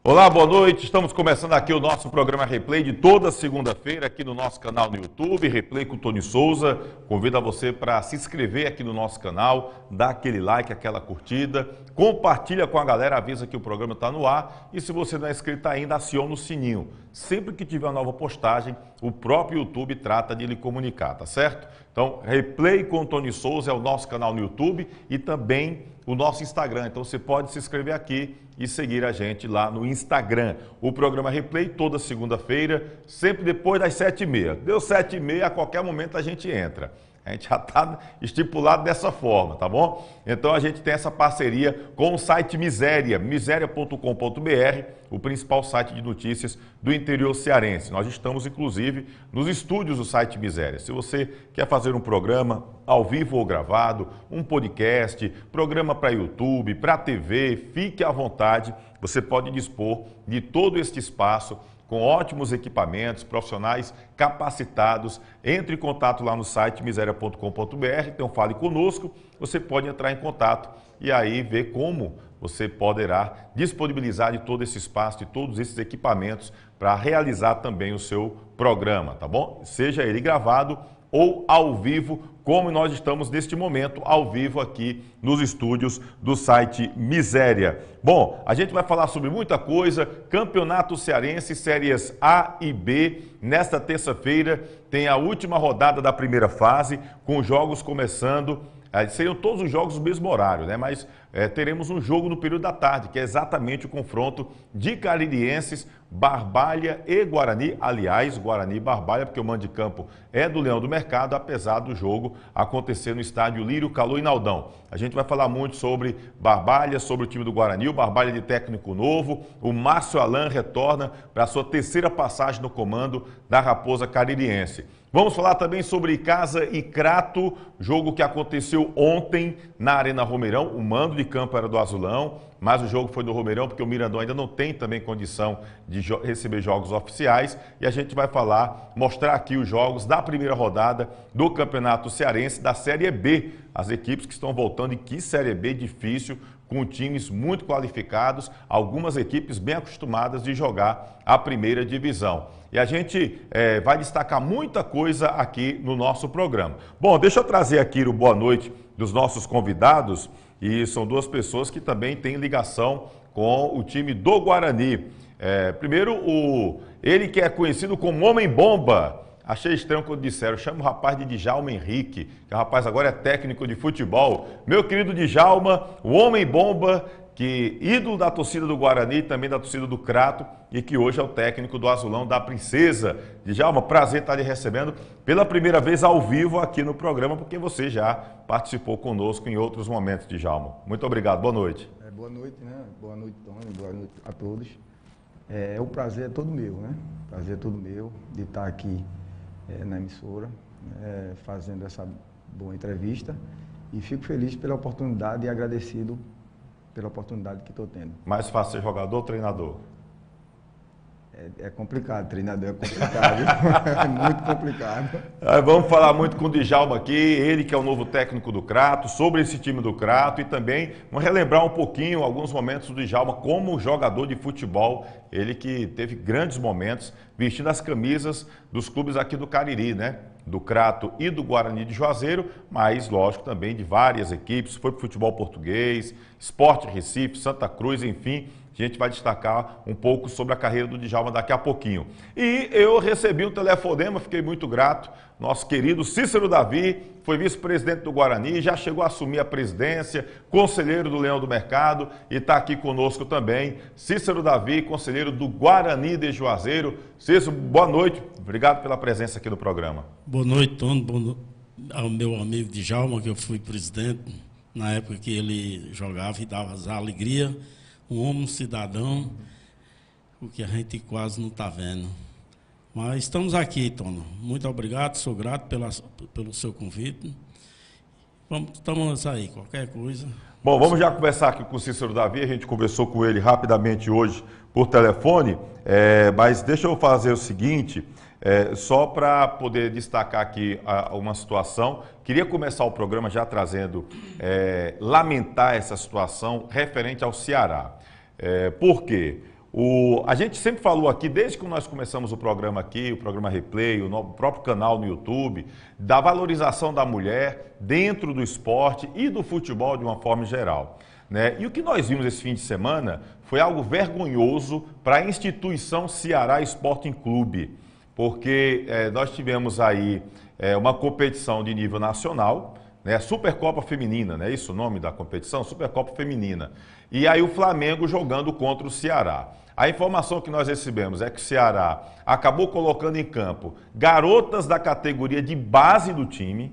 Olá, boa noite. Estamos começando aqui o nosso programa Replay de toda segunda-feira aqui no nosso canal no YouTube, Replay com Tony Souza. Convido a você para se inscrever aqui no nosso canal, dar aquele like, aquela curtida, compartilha com a galera, avisa que o programa está no ar e se você não é inscrito ainda, aciona o sininho. Sempre que tiver uma nova postagem, o próprio YouTube trata de lhe comunicar, tá certo? Então, Replay com Tony Souza é o nosso canal no YouTube e também o nosso Instagram. Então você pode se inscrever aqui e seguir a gente lá no Instagram. O programa Replay toda segunda-feira, sempre depois das 7h30. Deu 7h30, a qualquer momento a gente entra. A gente já está estipulado dessa forma, tá bom? Então a gente tem essa parceria com o site Miséria, miseria.com.br, o principal site de notícias do interior cearense. Nós estamos, inclusive, nos estúdios do site Miséria. Se você quer fazer um programa ao vivo ou gravado, um podcast, programa para YouTube, para TV, fique à vontade. Você pode dispor de todo este espaço com ótimos equipamentos, profissionais capacitados. Entre em contato lá no site miseria.com.br, então fale conosco, você pode entrar em contato e aí ver como você poderá disponibilizar de todo esse espaço, de todos esses equipamentos para realizar também o seu programa, tá bom? Seja ele gravado ou ao vivo, como nós estamos neste momento ao vivo aqui nos estúdios do site Miséria. Bom, a gente vai falar sobre muita coisa, Campeonato Cearense, séries A e B. Nesta terça-feira tem a última rodada da primeira fase, com jogos começando. Seriam todos os jogos no mesmo horário, né? Mas teremos um jogo no período da tarde, que é exatamente o confronto de caririenses, Barbalha e Guarani. Aliás, Guarani e Barbalha, porque o mando de campo é do Leão do Mercado, apesar do jogo acontecer no estádio Lírio, Calô e Naldão. A gente vai falar muito sobre Barbalha, sobre o time do Guarani, o Barbalha de técnico novo, o Márcio Alan retorna para a sua terceira passagem no comando da Raposa Caririense. Vamos falar também sobre Casa e Crato, jogo que aconteceu ontem na Arena Romeirão. O mando de campo era do Azulão, mas o jogo foi do Romeirão porque o Mirandão ainda não tem também condição de receber jogos oficiais. E a gente vai falar, mostrar aqui os jogos da primeira rodada do Campeonato Cearense da Série B. As equipes que estão voltando, e que Série B difícil, com times muito qualificados, algumas equipes bem acostumadas de jogar a primeira divisão. E a gente vai destacar muita coisa aqui no nosso programa. Bom, deixa eu trazer aqui o boa noite dos nossos convidados, e são duas pessoas que também têm ligação com o time do Guarani. Primeiro, ele que é conhecido como Homem-Bomba. Achei estranho quando disseram, chama o rapaz de Djalma Henrique, que o rapaz agora é técnico de futebol. Meu querido Djalma, o Homem-Bomba, que ídolo da torcida do Guarani, também da torcida do Crato, e que hoje é o técnico do Azulão da Princesa. Djalma, prazer estar lhe recebendo pela primeira vez ao vivo aqui no programa, porque você já participou conosco em outros momentos, Djalma. Muito obrigado, boa noite. Boa noite, né? Boa noite, Tony, boa noite a todos. O prazer é todo meu, né? O prazer é todo meu de estar aqui na emissora, fazendo essa boa entrevista, e fico feliz pela oportunidade e agradecido pela oportunidade que estou tendo. Mais fácil ser jogador ou treinador? É complicado, treinador é complicado, é muito complicado. Vamos falar muito com o Djalma aqui, ele que é o novo técnico do Crato, sobre esse time do Crato, e também vamos relembrar um pouquinho alguns momentos do Djalma como jogador de futebol, ele que teve grandes momentos vestindo as camisas dos clubes aqui do Cariri, né? Do Crato e do Guarani de Juazeiro, mas, lógico, também de várias equipes, foi para o futebol português, Sport Recife, Santa Cruz, enfim. A gente vai destacar um pouco sobre a carreira do Djalma daqui a pouquinho. E eu recebi um telefonema, fiquei muito grato. Nosso querido Cícero Davi foi vice-presidente do Guarani, já chegou a assumir a presidência, conselheiro do Leão do Mercado, e está aqui conosco também. Cícero Davi, conselheiro do Guarani de Juazeiro. Cícero, boa noite. Obrigado pela presença aqui no programa. Boa noite, Tony. Boa noite ao meu amigo Djalma, que eu fui presidente na época que ele jogava e dava alegria. Um homem, um cidadão, o que a gente quase não está vendo. Mas estamos aqui, Tono. Muito obrigado, sou grato pelo seu convite. Estamos aí, qualquer coisa. Bom, vamos já conversar aqui com o Cícero Davi, a gente conversou com ele rapidamente hoje por telefone, mas deixa eu fazer o seguinte, só para poder destacar aqui uma situação, queria começar o programa já trazendo, lamentar essa situação referente ao Ceará. Por quê? A gente sempre falou aqui, desde que nós começamos o programa aqui, o programa Replay, o próprio canal no YouTube, da valorização da mulher dentro do esporte e do futebol de uma forma geral, né? E o que nós vimos esse fim de semana foi algo vergonhoso para a instituição Ceará Sporting Clube, porque nós tivemos aí uma competição de nível nacional, né? Supercopa Feminina, não é isso o nome da competição? Supercopa Feminina. E aí o Flamengo jogando contra o Ceará. A informação que nós recebemos é que o Ceará acabou colocando em campo garotas da categoria de base do time,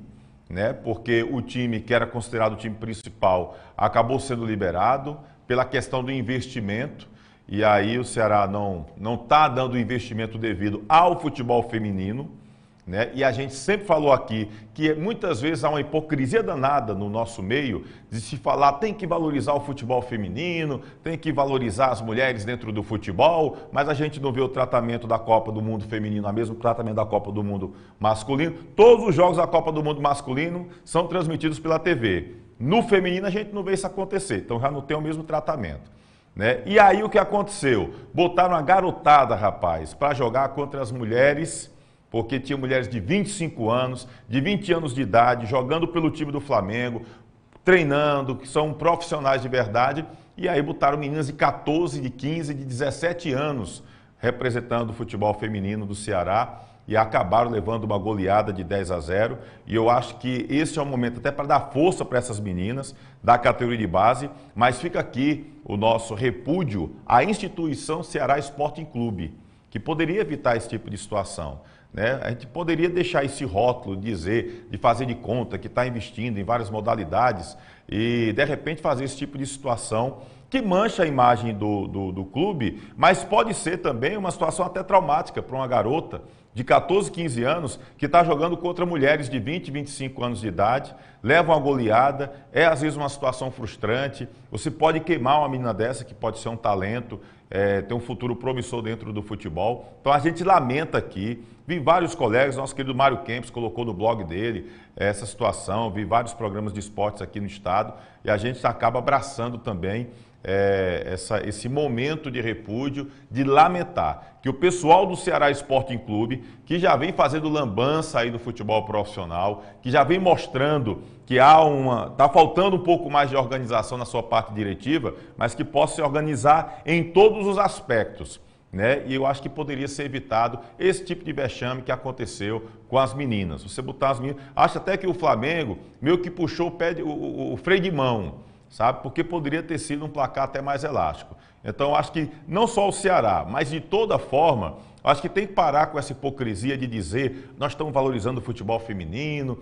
né? Porque o time que era considerado o time principal acabou sendo liberado pela questão do investimento. E aí o Ceará não está dando o investimento devido ao futebol feminino, né? E a gente sempre falou aqui que muitas vezes há uma hipocrisia danada no nosso meio de se falar tem que valorizar o futebol feminino, tem que valorizar as mulheres dentro do futebol, mas a gente não vê o tratamento da Copa do Mundo feminino, o mesmo tratamento da Copa do Mundo masculino. Todos os jogos da Copa do Mundo masculino são transmitidos pela TV. No feminino a gente não vê isso acontecer, então já não tem o mesmo tratamento, né? E aí o que aconteceu? Botaram uma garotada, rapaz, para jogar contra as mulheres, porque tinha mulheres de 25 anos, de 20 anos de idade, jogando pelo time do Flamengo, treinando, que são profissionais de verdade, e aí botaram meninas de 14, de 15, de 17 anos representando o futebol feminino do Ceará e acabaram levando uma goleada de 10-0. E eu acho que esse é o momento até para dar força para essas meninas da categoria de base, mas fica aqui o nosso repúdio à instituição Ceará Sporting Clube, que poderia evitar esse tipo de situação, né? A gente poderia deixar esse rótulo, de fazer de conta que está investindo em várias modalidades e, de repente, fazer esse tipo de situação que mancha a imagem do clube, mas pode ser também uma situação até traumática para uma garota de 14, 15 anos que está jogando contra mulheres de 20, 25 anos de idade, leva uma goleada, às vezes uma situação frustrante, você pode queimar uma menina dessa que pode ser um talento, tem um futuro promissor dentro do futebol. Então a gente lamenta aqui, vi vários colegas, nosso querido Mário Kempis colocou no blog dele essa situação, vi vários programas de esportes aqui no estado e a gente acaba abraçando também esse momento de repúdio, de lamentar que o pessoal do Ceará Sporting Clube, que já vem fazendo lambança aí do futebol profissional, que já vem mostrando que está faltando um pouco mais de organização na sua parte diretiva, mas que possa se organizar em todos os aspectos, né? E eu acho que poderia ser evitado esse tipo de vexame que aconteceu com as meninas. Você botar as meninas, acho até que o Flamengo meio que puxou o freio de mão, sabe? Porque poderia ter sido um placar até mais elástico. Então, acho que não só o Ceará, mas de toda forma, acho que tem que parar com essa hipocrisia de dizer nós estamos valorizando o futebol feminino,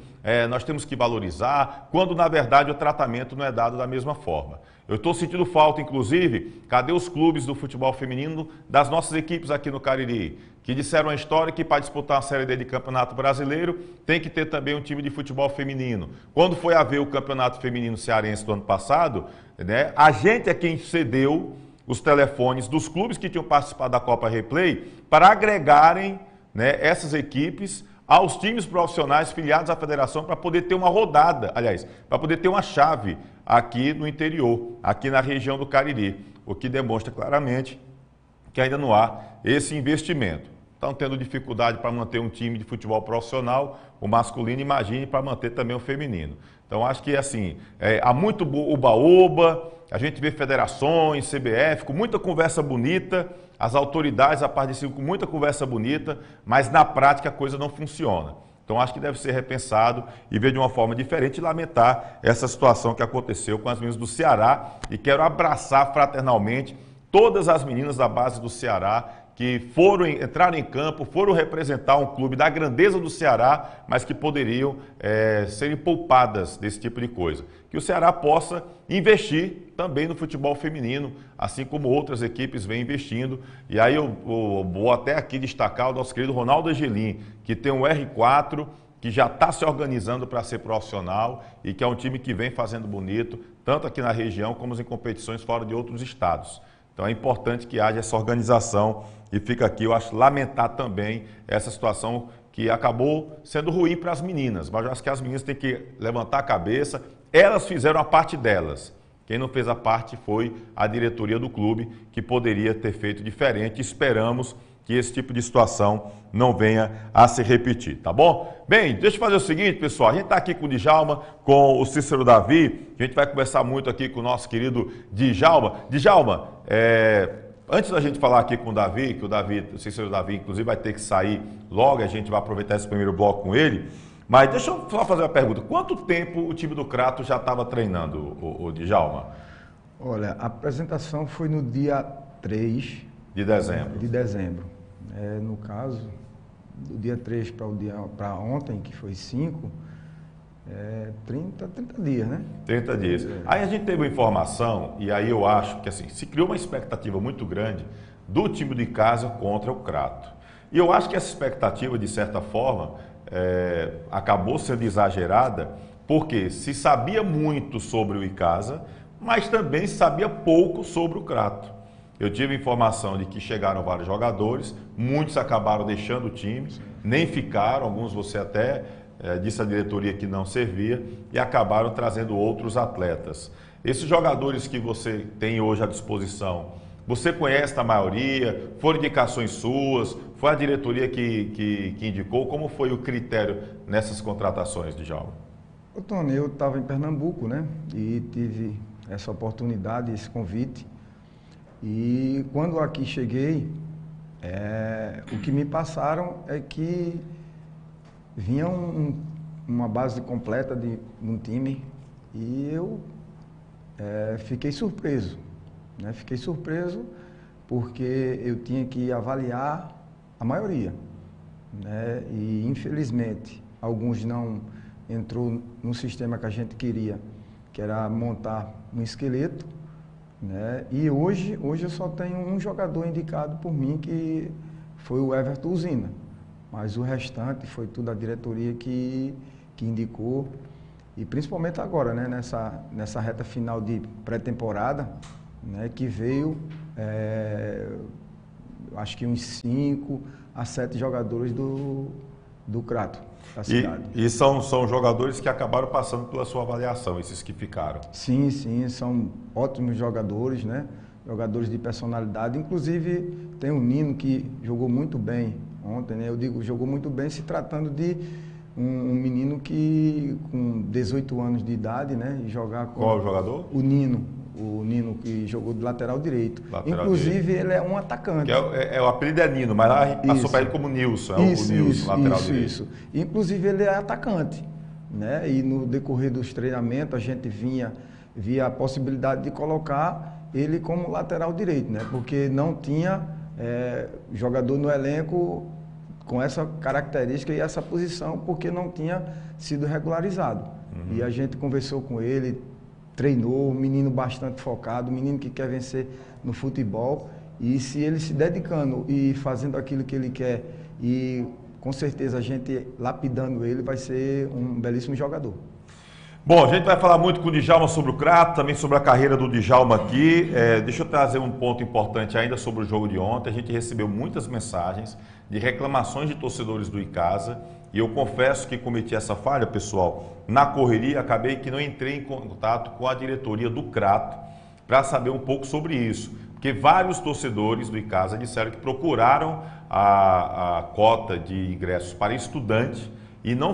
nós temos que valorizar, quando na verdade o tratamento não é dado da mesma forma. Eu estou sentindo falta, inclusive, cadê os clubes do futebol feminino das nossas equipes aqui no Cariri? Que disseram a história que para disputar a Série D de Campeonato Brasileiro tem que ter também um time de futebol feminino. Quando foi haver o Campeonato Feminino Cearense do ano passado, né, a gente é quem cedeu os telefones dos clubes que tinham participado da Copa Replay para agregarem, né, essas equipes aos times profissionais filiados à federação para poder ter uma rodada, aliás, para poder ter uma chave aqui no interior, aqui na região do Cariri, o que demonstra claramente que ainda não há esse investimento. Estão tendo dificuldade para manter um time de futebol profissional, o masculino, imagine para manter também o feminino. Então, acho que assim, há muito oba-oba, a gente vê federações, CBF, com muita conversa bonita, as autoridades aparecem com muita conversa bonita, mas na prática a coisa não funciona. Então, acho que deve ser repensado e ver de uma forma diferente e lamentar essa situação que aconteceu com as meninas do Ceará. E quero abraçar fraternalmente todas as meninas da base do Ceará que entraram em campo, foram representar um clube da grandeza do Ceará, mas que poderiam serem poupadas desse tipo de coisa. Que o Ceará possa investir também no futebol feminino, assim como outras equipes vêm investindo. E aí eu vou até aqui destacar o nosso querido Ronaldo Angelim, que tem um R4, que já está se organizando para ser profissional e que é um time que vem fazendo bonito, tanto aqui na região como em competições fora de outros estados. Então é importante que haja essa organização e fica aqui, eu acho, lamentar também essa situação que acabou sendo ruim para as meninas, mas eu acho que as meninas têm que levantar a cabeça, elas fizeram a parte delas, Quem não fez a parte foi a diretoria do clube, que poderia ter feito diferente. Esperamos que esse tipo de situação não venha a se repetir, tá bom? Bem, deixa eu fazer o seguinte, pessoal, a gente está aqui com o Djalma, com o Cícero Davi, a gente vai conversar muito aqui com o nosso querido Djalma. Djalma, antes da gente falar aqui com o Davi, que o Cícero Davi, inclusive, vai ter que sair logo, a gente vai aproveitar esse primeiro bloco com ele, mas deixa eu só fazer uma pergunta, quanto tempo o time do Crato já estava treinando, o Djalma? Olha, a apresentação foi no dia 3 de dezembro. De dezembro. No caso, do dia 3 para ontem, que foi 5, 30 dias, né? 30 dias. Aí a gente teve uma informação, e aí eu acho que assim, se criou uma expectativa muito grande do time de casa contra o Crato. E eu acho que essa expectativa, de certa forma, acabou sendo exagerada, porque se sabia muito sobre o Icasa, mas também se sabia pouco sobre o Crato. Eu tive informação de que chegaram vários jogadores, muitos acabaram deixando o time, nem ficaram, alguns você até disse à diretoria que não servia, e acabaram trazendo outros atletas. Esses jogadores que você tem hoje à disposição, você conhece a maioria? Foram indicações suas? Foi a diretoria que indicou? Como foi o critério nessas contratações, Djalma? Ô, Tony, eu estava em Pernambuco, né? E tive essa oportunidade, esse convite. E quando aqui cheguei, o que me passaram é que vinha uma base completa de um time e eu fiquei surpreso, né? Fiquei surpreso porque eu tinha que avaliar a maioria, né? E infelizmente alguns não entrou no sistema que a gente queria, que era montar um esqueleto. Né? E hoje eu só tenho um jogador indicado por mim, que foi o Everton Usina, mas o restante foi tudo a diretoria que indicou, e principalmente agora, né? Nessa reta final de pré-temporada, né? Que veio, acho que uns 5 a 7 jogadores do Crato. E são jogadores que acabaram passando pela sua avaliação, esses que ficaram? Sim, são ótimos jogadores, né? Jogadores de personalidade. Inclusive, tem o Nino, que jogou muito bem ontem, né? Eu digo, jogou muito bem se tratando de um menino que com 18 anos de idade, né? E jogar com... Qual é o jogador? O Nino, que jogou de lateral direito. Inclusive, ele é um atacante. O apelido é Nino, mas lá passou para ele como Nilson, o Nilson, lateral direito. Isso. Inclusive, ele é atacante, né? E no decorrer dos treinamentos, a gente via a possibilidade de colocar ele como lateral direito, né? Porque não tinha jogador no elenco com essa característica e essa posição, porque não tinha sido regularizado. E a gente conversou com ele, treinou, um menino bastante focado, um menino que quer vencer no futebol, e se ele se dedicando e fazendo aquilo que ele quer, e com certeza a gente lapidando ele, vai ser um belíssimo jogador. Bom, a gente vai falar muito com o Djalma sobre o Crato, também sobre a carreira do Djalma aqui. Deixa eu trazer um ponto importante ainda sobre o jogo de ontem. A gente recebeu muitas mensagens de reclamações de torcedores do Icasa, e eu confesso que cometi essa falha, pessoal. Na correria, acabei que não entrei em contato com a diretoria do Crato para saber um pouco sobre isso. Porque vários torcedores do Icasa disseram que procuraram a cota de ingressos para estudante e não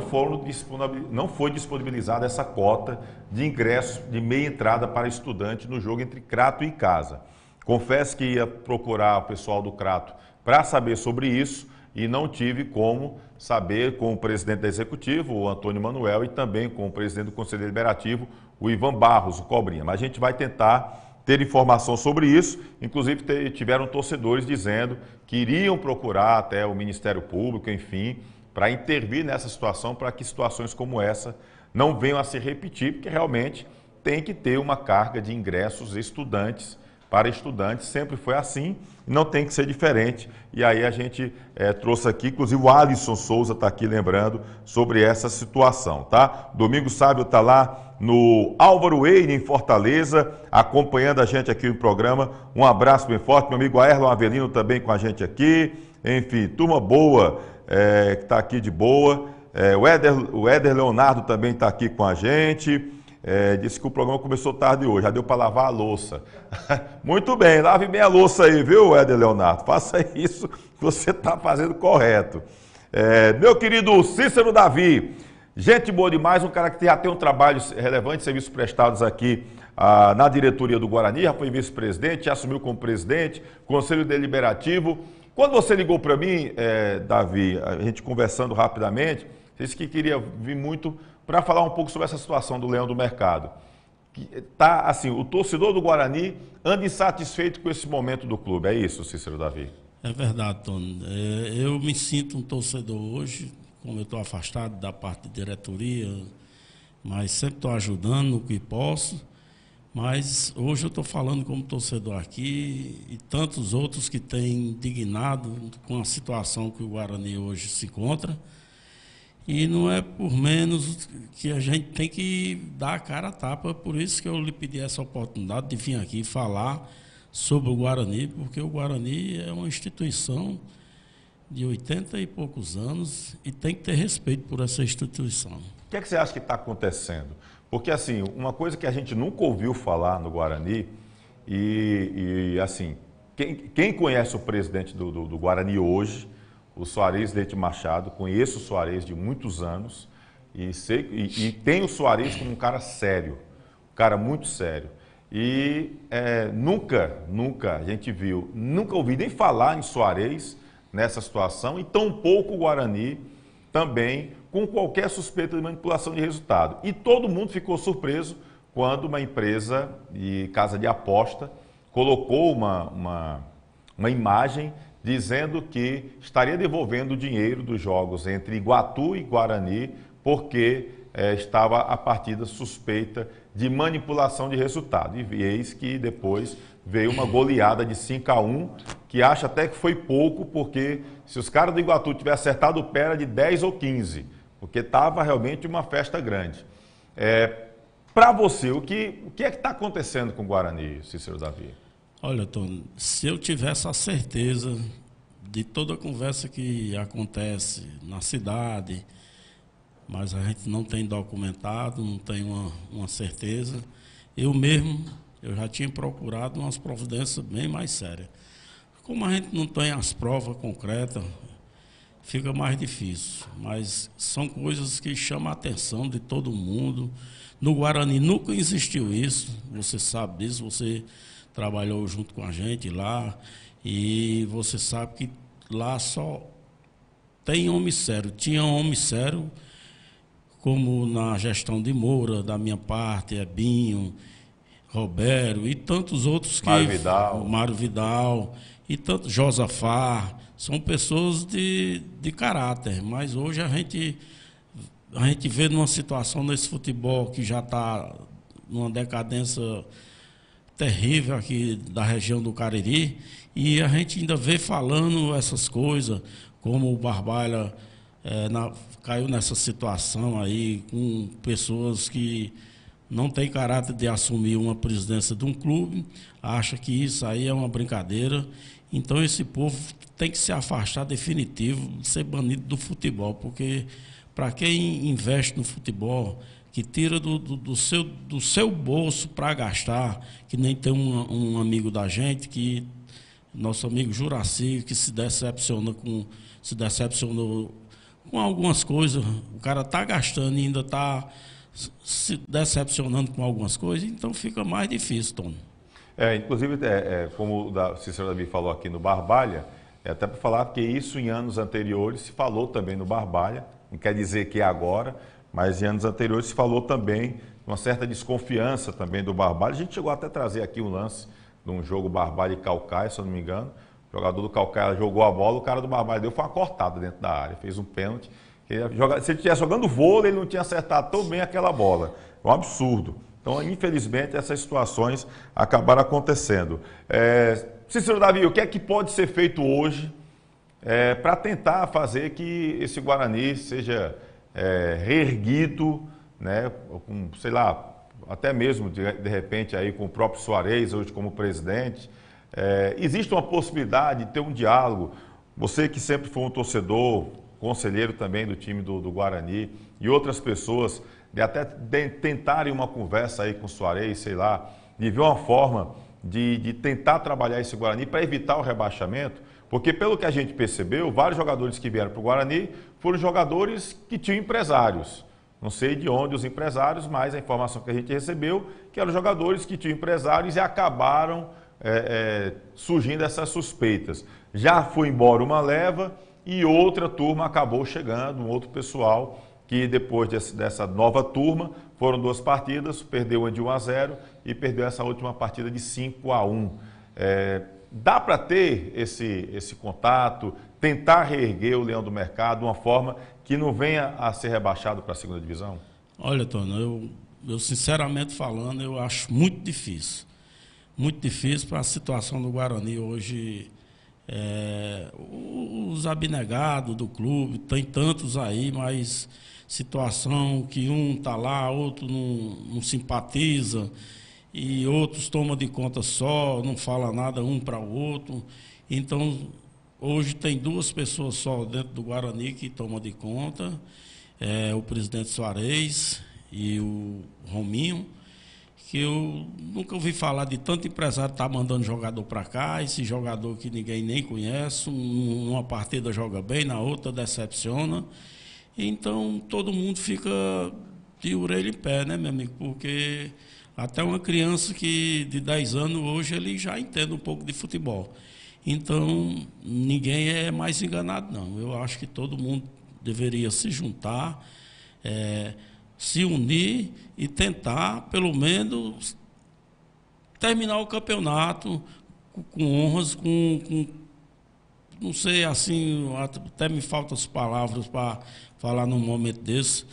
foi disponibilizada essa cota de ingressos de meia entrada para estudante no jogo entre Crato e Icasa. Confesso que ia procurar o pessoal do Crato para saber sobre isso e não tive como saber com o presidente da Executivo, o Antônio Manuel, e também com o presidente do Conselho Deliberativo, o Ivan Barros, o Cobrinha. Mas a gente vai tentar ter informação sobre isso. Inclusive tiveram torcedores dizendo que iriam procurar até o Ministério Público, enfim, para intervir nessa situação, para que situações como essa não venham a se repetir, porque realmente tem que ter uma carga de ingressos estudantes para estudantes, sempre foi assim, não tem que ser diferente. E aí a gente trouxe aqui, inclusive o Alisson Souza está aqui lembrando sobre essa situação, tá? Domingo Sábio está lá no Álvaro Eire, em Fortaleza, acompanhando a gente aqui no programa. Um abraço bem forte, meu amigo Aerlon Avelino também com a gente aqui. Enfim, turma boa, que está aqui de boa. O Éder Leonardo também está aqui com a gente. Disse que o programa começou tarde hoje, já deu para lavar a louça. Muito bem, lave bem a louça aí, viu, Éder Leonardo? Faça isso que você está fazendo correto. Meu querido Cícero Davi, gente boa demais, um cara que já tem um trabalho relevante, serviços prestados aqui na diretoria do Guarani, já foi vice-presidente, já assumiu como presidente, conselho deliberativo. Quando você ligou para mim, Davi, a gente conversando rapidamente, você disse que queria vir muito para falar um pouco sobre essa situação do Leão do Mercado. Tá, assim, o torcedor do Guarani anda insatisfeito com esse momento do clube, é isso, Cícero Davi? É verdade, Tony. Eu me sinto um torcedor hoje, como eu estou afastado da parte de diretoria, mas sempre estou ajudando no que posso. Mas hoje eu estou falando como torcedor aqui e tantos outros que têm indignado com a situação que o Guarani hoje se encontra. E não é por menos que a gente tem que dar a cara a tapa, por isso que eu lhe pedi essa oportunidade de vir aqui falar sobre o Guarani, porque o Guarani é uma instituição de 80 e poucos anos e tem que ter respeito por essa instituição. O que é que você acha que está acontecendo? Porque, assim, uma coisa que a gente nunca ouviu falar no Guarani, assim, quem conhece o presidente do Guarani hoje, o Soares Leite Machado, conheço o Soares de muitos anos e tenho o Soares como um cara sério, um cara muito sério. E nunca a gente viu, nunca ouvi nem falar em Soares nessa situação e tampouco o Guarani também com qualquer suspeita de manipulação de resultado. E todo mundo ficou surpreso quando uma empresa de casa de aposta colocou uma imagem dizendo que estaria devolvendo o dinheiro dos jogos entre Iguatu e Guarani porque estava a partida suspeita de manipulação de resultado. E eis que depois veio uma goleada de 5-1, que acha até que foi pouco, porque se os caras do Iguatu tivessem acertado o pé era de 10 ou 15, porque estava realmente uma festa grande. Para você, o que é que está acontecendo com o Guarani, Cícero Davi? Olha, Tony, se eu tivesse a certeza de toda a conversa que acontece na cidade, mas a gente não tem documentado, não tem uma certeza, eu já tinha procurado umas providências bem mais sérias. Como a gente não tem as provas concretas, fica mais difícil, mas são coisas que chamam a atenção de todo mundo. No Guarani nunca existiu isso, você sabe disso, você trabalhou junto com a gente lá e você sabe que lá só tem homem sério. Tinha homem sério, como na gestão de Moura, da minha parte, Ebinho, Roberto e tantos outros que... Mário Vidal e tantos, Josafá, são pessoas de caráter, mas hoje a gente vê numa situação nesse futebol que já está numa decadência terrível aqui da região do Cariri, e a gente ainda vê falando essas coisas, como o Barbalha caiu nessa situação aí, com pessoas que não têm caráter de assumir uma presidência de um clube, acha que isso aí é uma brincadeira. Então esse povo tem que se afastar definitivo, ser banido do futebol, porque para quem investe no futebol, que tira do seu bolso para gastar, que nem tem um amigo da gente, que nosso amigo Juraci, que se decepcionou com algumas coisas, o cara está gastando e ainda está se decepcionando com algumas coisas, então fica mais difícil, Tony. Inclusive, como o Cícero Davi falou aqui no Barbalha, até para falar que isso em anos anteriores se falou também no Barbalha, não quer dizer que é agora, mas em anos anteriores se falou também uma certa desconfiança também do Barbalha. A gente chegou até a trazer aqui um lance de um jogo Barbalha e Caucaia, se eu não me engano. O jogador do Caucaia jogou a bola, o cara do Barbalha deu foi uma cortada dentro da área, fez um pênalti. Se ele estivesse jogando vôlei, ele não tinha acertado tão bem aquela bola. É um absurdo. Então, infelizmente, essas situações acabaram acontecendo. Cícero Davi, o que é que pode ser feito hoje para tentar fazer que esse Guarani seja reerguido, né, com, sei lá, até mesmo de repente aí com o próprio Soares hoje como presidente? Existe uma possibilidade de ter um diálogo? Você que sempre foi um torcedor, conselheiro também do time do Guarani e outras pessoas de até tentarem uma conversa aí com o Soares, sei lá, de ver uma forma de tentar trabalhar esse Guarani para evitar o rebaixamento, porque pelo que a gente percebeu, vários jogadores que vieram para o Guarani foram jogadores que tinham empresários. Não sei de onde os empresários, mas a informação que a gente recebeu, que eram jogadores que tinham empresários e acabaram surgindo essas suspeitas. Já foi embora uma leva e outra turma acabou chegando, um outro pessoal que depois dessa nova turma, foram 2 partidas, perdeu uma de 1-0 e perdeu essa última partida de 5-1. Dá para ter esse contato, tentar reerguer o Leão do Mercado, uma forma que não venha a ser rebaixado para a segunda divisão? Olha, Tony, eu sinceramente falando, eu acho muito difícil. Muito difícil para a situação do Guarani hoje. Os abnegados do clube, tem tantos aí, mas situação que um está lá, outro não simpatiza, e outros tomam de conta só, não fala nada um para o outro. Então, hoje tem 2 pessoas só dentro do Guarani que tomam de conta, o presidente Soares e o Rominho, que eu nunca ouvi falar de tanto empresário estar mandando jogador para cá, esse jogador que ninguém nem conhece, numa partida joga bem, na outra decepciona. Então, todo mundo fica de orelha em pé, né, meu amigo? Porque até uma criança de 10 anos, hoje, ele já entende um pouco de futebol. Então, ninguém é mais enganado, não. Eu acho que todo mundo deveria se juntar, se unir e tentar, pelo menos, terminar o campeonato com honras, não sei, assim, até me faltam as palavras para falar num momento desse,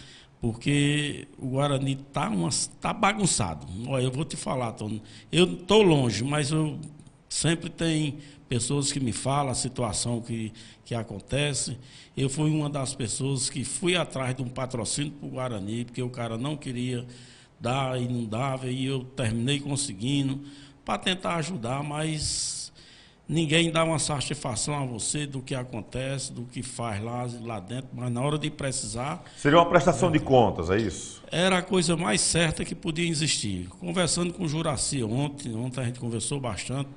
porque o Guarani tá bagunçado. Olha, eu vou te falar, Tony, eu estou longe, mas eu sempre tenho pessoas que me falam a situação que acontece. Eu fui uma das pessoas que fui atrás de um patrocínio para o Guarani, porque o cara não queria dar e não dava, e eu terminei conseguindo para tentar ajudar, mas ninguém dá uma satisfação a você do que acontece, do que faz lá dentro, mas na hora de precisar... Seria uma prestação de contas, é isso? Era a coisa mais certa que podia existir. Conversando com o Juraci ontem a gente conversou bastante.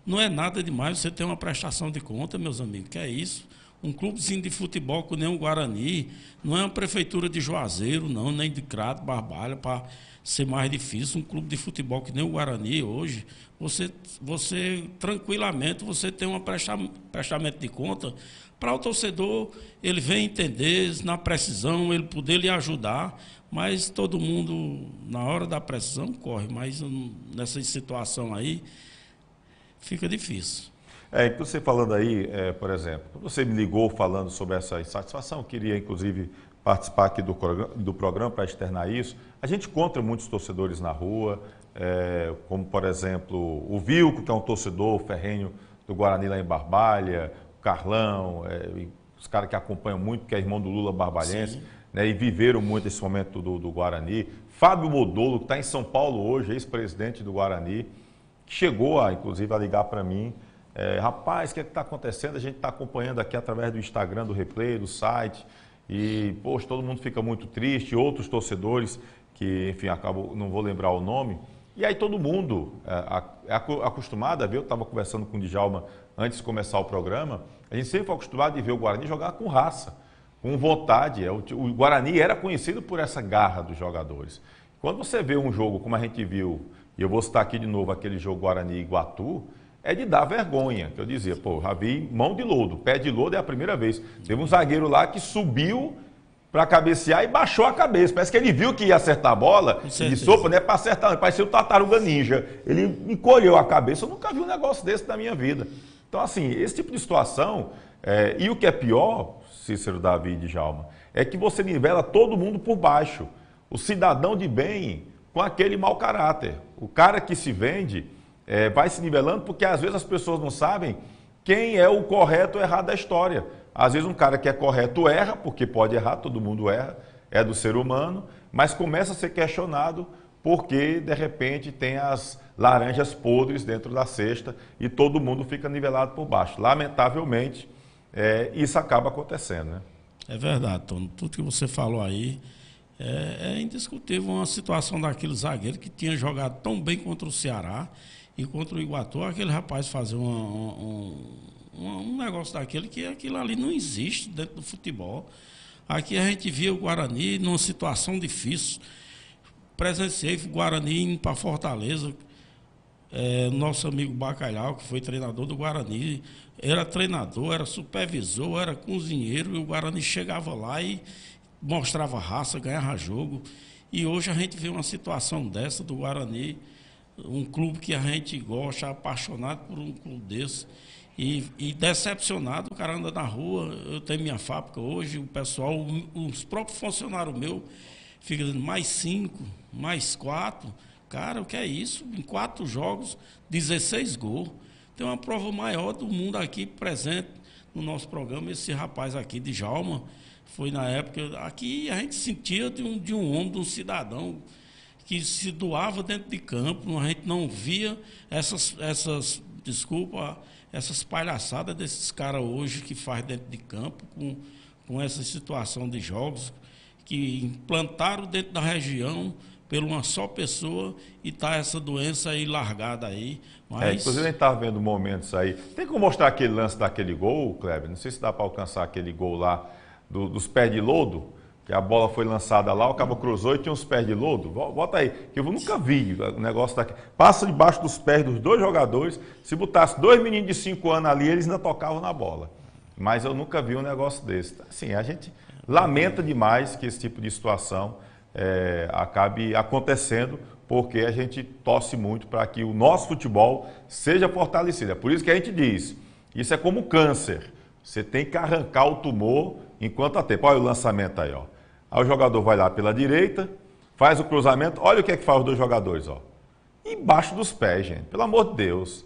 Não é nada demais você ter uma prestação de conta, meus amigos, que é isso? Um clubezinho de futebol com nem o Guarani, não é uma prefeitura de Juazeiro, não, nem de Crato, Barbalha, para ser mais difícil. Um clube de futebol que nem o Guarani hoje, você tranquilamente, você tem um prestamento de conta para o torcedor, ele vem entender, na precisão, ele poder lhe ajudar, mas todo mundo, na hora da precisão, corre, mas nessa situação aí, fica difícil. Então você falando aí, por exemplo, quando você me ligou falando sobre essa insatisfação, eu queria inclusive participar aqui do programa para externar isso. A gente encontra muitos torcedores na rua, como por exemplo o Vilco, que é um torcedor ferrenho do Guarani lá em Barbalha, o Carlão, os caras que acompanham muito, que é irmão do Lula Barbalhense, né, e viveram muito esse momento do Guarani. Fábio Modolo, que está em São Paulo hoje, ex-presidente do Guarani, que chegou inclusive a ligar para mim. Rapaz, o que está acontecendo? A gente está acompanhando aqui através do Instagram, do Replay, do site, e, poxa, todo mundo fica muito triste, outros torcedores que, enfim, não vou lembrar o nome, e aí todo mundo é acostumado a ver, eu estava conversando com o Djalma antes de começar o programa, a gente sempre foi acostumado a ver o Guarani jogar com raça, com vontade. O Guarani era conhecido por essa garra dos jogadores. Quando você vê um jogo, como a gente viu, e eu vou citar aqui de novo aquele jogo Guarani e Iguatu, é de dar vergonha, que eu dizia, já vi mão de lodo, pé de lodo é a primeira vez. Teve um zagueiro lá que subiu para cabecear e baixou a cabeça. Parece que ele viu que ia acertar a bola e disse, opa, não é para acertar, não. Parecia o Tartaruga Ninja. Ele encolheu a cabeça, eu nunca vi um negócio desse na minha vida. Então, assim, esse tipo de situação, e o que é pior, Cícero, Davi e Djalma, é que você nivela todo mundo por baixo. O cidadão de bem com aquele mau caráter. O cara que se vende... vai se nivelando, porque às vezes as pessoas não sabem quem é o correto ou errado da história. Às vezes um cara que é correto erra, porque pode errar, todo mundo erra, é do ser humano, mas começa a ser questionado porque, de repente, tem as laranjas podres dentro da cesta e todo mundo fica nivelado por baixo. Lamentavelmente, isso acaba acontecendo, né? É verdade, Tony. Tudo que você falou aí, É indiscutível uma situação daquele zagueiro que tinha jogado tão bem contra o Ceará e contra o Iguatu, aquele rapaz fazer um negócio daquele, que aquilo ali não existe dentro do futebol. Aqui a gente via o Guarani numa situação difícil. Presenciei o Guarani indo para Fortaleza. Nosso amigo Bacalhau, que foi treinador do Guarani, era treinador, era supervisor, era cozinheiro, e o Guarani chegava lá e mostrava raça, ganhava jogo. E hoje a gente vê uma situação dessa do Guarani, um clube que a gente gosta, apaixonado por um clube desse, e decepcionado. O cara anda na rua, eu tenho minha fábrica hoje, o pessoal, os próprios funcionários meus ficam dizendo mais 5, mais 4. Cara, o que é isso? Em 4 jogos, 16 gols. Tem uma prova maior do mundo aqui presente no nosso programa. Esse rapaz aqui, de Djalma, foi na época. Aqui a gente sentia de um homem, de um cidadão que se doava dentro de campo. A gente não via essas palhaçadas desses caras hoje que faz dentro de campo, com essa situação de jogos que implantaram dentro da região por uma só pessoa, e tá essa doença aí largada aí. Mas... inclusive a gente estava vendo momentos aí. Tem como mostrar aquele lance daquele gol, Kleber? Não sei se dá para alcançar aquele gol lá dos pés de lodo, que a bola foi lançada lá, o cabo cruzou e tinha uns pés de lodo. Bota aí, que eu nunca vi o negócio daqui. Passa debaixo dos pés dos 2 jogadores. Se botasse 2 meninos de 5 anos ali, eles ainda tocavam na bola. Mas eu nunca vi um negócio desse. Assim, a gente lamenta demais que esse tipo de situação acabe acontecendo, porque a gente torce muito para que o nosso futebol seja fortalecido. É por isso que a gente diz, isso é como câncer. Você tem que arrancar o tumor enquanto há tempo. Olha o lançamento aí, ó. Aí o jogador vai lá pela direita, faz o cruzamento, olha o que é que faz os 2 jogadores, ó. Embaixo dos pés, gente, pelo amor de Deus.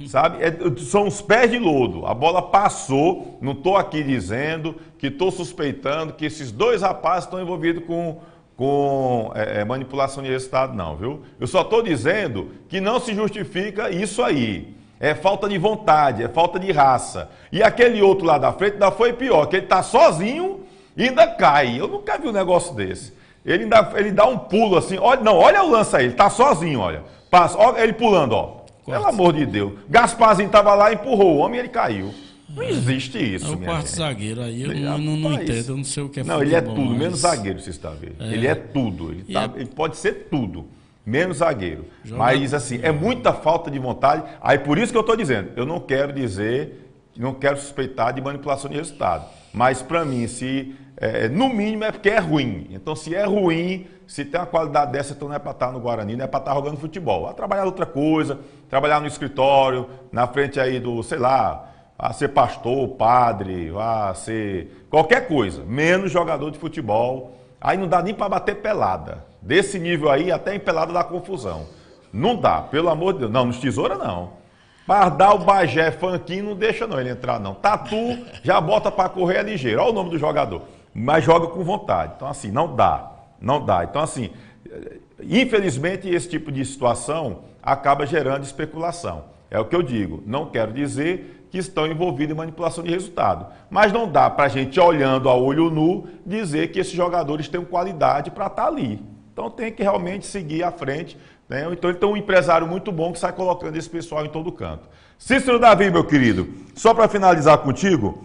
Sabe? São os pés de lodo. A bola passou, não estou aqui dizendo que estou suspeitando que esses 2 rapazes estão envolvidos com manipulação de resultado, não, viu? Eu só estou dizendo que não se justifica isso aí. É falta de vontade, é falta de raça. E aquele outro lá da frente ainda foi pior, que ele está sozinho e ainda cai. Eu nunca vi um negócio desse. Ele dá um pulo assim, olha o lance aí, ele está sozinho, olha. Passa, olha ele pulando, ó. Pelo amor de Deus. Gasparzinho estava lá, empurrou o homem e ele caiu. Não existe isso, o quarto zagueiro aí, eu não entendo, eu não sei o que é futebol. Não, ele é tudo, menos zagueiro, você está vendo. Ele é tudo, ele pode ser tudo, menos zagueiro. Mas, assim, é muita falta de vontade. Aí, por isso que eu estou dizendo, eu não quero suspeitar de manipulação de resultado. Mas, para mim, no mínimo, é porque é ruim. Então, se é ruim, se tem uma qualidade dessa, então não é para estar no Guarani, não é para estar jogando futebol. Vai trabalhar outra coisa, trabalhar no escritório, na frente aí do, sei lá, a ser pastor, padre, a ser qualquer coisa, menos jogador de futebol. Aí não dá nem para bater pelada. Desse nível aí, até em pelada dá confusão. Não dá, pelo amor de Deus. Não, nos tesoura não. Pardal, Bagé, Fanquinho, não deixa não ele entrar não. Tatu, já bota para correr é ligeiro. Olha o nome do jogador. Mas joga com vontade. Então assim, não dá. Não dá. Então assim, infelizmente esse tipo de situação acaba gerando especulação. É o que eu digo. Não quero dizer que estão envolvidos em manipulação de resultado. Mas não dá para a gente, olhando a olho nu, dizer que esses jogadores têm qualidade para estar ali. Então tem que realmente seguir à frente, né? Então ele tem um empresário muito bom que sai colocando esse pessoal em todo canto. Cícero Davi, meu querido, só para finalizar contigo,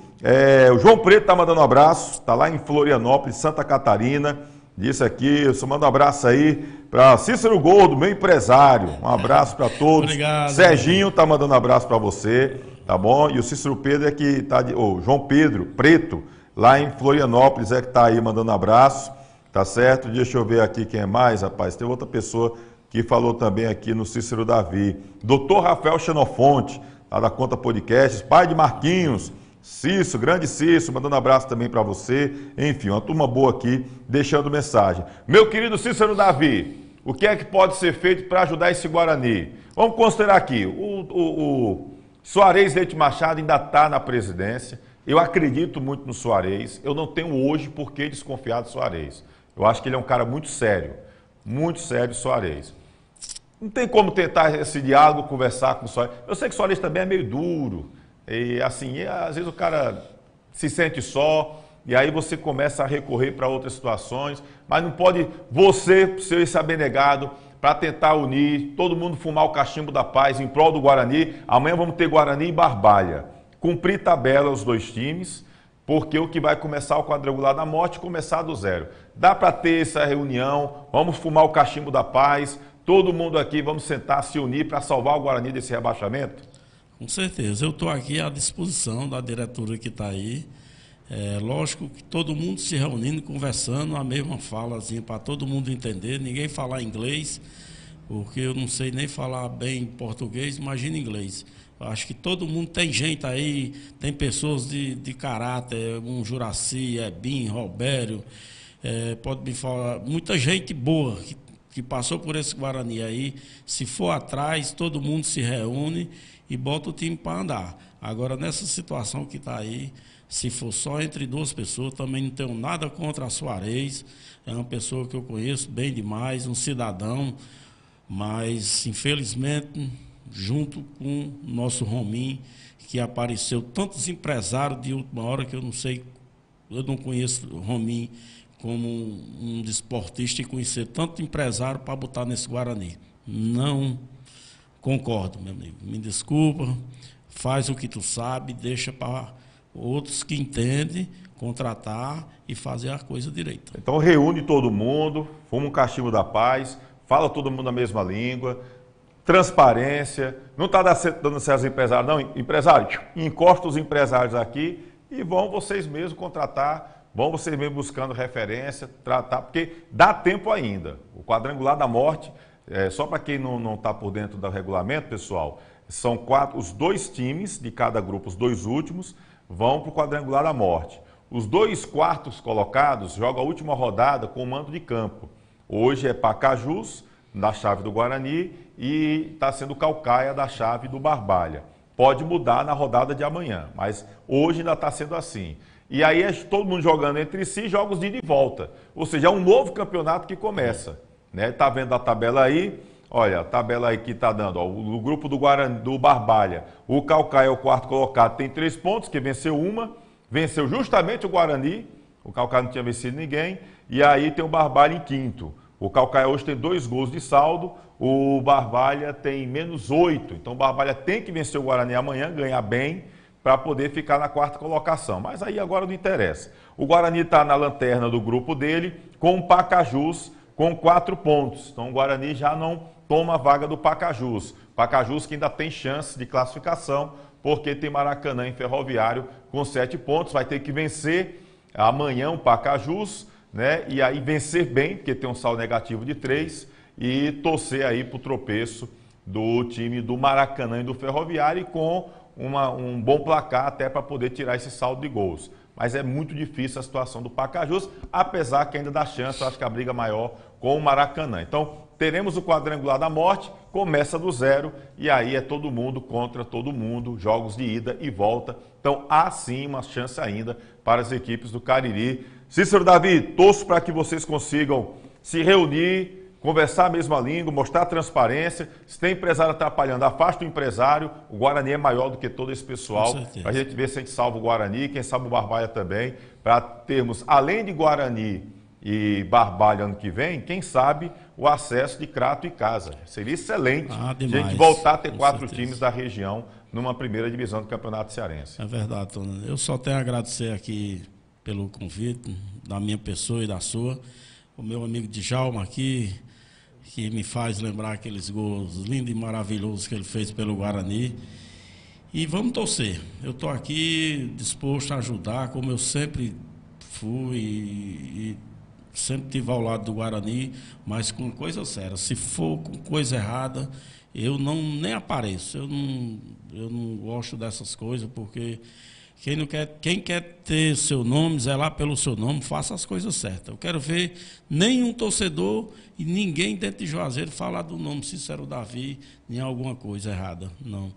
o João Preto está mandando um abraço, está lá em Florianópolis, Santa Catarina. Disse aqui, eu só mando um abraço aí para Cícero Gordo, meu empresário. Um abraço para todos. Obrigado. Serginho está mandando um abraço para você, tá bom? E o Cícero Pedro é que está, João Pedro Preto, lá em Florianópolis, é que está aí mandando um abraço, tá certo? Deixa eu ver aqui quem é mais, rapaz. Tem outra pessoa que falou também aqui no Cícero Davi. Doutor Rafael Xenofonte, lá da Conta Podcasts, pai de Marquinhos. Cício, grande Cício, mandando um abraço também para você. Enfim, uma turma boa aqui, deixando mensagem. Meu querido Cícero Davi, o que é que pode ser feito para ajudar esse Guarani? Vamos considerar aqui, o Soares Leite Machado ainda está na presidência. Eu acredito muito no Soares. Eu não tenho hoje por que desconfiar do Soares. Eu acho que ele é um cara muito sério, Soares. Não tem como tentar esse diálogo, conversar com o Soares. Eu sei que o Soares também é meio duro. E assim, às vezes o cara se sente só, e aí você começa a recorrer para outras situações, mas não pode você ser esse abnegado para tentar unir, todo mundo fumar o cachimbo da paz em prol do Guarani. Amanhã vamos ter Guarani e Barbalha. Cumprir tabela os dois times, porque o que vai começar o quadrangular da morte, começar do zero. Dá para ter essa reunião, vamos fumar o cachimbo da paz, todo mundo aqui, vamos sentar, se unir para salvar o Guarani desse rebaixamento? Com certeza, eu estou aqui à disposição da diretora que está aí. Lógico que todo mundo se reunindo, conversando, a mesma falazinha para todo mundo entender, ninguém falar inglês, porque eu não sei nem falar bem português, imagina inglês. Eu acho que todo mundo tem gente aí, tem pessoas de caráter, um Juraci, Ebim, Robério, pode me falar, muita gente boa que passou por esse Guarani aí. Se for atrás, todo mundo se reúne e bota o time para andar. Agora, nessa situação que está aí, se for só entre duas pessoas, também não tenho nada contra a Soares, é uma pessoa que eu conheço bem demais, um cidadão, mas, infelizmente, junto com o nosso Romim, que apareceu tantos empresários de última hora que eu não sei, eu não conheço o Romim como um desportista e conhecer tanto empresário para botar nesse Guarani. Não concordo, meu amigo. Me desculpa, faz o que tu sabe, deixa para outros que entendem contratar e fazer a coisa direita. Então reúne todo mundo, fuma um cachimbo da paz, fala todo mundo a mesma língua, transparência, não está dando certo aos empresários, não, empresário, encosta os empresários aqui e vão vocês mesmos contratar, vão vocês mesmos buscando referência, tratar, porque dá tempo ainda. O quadrangular da morte, só para quem não está por dentro do regulamento, pessoal, são os dois times de cada grupo, os dois últimos, vão para o quadrangular da morte. Os 2 quartos colocados jogam a última rodada com o mando de campo. Hoje é Pacajus, da chave do Guarani, e está sendo Caucaia, da chave do Barbalha. Pode mudar na rodada de amanhã, mas hoje ainda está sendo assim. E aí é todo mundo jogando entre si, jogos de ida e volta. Ou seja, é um novo campeonato que começa. Está vendo a tabela aí? Olha, a tabela aí que está dando, o grupo do Guarani, do Barbalha, o Caucaia é o quarto colocado, tem 3 pontos, que venceu uma, venceu justamente o Guarani, o Caucaia não tinha vencido ninguém, e aí tem o Barbalha em quinto. O Caucaia hoje tem 2 gols de saldo, o Barbalha tem -8, então o Barbalha tem que vencer o Guarani amanhã, ganhar bem, para poder ficar na 4ª colocação, mas aí agora não interessa. O Guarani está na lanterna do grupo dele, com o Pacajus, com 4 pontos, então o Guarani já não toma a vaga do Pacajus. Pacajus que ainda tem chance de classificação, porque tem Maracanã em Ferroviário com 7 pontos, vai ter que vencer amanhã o Pacajus, né? E aí vencer bem, porque tem um saldo negativo de 3, e torcer aí para o tropeço do time do Maracanã e do Ferroviário, e com um bom placar até para poder tirar esse saldo de gols. Mas é muito difícil a situação do Pacajus, apesar que ainda dá chance, eu acho que a briga maior com o Maracanã. Então, teremos o quadrangular da morte, começa do zero, e aí é todo mundo contra todo mundo, jogos de ida e volta. Então, há sim uma chance ainda para as equipes do Cariri. Cícero, Davi, torço para que vocês consigam se reunir, conversar a mesma língua, mostrar transparência. Se tem empresário atrapalhando, afasta o empresário. O Guarani é maior do que todo esse pessoal. Para a gente ver se a gente salva o Guarani, quem sabe o Barbalha também, para termos, além de Guarani e Barbalha ano que vem, quem sabe o acesso de Crato e Casa. Seria excelente a gente voltar a ter 4 times da região numa primeira divisão do Campeonato Cearense. É verdade, Tony. Eu só tenho a agradecer aqui pelo convite da minha pessoa e da sua. O meu amigo Djalma aqui, que me faz lembrar aqueles gols lindos e maravilhosos que ele fez pelo Guarani. E vamos torcer. Eu estou aqui disposto a ajudar, como eu sempre fui e sempre estive ao lado do Guarani, mas com coisa séria. Se for com coisa errada, eu nem apareço. Eu não gosto dessas coisas, porque quem quer ter seu nome, zelar pelo seu nome, faça as coisas certas. Eu quero ver nenhum torcedor e ninguém dentro de Juazeiro falar do nome Cícero Davi em alguma coisa errada. Não.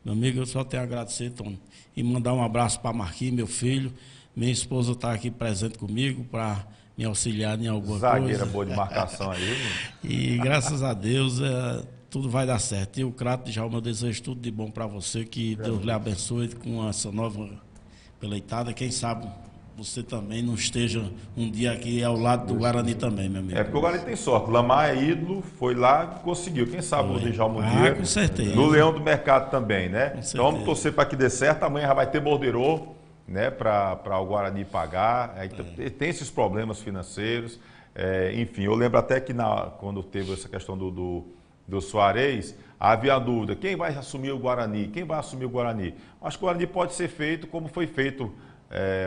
Meu amigo, eu só tenho a agradecer, Tony, e mandar um abraço para Marquinhos, meu filho. Minha esposa está aqui presente comigo para me auxiliar em alguma coisa. Zagueira boa de marcação aí. E graças a Deus tudo vai dar certo. E o Crato, Djalma, eu desejo tudo de bom para você, que Deus lhe abençoe com essa nova peleitada. Quem sabe você também não esteja um dia aqui ao lado do Guarani também, meu amigo. É porque o Guarani tem sorte. Lamar é ídolo, foi lá e conseguiu. Quem sabe o Djalma um dia. Com certeza. No Leão do Mercado também, né? Com Então vamos torcer para que dê certo. Amanhã já vai ter borderô, né? Para o Guarani pagar. Aí tem esses problemas financeiros. Enfim, eu lembro até que quando teve essa questão do Soares, havia a dúvida, quem vai assumir o Guarani? Quem vai assumir o Guarani? Acho que o Guarani pode ser feito como foi feito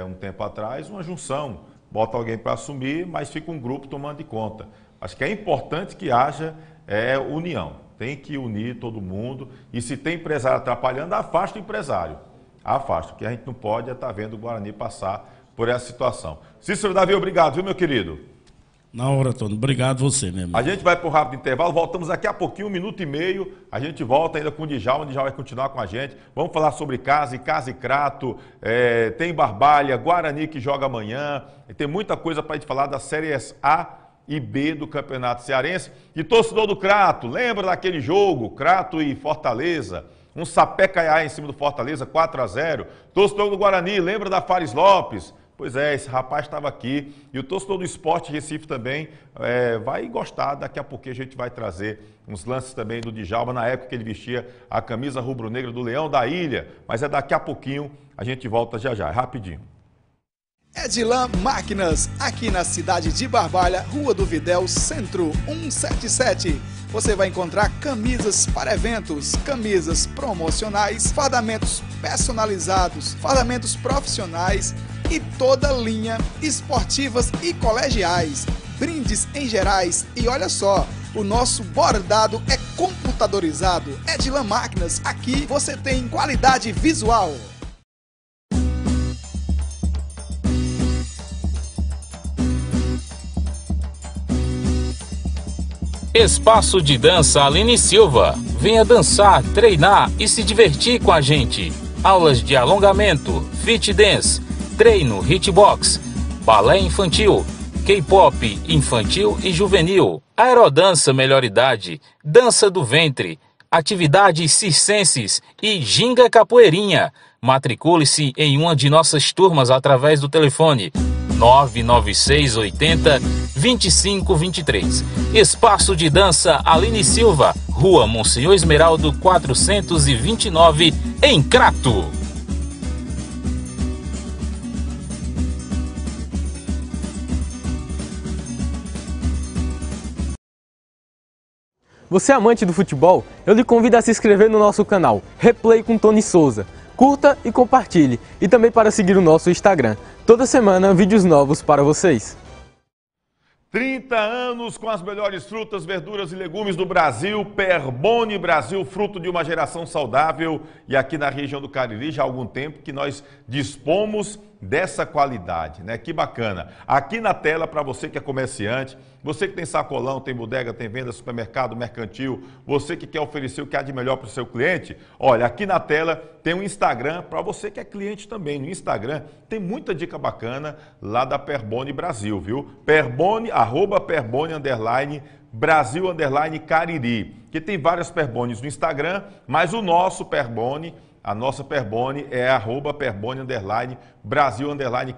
um tempo atrás, uma junção. Bota alguém para assumir, mas fica um grupo tomando de conta. Acho que é importante que haja união. Tem que unir todo mundo. E se tem empresário atrapalhando, afasta o empresário. Afasta, porque a gente não pode estar vendo o Guarani passar por essa situação. Cícero Davi, obrigado, viu, meu querido? Na hora, Tony. Obrigado você, meu amigo. A gente vai para um rápido intervalo, voltamos daqui a pouquinho, 1 minuto e meio. A gente volta ainda com o Djalma vai continuar com a gente. Vamos falar sobre Casa e Crato, tem Barbalha, Guarani que joga amanhã. Tem muita coisa para a gente falar das séries A e B do Campeonato Cearense. E torcedor do Crato, lembra daquele jogo, Crato e Fortaleza? Um sapé caiá em cima do Fortaleza, 4-0. Torcedor do Guarani, lembra da Fares Lopes? Pois é, esse rapaz estava aqui e o torcedor do Esporte Recife também vai gostar. Daqui a pouco a gente vai trazer uns lances também do Djalma, na época que ele vestia a camisa rubro-negra do Leão da Ilha. Mas daqui a pouquinho, a gente volta já, rapidinho. Edilan Máquinas, aqui na cidade de Barbalha, Rua do Videl, Centro 177. Você vai encontrar camisas para eventos, camisas promocionais, fardamentos personalizados, fardamentos profissionais e toda linha esportivas e colegiais, brindes em gerais e olha só, o nosso bordado é computadorizado. Edilan Máquinas, aqui você tem qualidade visual. Espaço de Dança Aline Silva. Venha dançar, treinar e se divertir com a gente. Aulas de alongamento, fit dance, treino, hitbox, balé infantil, K-pop infantil e juvenil, aerodança melhor idade, dança do ventre, atividades circenses e ginga capoeirinha. Matricule-se em uma de nossas turmas através do telefone 996 80 2523. Espaço de Dança Aline Silva, Rua Monsenhor Esmeraldo 429, em Crato. Você é amante do futebol? Eu lhe convido a se inscrever no nosso canal Replay com Tony Souza. Curta e compartilhe. E também para seguir o nosso Instagram. Toda semana, vídeos novos para vocês. 30 anos com as melhores frutas, verduras e legumes do Brasil. Perboni Brasil, fruto de uma geração saudável. E aqui na região do Cariri já há algum tempo que nós dispomos dessa qualidade, né? Que bacana. Aqui na tela, para você que é comerciante, você que tem sacolão, tem bodega, tem venda, supermercado, mercantil, você que quer oferecer o que há de melhor para o seu cliente, olha, aqui na tela tem um Instagram para você que é cliente também. No Instagram tem muita dica bacana lá da Perboni Brasil, viu? Perboni, @Perboni Brasil Cariri, que tem várias Perbonis no Instagram, mas o nosso Perboni, a nossa Perboni é @Perboni Brasil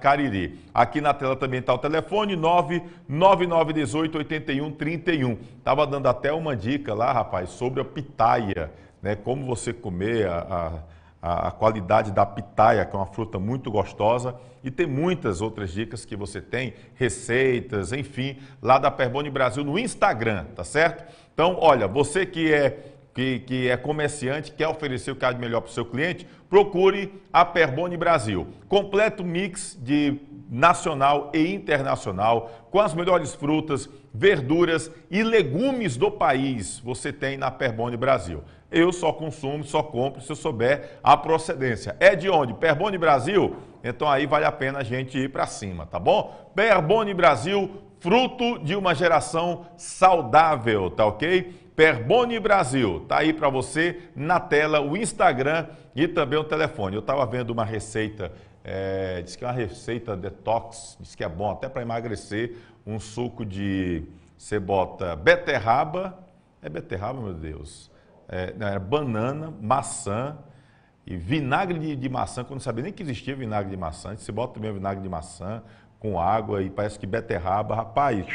Cariri. Aqui na tela também está o telefone 99918 8131. Estava dando até uma dica lá, rapaz, sobre a pitaia, né? Como você comer a qualidade da pitaia, que é uma fruta muito gostosa, e tem muitas outras dicas que você tem, receitas, enfim, lá da Perboni Brasil no Instagram, tá certo? Então, olha, você que é comerciante, quer oferecer o que há de melhor para o seu cliente, procure a Perboni Brasil. Completo mix de nacional e internacional, com as melhores frutas, verduras e legumes do país, você tem na Perboni Brasil. Eu só consumo, só compro se eu souber a procedência. É de onde? Perboni Brasil? Então aí vale a pena a gente ir para cima, tá bom? Perboni Brasil, fruto de uma geração saudável, tá ok? Perboni Brasil, tá aí para você na tela o Instagram e também o telefone. Eu estava vendo uma receita, diz que é uma receita detox, diz que é bom até para emagrecer, um suco de, você bota beterraba, é beterraba, meu Deus, banana, maçã, E vinagre de maçã, que eu não sabia nem que existia vinagre de maçã. Você bota também o vinagre de maçã com água e parece que beterraba. Rapaz,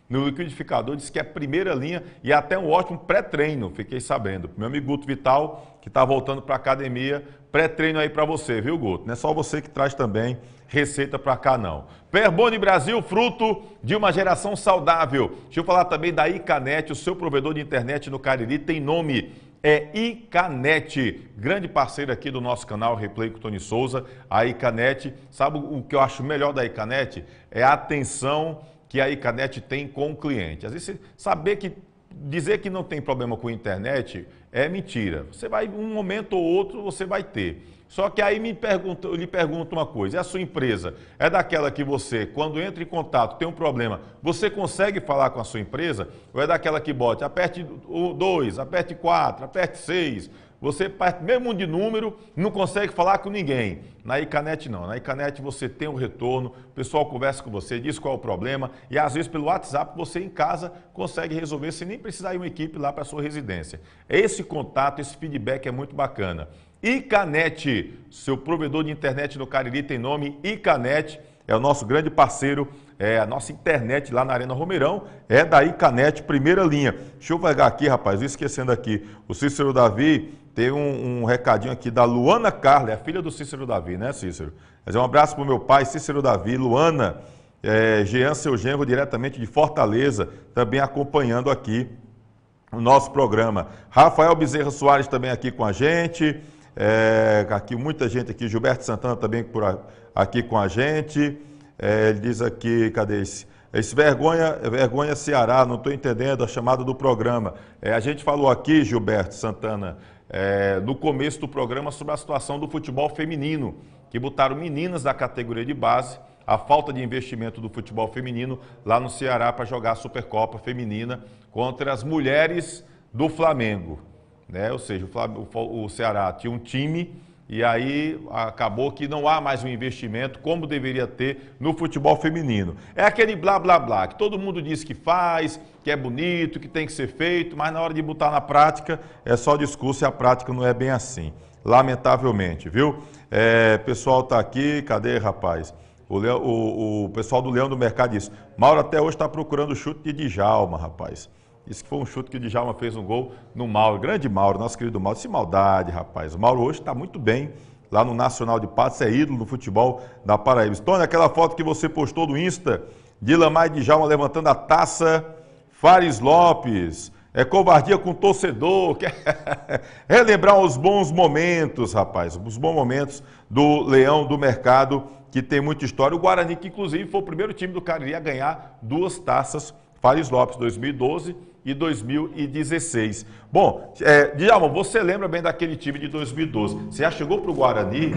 no liquidificador diz que é a primeira linha e até um ótimo pré-treino, fiquei sabendo. Meu amigo Guto Vital, que está voltando para a academia, pré-treino aí para você, viu, Guto? Não é só você que traz também receita para cá, não. Perboni Brasil, fruto de uma geração saudável. Deixa eu falar também da Icanet, o seu provedor de internet no Cariri tem nome. É Icanet, grande parceiro aqui do nosso canal Replay com o Tony Souza. A Icanet, sabe o que eu acho melhor da Icanet? É a atenção que a Icanet tem com o cliente. Às vezes, dizer que não tem problema com a internet é mentira. Você vai, um momento ou outro, você vai ter. Só que aí eu lhe pergunto uma coisa, e a sua empresa é daquela que você, quando entra em contato, tem um problema, você consegue falar com a sua empresa? Ou é daquela que bote, aperte 2, aperte 4, aperte 6, você, mesmo de número, não consegue falar com ninguém. Na Icanet não, na Icanet você tem um retorno, o pessoal conversa com você, diz qual é o problema, e às vezes pelo WhatsApp você em casa consegue resolver sem nem precisar ir uma equipe lá para a sua residência. Esse contato, esse feedback é muito bacana. Icanet, seu provedor de internet no Cariri tem nome Icanet, é o nosso grande parceiro, a nossa internet lá na Arena Romeirão é da Icanet, primeira linha. Deixa eu pegar aqui, rapaz, esquecendo aqui, o Cícero Davi tem um recadinho aqui da Luana Carla, é a filha do Cícero Davi, né, Cícero? Mas um abraço para o meu pai, Cícero Davi, Luana, Jean, seu genro, diretamente de Fortaleza, também acompanhando aqui o nosso programa. Rafael Bezerra Soares também aqui com a gente. Aqui muita gente aqui, Gilberto Santana também aqui com a gente. Ele diz aqui, cadê esse? Esse vergonha Ceará, não estou entendendo a chamada do programa. A gente falou aqui, Gilberto Santana, no começo do programa sobre a situação do futebol feminino, que botaram meninas da categoria de base, a falta de investimento do futebol feminino lá no Ceará para jogar a Supercopa Feminina contra as mulheres do Flamengo. Né? Ou seja, o Ceará tinha um time e aí acabou que não há mais um investimento como deveria ter no futebol feminino. É aquele blá blá blá que todo mundo diz que faz, que é bonito, que tem que ser feito, mas na hora de botar na prática é só discurso e a prática não é bem assim, viu? O pessoal está aqui, cadê, rapaz? O pessoal do Leão do Mercado disse, Mauro até hoje está procurando o chute de Djalma, rapaz. Isso que foi um chute que o Djalma fez um gol no Mauro, grande Mauro, nosso querido Mauro. Se maldade, rapaz. O Mauro hoje está muito bem lá no Nacional de Patos, é ídolo no futebol da Paraíba. Tony, aquela foto que você postou do Insta, de Lamar e Djalma levantando a taça, Fares Lopes, covardia com o torcedor, relembrar os bons momentos, rapaz, os bons momentos do Leão do Mercado, que tem muita história. O Guarani, que inclusive foi o primeiro time do Cariri a ganhar 2 taças, Fares Lopes 2012 e 2016. Bom, Djalma, você lembra bem daquele time de 2012. Você já chegou para o Guarani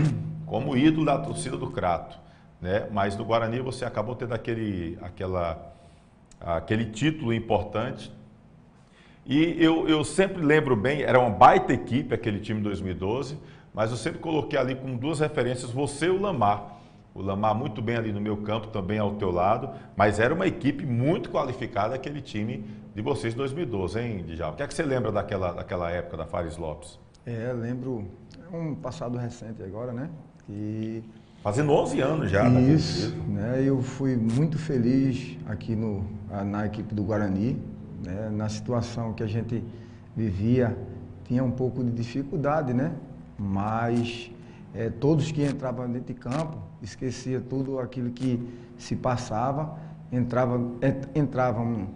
como ídolo da torcida do Crato, né? Mas no Guarani você acabou tendo aquele título importante. E eu sempre lembro bem, era uma baita equipe aquele time de 2012, mas eu sempre coloquei ali como 2 referências você e o Lamar. O Lamar muito bem ali no meu campo, também ao teu lado, mas era uma equipe muito qualificada aquele time de vocês de 2012, hein, Djalma? O que é que você lembra daquela época da Fares Lopes? Lembro, é um passado recente agora, né? Fazendo 11 anos já. Isso, né? Eu fui muito feliz aqui na equipe do Guarani, né? Na situação que a gente vivia, tinha um pouco de dificuldade, né? Mas todos que entravam dentro de campo, esquecia tudo aquilo que se passava, entravam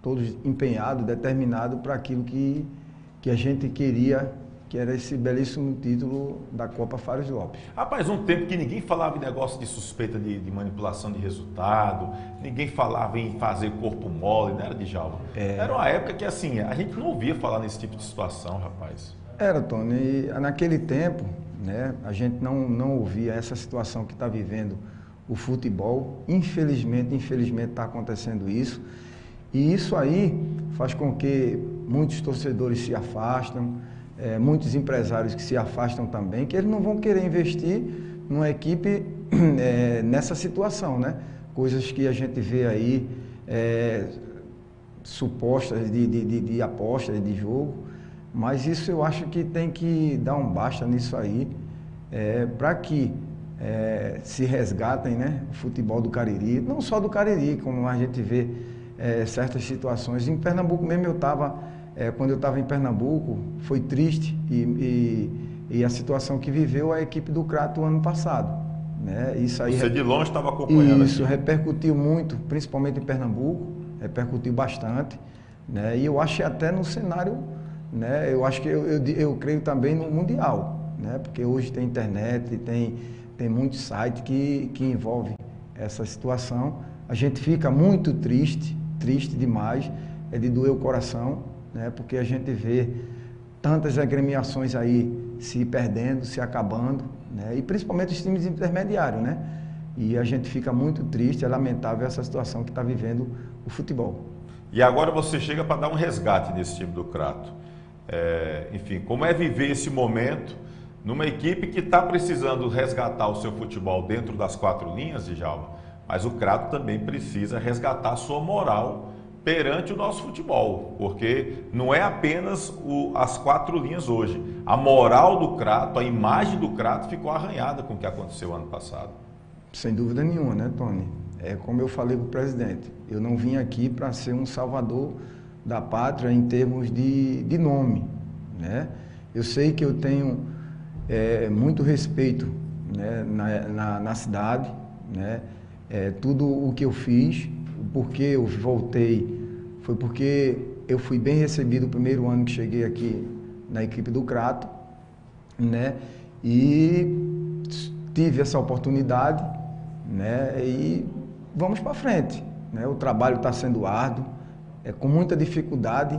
todos empenhados, determinados para aquilo que a gente queria, que era esse belíssimo título da Copa Fares Lopes. Rapaz, um tempo que ninguém falava em negócio de suspeita de manipulação de resultado, ninguém falava em fazer corpo mole, não era, Djalma? Era uma época que assim, a gente não ouvia falar nesse tipo de situação, rapaz. Era, Tony, e naquele tempo, né, a gente não ouvia essa situação que está vivendo o futebol. Infelizmente está acontecendo isso. E isso aí faz com que muitos torcedores se afastam, muitos empresários que se afastam também, que eles não vão querer investir numa equipe nessa situação, né? Coisas que a gente vê aí, supostas de apostas, de jogo, Mas isso eu acho que tem que dar um basta nisso aí, para que se resgatem, né, o futebol do Cariri, não só do Cariri, como a gente vê certas situações. Em Pernambuco mesmo quando eu estava em Pernambuco, foi triste e a situação que viveu a equipe do Crato ano passado. Né? Isso aí Você de longe estava acompanhando. Isso repercutiu muito, principalmente em Pernambuco, repercutiu bastante. Né? E eu acho que até no cenário, né, eu acho que eu creio também no Mundial, né? Porque hoje tem internet, tem muitos sites que envolvem essa situação. A gente fica muito triste demais, é de doer o coração, né? Porque a gente vê tantas agremiações aí se perdendo, se acabando, né? E principalmente os times intermediários, né? E a gente fica muito triste, é lamentável essa situação que está vivendo o futebol. E agora você chega para dar um resgate nesse time do Crato. Enfim, como é viver esse momento numa equipe que está precisando resgatar o seu futebol dentro das 4 linhas, Djalma, mas o Crato também precisa resgatar a sua moral perante o nosso futebol, porque não é apenas as 4 linhas hoje. A moral do Crato, a imagem do Crato ficou arranhada com o que aconteceu ano passado. Sem dúvida nenhuma, né, Tony? Como eu falei para o presidente, eu não vim aqui para ser um salvador da pátria em termos de nome, né? Eu sei que eu tenho muito respeito, né, na cidade, né? Tudo o que eu fiz, porque eu voltei, foi porque eu fui bem recebido o primeiro ano que cheguei aqui na equipe do Crato, né? E tive essa oportunidade, né? E vamos para frente, né? O trabalho está sendo árduo, com muita dificuldade,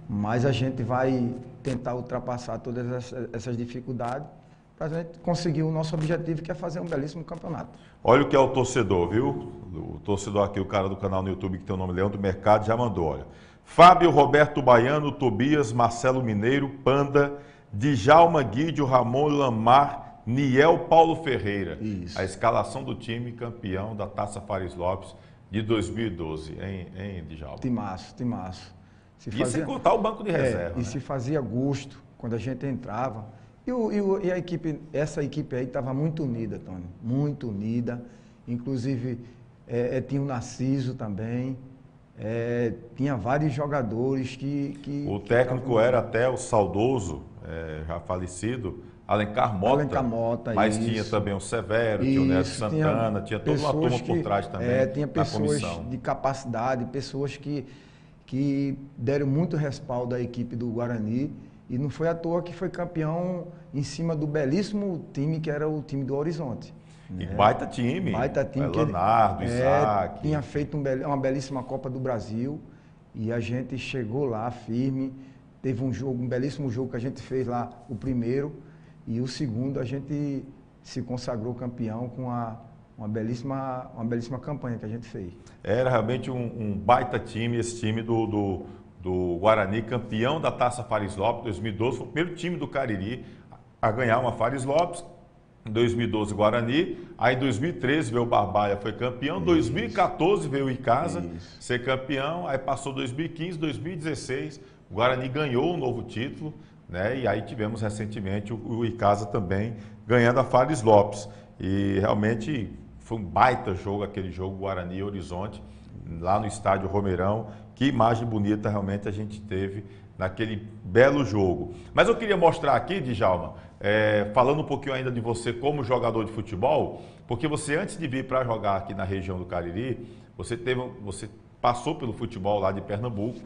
mas a gente vai tentar ultrapassar todas essas dificuldades para a gente conseguir o nosso objetivo, que é fazer um belíssimo campeonato. Olha o que é o torcedor, viu? O torcedor aqui, o cara do canal no YouTube que tem o nome Leão do Mercado, já mandou, olha. Fábio, Roberto Baiano, Tobias, Marcelo Mineiro, Panda, Djalma, Guídio, Ramon, Lamar, Niel, Paulo Ferreira. Isso. A escalação do time campeão da Taça Fares Lopes de 2012, hein, Djalma? Timaço. E sem contar o banco de reserva. E se fazia gosto quando a gente entrava. E a equipe, essa equipe aí estava muito unida, Tony, muito unida. Inclusive, tinha o Narciso também, tinha vários jogadores que o técnico era até o saudoso, já falecido, Alencar Mota, mas isso. Tinha também o Severo, tinha o Neto Santana, tinha toda uma turma por trás também. Tinha pessoas de capacidade, pessoas que deram muito respaldo à equipe do Guarani. E não foi à toa que foi campeão em cima do belíssimo time que era o time do Horizonte. E baita time. Leonardo, Isaac. Tinha feito uma belíssima Copa do Brasil e a gente chegou lá firme. Teve um belíssimo jogo que a gente fez lá, o primeiro, e o segundo a gente se consagrou campeão com uma belíssima campanha que a gente fez. Era realmente um baita time, esse time do Guarani, campeão da Taça Fares Lopes 2012, foi o primeiro time do Cariri a ganhar uma Fares Lopes. Em 2012 Guarani, aí em 2013 veio o Barbalha, foi campeão, em 2014 veio o Icasa ser campeão, aí passou 2015, 2016, o Guarani ganhou um novo título, né? E aí tivemos recentemente o Icasa também ganhando a Fares Lopes. E realmente foi um baita jogo, aquele jogo Guarani e Horizonte, lá no estádio Romeirão. Que imagem bonita realmente a gente teve naquele belo jogo. Mas eu queria mostrar aqui, Djalma, falando um pouquinho ainda de você como jogador de futebol, porque você, antes de vir para jogar aqui na região do Cariri, você passou pelo futebol lá de Pernambuco,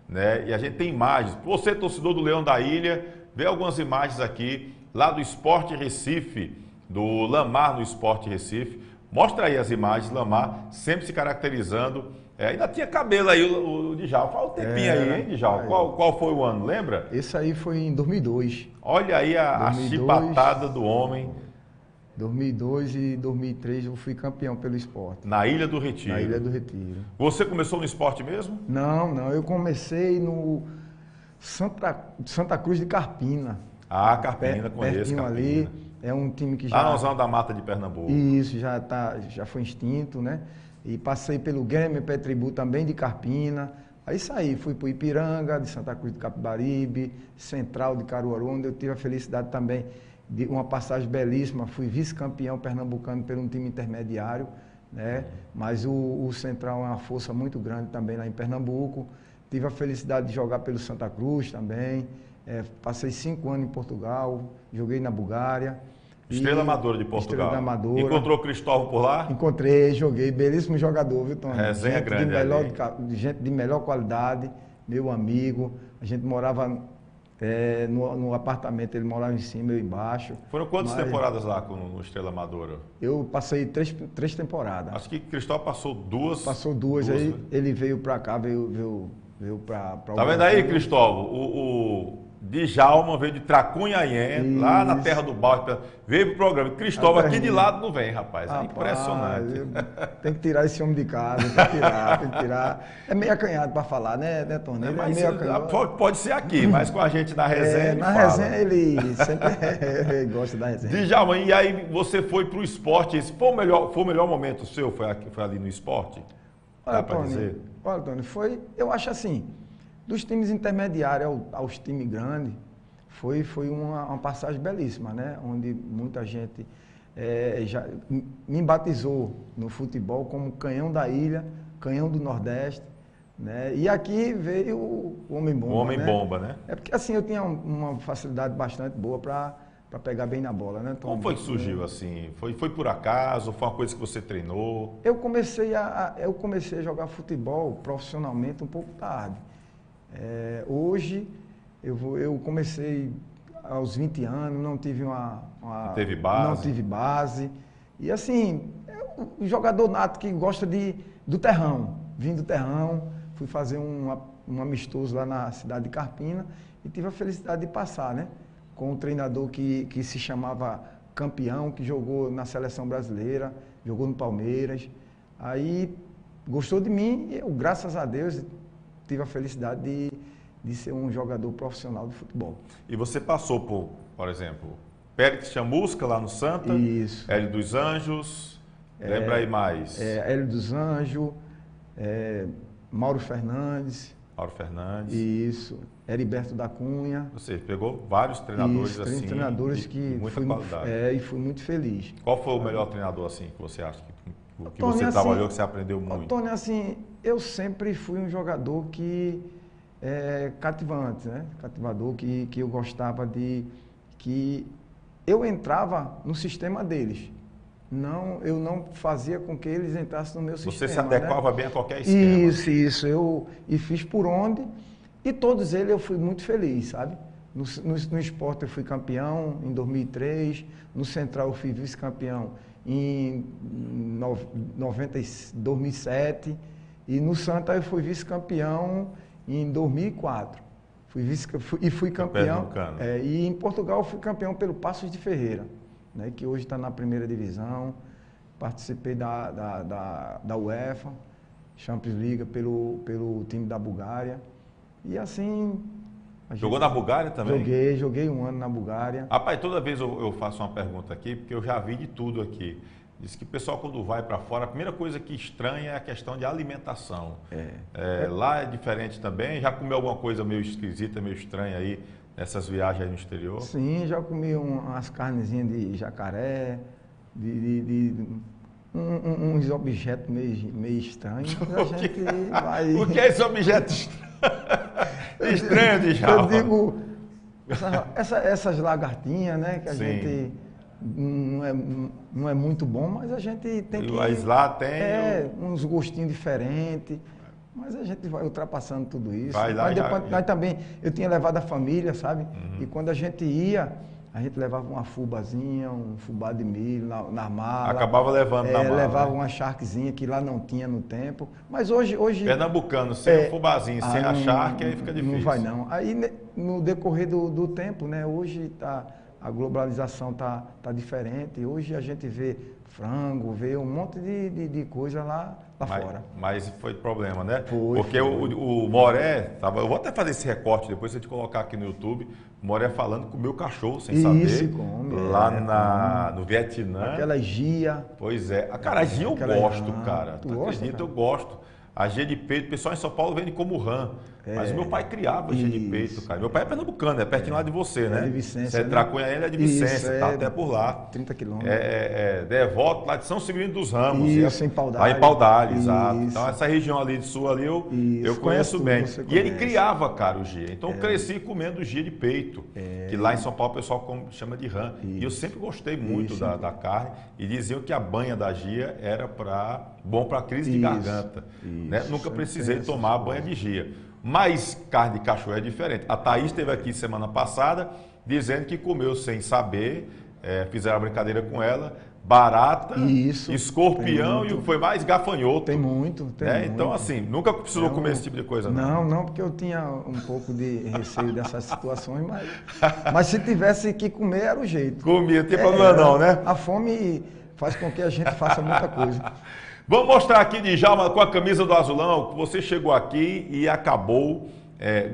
né? E a gente tem imagens. Você, torcedor do Leão da Ilha, vê algumas imagens aqui, lá do Sport Recife, do Lamar no Sport Recife. Mostra aí as imagens, Lamar, sempre se caracterizando. Ainda tinha cabelo aí o Djalma. Fala um tempinho aí, hein, Djalma? Qual foi o ano, lembra? Esse aí foi em 2002. Olha aí a chibatada do homem. 2002 e 2003 eu fui campeão pelo esporte. Na Ilha do Retiro. Na Ilha do Retiro. Você começou no esporte mesmo? Não. Eu comecei no Santa Cruz de Carpina. Ah, Carpina, conheço Carpina. Ali. É um time que já... Lá na Zona da Mata de Pernambuco. Isso, já foi extinto, né? E passei pelo Grêmio Petribu também de Carpina, Aí saí, fui para o Ipiranga, de Santa Cruz do Capibaribe, Central de Caruaru, onde eu tive a felicidade também de uma passagem belíssima. Fui vice-campeão pernambucano por um time intermediário, né? Mas o Central é uma força muito grande também lá em Pernambuco. Tive a felicidade de jogar pelo Santa Cruz também. Passei 5 anos em Portugal, joguei na Bulgária. Estrela Amadora de Portugal. Estrela Amadora. Encontrou o Cristóvão por lá? Encontrei, joguei, belíssimo jogador, viu, Tony? Resenha grande ali. Gente de melhor qualidade, meu amigo. A gente morava no apartamento, ele morava em cima, eu embaixo. Foram quantas temporadas lá no Estrela Amadora? Eu passei três temporadas. Acho que Cristóvão passou duas. Passou duas, aí ele veio pra cá, veio pra Tá vendo aí, Cristóvão? O Djalma veio de Tracunhaém, lá na terra do balde, veio pro programa. Cristóvão aqui de lado não vem, rapaz. É impressionante. Tem que tirar esse homem de casa, tem que tirar. É meio acanhado para falar, né, Tony? É meio pode ser aqui, mas com a gente na resenha. Na resenha ele sempre gosta da resenha. Djalma, e aí você foi pro esporte, esse foi o melhor momento seu? Foi ali no esporte? Olha, Tony, eu acho assim, dos times intermediários aos times grandes, foi uma passagem belíssima, né? Onde muita gente já me batizou no futebol como canhão da ilha, canhão do Nordeste, né? E aqui veio o Homem-Bomba. O Homem-Bomba, né? É porque assim, eu tinha uma facilidade bastante boa para pegar bem na bola, né? Como foi que surgiu assim? Foi por acaso? Foi uma coisa que você treinou? Eu comecei a jogar futebol profissionalmente um pouco tarde. Hoje, eu comecei aos 20 anos, não tive não teve base. Não tive base. E assim, um jogador nato que gosta do terrão. Vim do terrão, fui fazer um amistoso lá na cidade de Carpina e tive a felicidade de passar, né? Com um treinador que se chamava Campeão, que jogou na seleção brasileira, jogou no Palmeiras. Aí gostou de mim e eu, graças a Deus, tive a felicidade de ser um jogador profissional de futebol. E você passou por exemplo, Périx Chamusca lá no Santa, isso. Hélio dos Anjos, lembra aí mais? Hélio dos Anjos, Mauro Fernandes. Isso. Heriberto da Cunha. Você pegou vários treinadores isso, assim, treinadores de muita qualidade. E fui muito feliz. Qual foi o melhor treinador assim que você acha que você trabalhou, que você aprendeu muito? Tony, assim, eu sempre fui um jogador cativante, né? Cativador, que eu gostava que eu entrava no sistema deles. Eu não fazia com que eles entrassem no meu sistema. Você se adequava, né, bem a qualquer esquema. Isso. E fiz por onde. E todos eles eu fui muito feliz, sabe? No esporte eu fui campeão em 2003. No Central eu fui vice-campeão em 2007. E no Santa eu fui vice-campeão em 2004. Fui campeão. E em Portugal eu fui campeão pelo Passos de Ferreira, né, que hoje está na primeira divisão. Participei da UEFA, Champions League pelo time da Bulgária. E assim... Jogou na Bulgária também? Joguei um ano na Bulgária. Rapaz, toda vez eu faço uma pergunta aqui, porque eu já vi de tudo aqui. Diz que o pessoal, quando vai para fora, a primeira coisa que estranha é a questão de alimentação. Lá é diferente também? Já comeu alguma coisa meio esquisita, meio estranha aí, nessas viagens aí no exterior? Sim, já comi umas carnezinhas de jacaré, uns objetos meio estranhos. A gente vai... O que é esse objeto estranho, Djalma? Eu digo, essas lagartinhas, né, que a gente... Não é muito bom, mas a gente tem que... Mas lá tem... uns gostinhos diferentes, mas a gente vai ultrapassando tudo isso. Vai lá, mas depois, também, eu tinha levado a família, sabe? E quando a gente ia, a gente levava uma fubazinha, um fubá de milho na mala. Acabava levando na mala. Levava uma charquezinha que lá não tinha no tempo. Mas hoje... Pernambucano, sem o fubazinho, sem a charque, aí fica difícil. Não vai não. Aí, no decorrer do tempo, né? Hoje a globalização tá diferente. Hoje a gente vê frango, vê um monte de coisa lá fora. Mas foi problema, né? Porque o Moré, eu vou até fazer esse recorte depois, se a gente colocar aqui no YouTube, o Moré falando com o meu cachorro, sem saber, lá no Vietnã. Aquela gia. Pois é. Cara, a gia eu gosto, cara. Tu acredita? Eu gosto. A G de peito, o pessoal em São Paulo vende como rã. Mas o meu pai criava G de peito, cara. Meu pai é pernambucano, é pertinho lá de você, né? de Vicência, Você é né? Tracunha, ele é de Vicência, Isso, tá até por lá. 30 quilômetros. Devoto lá de São Severino dos Ramos. Isso, em Paudalho. Lá em Paudalho, Isso. exato. Então essa região ali de sul ali eu Isso, conheço conheço bem. tudo, você E ele conhece. criava, cara, o G. Então eu cresci comendo G de peito, que lá em São Paulo o pessoal chama de rã. E eu sempre gostei muito da carne e diziam que a banha da gia era bom para crise de garganta. Né? Nunca precisei tomar a banha de gia. Mas carne de cachorro é diferente. A Thaís esteve aqui semana passada dizendo que comeu sem saber, fizeram a brincadeira com ela, barata, escorpião e foi mais gafanhoto. Tem muito, tem muito. Então, assim, nunca precisou comer esse tipo de coisa, não? Não, porque eu tinha um pouco de receio dessas situações, mas se tivesse que comer, era o jeito. Comia, não tem problema não, né? A fome faz com que a gente faça muita coisa. Vamos mostrar aqui, Djalma, com a camisa do Azulão, que você chegou aqui e acabou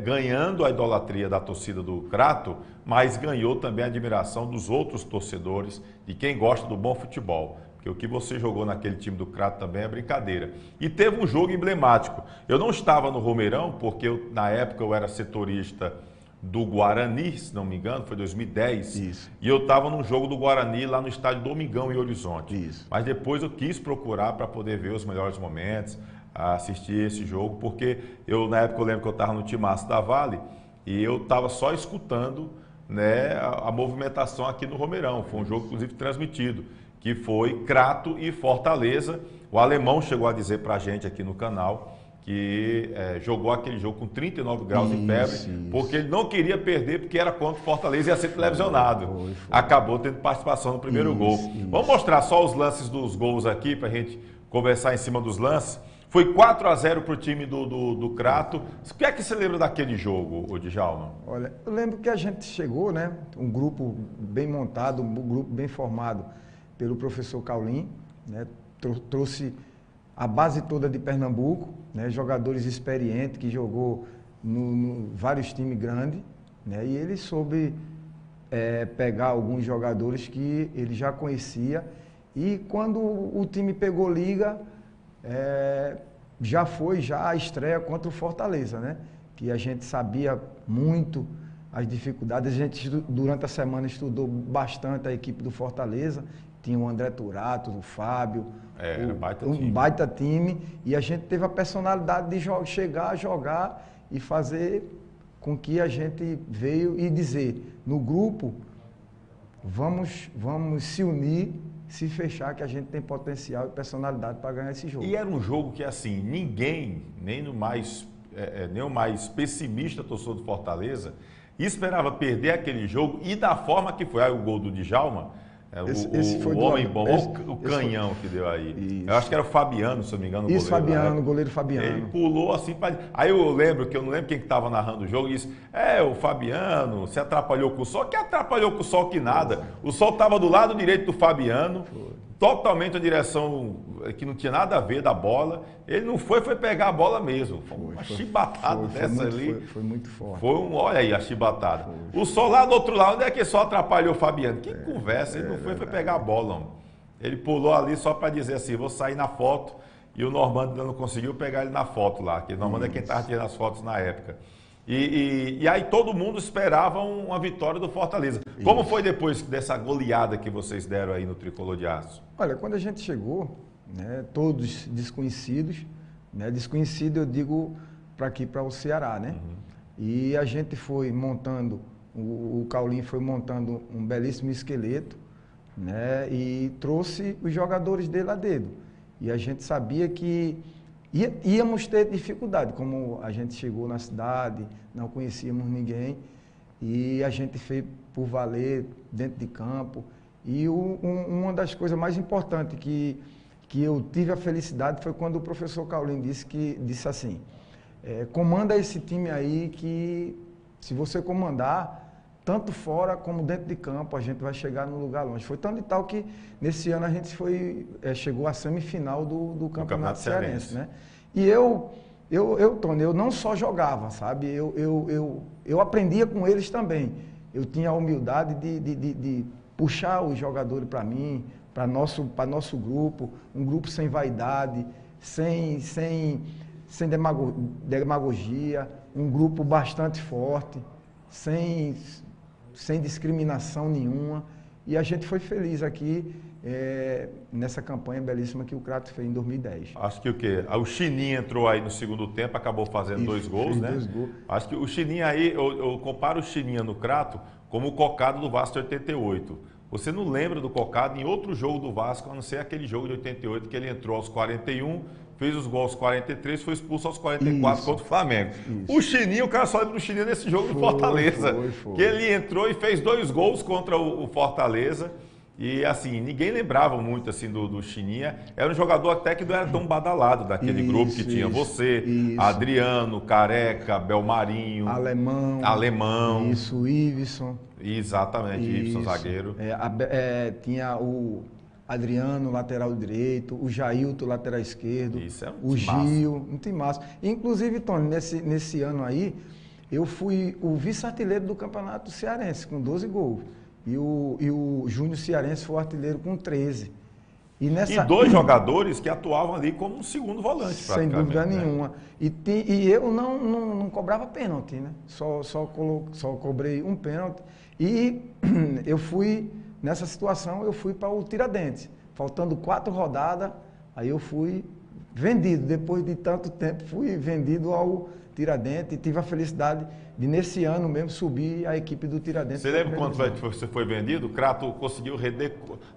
ganhando a idolatria da torcida do Crato, mas ganhou também a admiração dos outros torcedores, de quem gosta do bom futebol. Porque o que você jogou naquele time do Crato também é brincadeira. E teve um jogo emblemático. Eu não estava no Romeirão, porque na época eu era setorista do Guarani, se não me engano, foi 2010. Isso. E eu estava num jogo do Guarani lá no estádio Domingão, em Horizonte. Isso. Mas depois eu quis procurar para poder ver os melhores momentos, assistir esse jogo, porque na época eu lembro que eu estava no Timaço da Vale e eu estava só escutando, né, a movimentação aqui no Romeirão. Foi um jogo, inclusive, transmitido, que foi Crato e Fortaleza. O alemão chegou a dizer para a gente aqui no canal que jogou aquele jogo com 39 graus de febre, porque ele não queria perder, porque era contra o Fortaleza e ia ser televisionado. Foi. Acabou tendo participação no primeiro gol. Vamos mostrar só os lances dos gols aqui, para a gente conversar em cima dos lances. Foi 4-0 para o time do Crato. O que é que você lembra daquele jogo, Djalma? Olha, eu lembro que a gente chegou, né? Um grupo bem montado, um grupo bem formado pelo professor Caulim, né? Trouxe a base toda de Pernambuco, né? Jogadores experientes que jogou no vários times grandes, né? E ele soube pegar alguns jogadores que ele já conhecia e quando o time pegou liga, já foi a estreia contra o Fortaleza, né? Que a gente sabia muito as dificuldades, a gente durante a semana estudou bastante a equipe do Fortaleza, tinha o André Turato, o Fábio, um baita time, e a gente teve a personalidade de chegar, jogar e fazer com que a gente veio e dizer, no grupo, vamos se unir, se fechar, que a gente tem potencial e personalidade para ganhar esse jogo. E era um jogo que, assim, ninguém, nem o mais pessimista torcedor do Fortaleza, esperava perder aquele jogo e da forma que foi. Aí o gol do Djalma, esse foi o homem bom, o canhão que deu aí. Isso. Eu acho que era o Fabiano, se eu não me engano. Isso, Fabiano, o goleiro Fabiano. Ele pulou assim, aí eu lembro, que eu não lembro quem estava narrando o jogo, e disse, o Fabiano se atrapalhou com o sol, que atrapalhou com o sol que nada. O sol estava do lado direito do Fabiano, totalmente a direção que não tinha nada a ver da bola. Ele não foi pegar a bola mesmo. Foi uma chibatada dessa ali. Foi muito forte. Olha aí a chibatada. O sol lá do outro lado, onde é que só atrapalhou o Fabiano? Que conversa, ele não foi pegar a bola, homem. Ele pulou ali só para dizer assim, vou sair na foto, e o Normando ainda não conseguiu pegar ele na foto lá, que o Normando é quem estava tirando as fotos na época. E aí todo mundo esperava uma vitória do Fortaleza. Como foi depois dessa goleada que vocês deram aí no Tricolor de Aço? Olha, quando a gente chegou, né, todos desconhecidos, né, desconhecido eu digo para o Ceará, né? E a gente foi montando, o Caulim foi montando um belíssimo esqueleto, né, e trouxe os jogadores dele a dedo. E a gente sabia que íamos ter dificuldade, como a gente chegou na cidade, não conhecíamos ninguém, e a gente fez por valer dentro de campo. E uma das coisas mais importantes que eu tive a felicidade foi quando o professor Caulim disse assim, comanda esse time aí que se você comandar, tanto fora como dentro de campo, a gente vai chegar num lugar longe. Foi tão de tal que nesse ano a gente chegou à semifinal do Campeonato Cearense, né? E Tony, eu não só jogava, sabe? Eu aprendia com eles também. Eu tinha a humildade de puxar os jogadores para mim, para nosso grupo, um grupo sem vaidade, sem sem demagogia, um grupo bastante forte, sem discriminação nenhuma. E a gente foi feliz aqui nessa campanha belíssima que o Crato fez em 2010. Acho que o quê? O Chininho entrou aí no segundo tempo, acabou fazendo dois gols, né? 2 gols. Acho que o Chininho aí, eu comparo o Chininho no Crato como o Cocado do Vasco de 88. Você não lembra do Cocado em outro jogo do Vasco, a não ser aquele jogo de 88 que ele entrou aos 41, fez os gols aos 43, foi expulso aos 44 contra o Flamengo. Isso. O Chininho, o cara só lembra do Chininho nesse jogo do Fortaleza. Que ele entrou e fez 2 gols contra o Fortaleza. E assim, ninguém lembrava muito assim do Chininho. Era um jogador até que não era tão badalado daquele grupo que tinha você, Adriano, Careca, Belmarinho, Alemão. Isso, Iveson. Exatamente, Iveson, zagueiro. Tinha o Adriano, lateral direito, o Jailton, lateral esquerdo, o Gil, um time massa. Inclusive, Tony, nesse ano aí, eu fui o vice-artilheiro do Campeonato Cearense, com 12 gols. E o Júnior Cearense foi o artilheiro com 13. E 2 jogadores que atuavam ali como um segundo volante, sem dúvida nenhuma. E eu não cobrava pênalti, né? Só cobrei um pênalti. E eu fui, nessa situação, eu fui para o Tiradentes. Faltando 4 rodadas, aí eu fui vendido. Depois de tanto tempo, fui vendido ao Tiradentes e tive a felicidade de, nesse ano mesmo, subir a equipe do Tiradentes. Você lembra quanto você foi vendido? O Crato conseguiu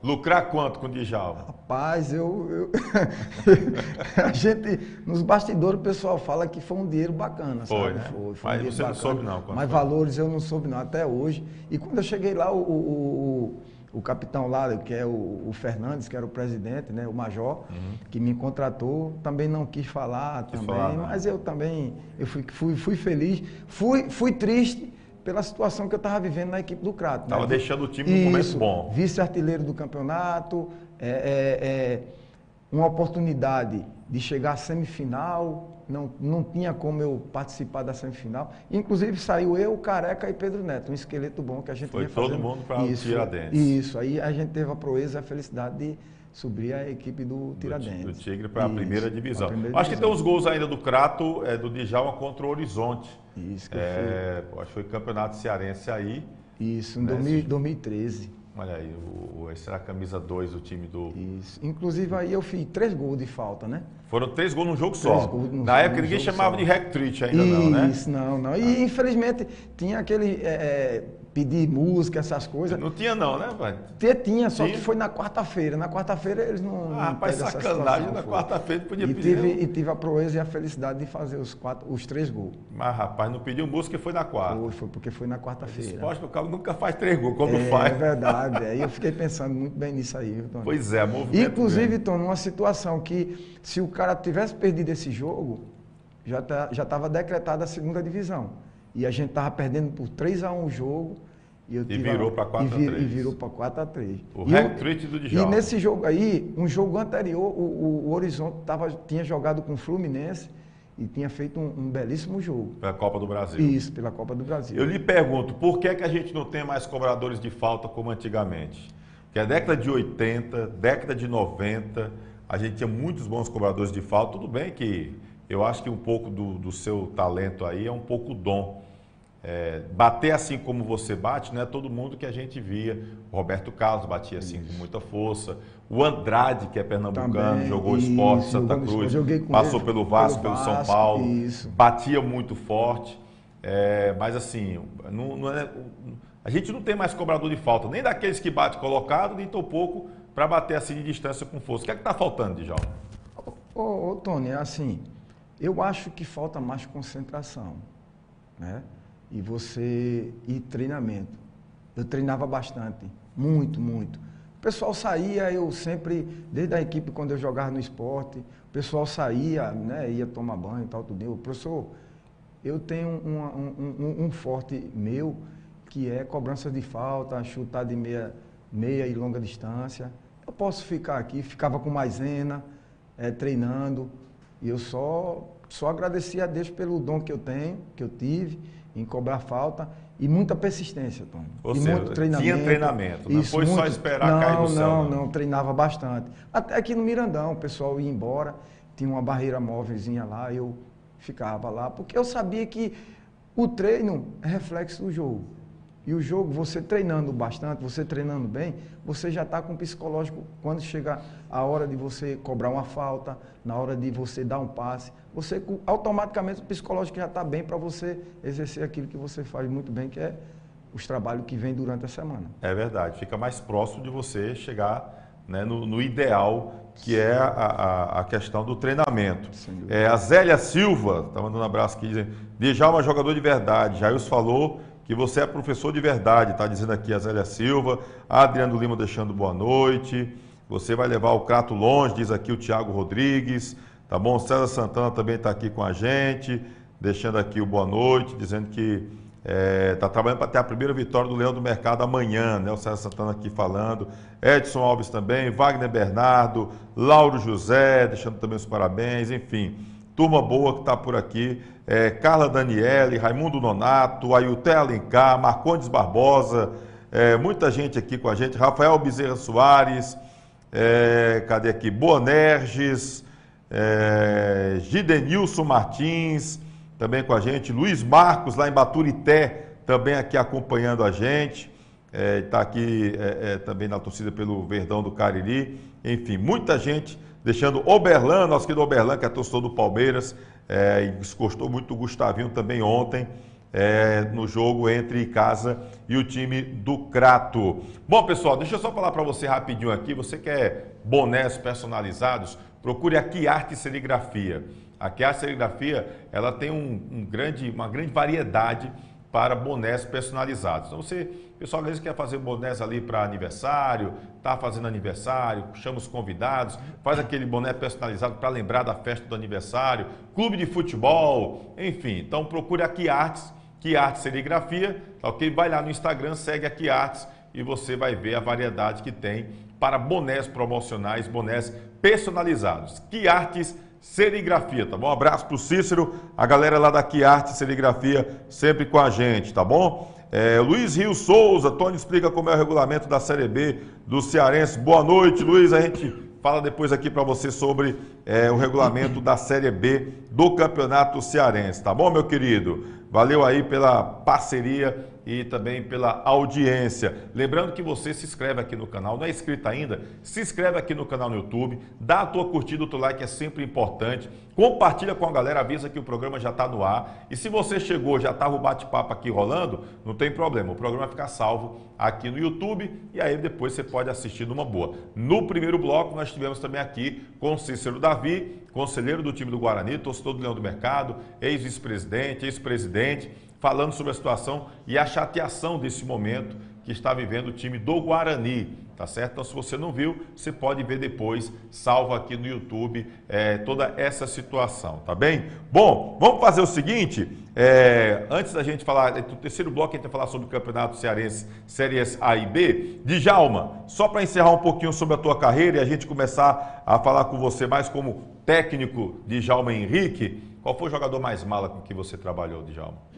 lucrar quanto com o Djalma? Rapaz, a gente, nos bastidores, o pessoal fala que foi um dinheiro bacana, sabe? Foi, né? Foi mas você não soube não. Mas valores eu não soube não, até hoje. E quando eu cheguei lá, o capitão lá, que é o Fernandes, que era o presidente, né, o major, que me contratou, também não quis falar mas eu também fui feliz, fui triste pela situação que eu estava vivendo na equipe do Crato. Estava deixando o time num momento bom. Vice-artilheiro do campeonato, uma oportunidade de chegar à semifinal, não tinha como eu participar da semifinal. Inclusive saiu eu, Careca e Pedro Neto, um esqueleto bom que a gente foi todo fazendo. Mundo para o Tiradentes. Isso, aí a gente teve a proeza e a felicidade de subir a equipe do Tiradentes. Do Tigre para a primeira divisão. Acho que tem uns gols ainda do Crato, do Djalma contra o Horizonte. Isso, acho que foi campeonato cearense aí. Isso, em 2013. Olha aí, essa era a camisa 2 do time do... Isso. Inclusive aí eu fiz 3 gols de falta, né? Foram 3 gols num jogo só. Na época ninguém chamava de hat-trick ainda não, né? Isso, não. E infelizmente tinha aquele... pedir música, essas coisas. Não tinha não, né, pai? Tinha, só que foi na quarta-feira. Na quarta-feira eles não... rapaz, sacanagem, na quarta-feira podia pedir. E tive a proeza e a felicidade de fazer os 3 gols. Mas, rapaz, não pediu música, foi na quarta. Foi porque foi na quarta-feira. Esporte, o cara nunca faz 3 gols, quando faz. É verdade, e eu fiquei pensando muito bem nisso aí, Tony. Pois é, movimento. Inclusive, Tony, numa situação que, se o cara tivesse perdido esse jogo, já estava decretada a 2ª divisão. E a gente estava perdendo por 3-1 o jogo. E virou para 4-3. E virou para 4-3. O hat-trick do Djalma. E nesse jogo aí, um jogo anterior, o Horizonte tinha jogado com o Fluminense e tinha feito um belíssimo jogo. Pela Copa do Brasil. Isso, pela Copa do Brasil. Eu lhe pergunto, por que a gente não tem mais cobradores de falta como antigamente? Porque a década de 80, década de 90, a gente tinha muitos bons cobradores de falta. Tudo bem que eu acho que um pouco do seu talento aí é um pouco dom. Bater assim como você bate, não é todo mundo que a gente via. O Roberto Carlos batia assim com muita força. O Andrade, que é pernambucano, também, jogou Sport Santa Cruz, passou pelo Vasco, pelo São Paulo, batia muito forte. Mas assim, a gente não tem mais cobrador de falta, nem daqueles que bate colocado, nem tão pouco para bater assim de distância com força. O que é que está faltando, Djalma? Tony, assim, eu acho que falta mais concentração, né? E treinamento. Eu treinava bastante, muito. O pessoal saía, eu sempre, desde a equipe quando eu jogava no esporte, o pessoal saía, né, ia tomar banho e tal, tudo. Professor, eu tenho um forte meu, que é cobrança de falta, chutar de meia e longa distância. Eu posso ficar aqui, ficava com maisena, treinando, e eu só agradecia a Deus pelo dom que eu tive, em cobrar falta e muita persistência, Tony. Ou seja, muito treinamento. Tinha treinamento, não foi só esperar cair no céu. Não, treinava bastante. Até aqui no Mirandão, o pessoal ia embora, tinha uma barreira móvelzinha lá, eu ficava lá, porque eu sabia que o treino é reflexo do jogo. E o jogo, você treinando bastante, você treinando bem, você já está com o psicológico, quando chega a hora de você cobrar uma falta, na hora de você dar um passe, você automaticamente o psicológico já está bem para você exercer aquilo que você faz muito bem, que é os trabalhos que vem durante a semana. É verdade, fica mais próximo de você chegar, né, no ideal, que é a questão do treinamento. A Zélia Silva, está mandando um abraço aqui, dizendo, Djalma é jogador de verdade, Jails falou que você é professor de verdade, está dizendo aqui a Zélia Silva, Adriano Lima deixando boa noite, você vai levar o Crato longe, diz aqui o Thiago Rodrigues, tá bom? César Santana também está aqui com a gente, deixando aqui o boa noite, dizendo que está trabalhando para ter a primeira vitória do Leão do Mercado amanhã, né? O César Santana aqui falando, Edson Alves também, Wagner Bernardo, Lauro José, deixando também os parabéns, enfim, turma boa que está por aqui, Carla Daniele, Raimundo Nonato, Ailté Alencar, Marcondes Barbosa, muita gente aqui com a gente, Rafael Bezerra Soares, cadê aqui? Boanerges, Gidenilson Martins, também com a gente, Luiz Marcos, lá em Baturité, também aqui acompanhando a gente, está aqui também na torcida pelo Verdão do Cariri, enfim, muita gente deixando Oberlan, nosso querido Oberlan, que é torcedor do Palmeiras, e gostou muito do Gustavinho também ontem, no jogo entre Casa e o time do Crato. Bom, pessoal, deixa eu só falar para você rapidinho aqui, você quer bonés personalizados, procure a Quiarte Serigrafia. A Quiarte Serigrafia, ela tem uma grande variedade para bonés personalizados. Então, pessoal, às vezes quer fazer bonés ali para aniversário, está fazendo aniversário, chama os convidados, faz aquele boné personalizado para lembrar da festa do aniversário, clube de futebol, enfim. Então, procure a Quiarte Serigrafia, ok? Vai lá no Instagram, segue a Quiarte e você vai ver a variedade que tem para bonés promocionais, bonés personalizados. Quiarte Serigrafia, tá bom? Um abraço pro Cícero, a galera lá da Quiarte Serigrafia sempre com a gente, tá bom? Luiz Rio Souza, Tony explica como é o regulamento da Série B do Cearense. Boa noite, Luiz, a gente fala depois aqui para você sobre o regulamento da Série B do Campeonato Cearense, tá bom, meu querido? Valeu aí pela parceria e também pela audiência. Lembrando que você se inscreve aqui no canal, não é inscrito ainda? Se inscreve aqui no canal no YouTube, dá a tua curtida, o teu like é sempre importante, compartilha com a galera, avisa que o programa já está no ar e se você chegou, já estava o bate-papo aqui rolando, não tem problema, o programa vai ficar salvo aqui no YouTube e aí depois você pode assistir numa boa. No primeiro bloco nós tivemos também aqui com o Cícero Davi, conselheiro do time do Guarani, torcedor do Leão do Mercado, ex-vice-presidente, ex-presidente, falando sobre a situação e a chateação desse momento que está vivendo o time do Guarani, tá certo? Então, se você não viu, você pode ver depois, salvo aqui no YouTube, toda essa situação, tá bem? Bom, vamos fazer o seguinte, antes da gente falar, no terceiro bloco a gente vai falar sobre o Campeonato Cearense, Séries A e B. Djalma, só para encerrar um pouquinho sobre a tua carreira e a gente começar a falar com você mais como técnico Djalma Henrique, qual foi o jogador mais mala com que você trabalhou, Djalma?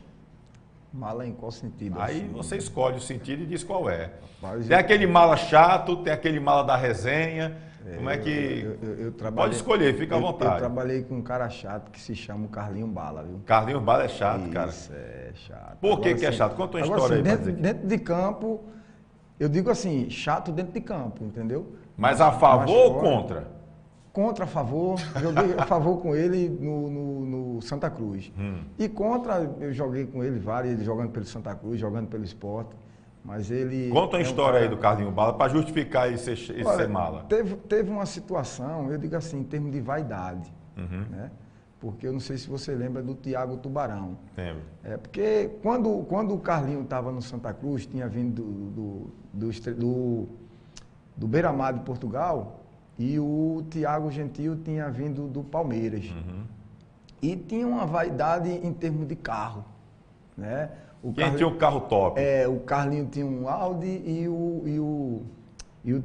Mala em qual sentido? Aí assim? você escolhe o sentido e diz qual é. Rapaz, tem aquele mala chato, tem aquele mala da resenha. Como é que... Eu Pode escolher, fica à vontade. Eu trabalhei com um cara chato que se chama Carlinho Bala, viu? Carlinho Bala é chato, cara. Isso, é chato. Por que Agora, é assim, chato? Conta uma agora, história assim, aí. Pra dizer dentro de campo, eu digo assim, chato dentro de campo, entendeu? Mas a favor ou contra? Contra, a favor. Joguei a favor com ele no Santa Cruz. E contra, eu joguei com ele vários, ele jogando pelo Santa Cruz, jogando pelo Sport. Mas ele... Conta uma história aí do Carlinho Bala para justificar esse ser mala. Teve uma situação, eu digo assim, em termos de vaidade, né? Porque eu não sei se você lembra do Thiago Tubarão. Lembro. Porque quando o Carlinho estava no Santa Cruz, tinha vindo do Beira-Mar de Portugal, e o Thiago Gentil tinha vindo do Palmeiras. E tinha uma vaidade em termos de carro, né? Quem tinha um carro top? O Carlinho tinha um Audi e o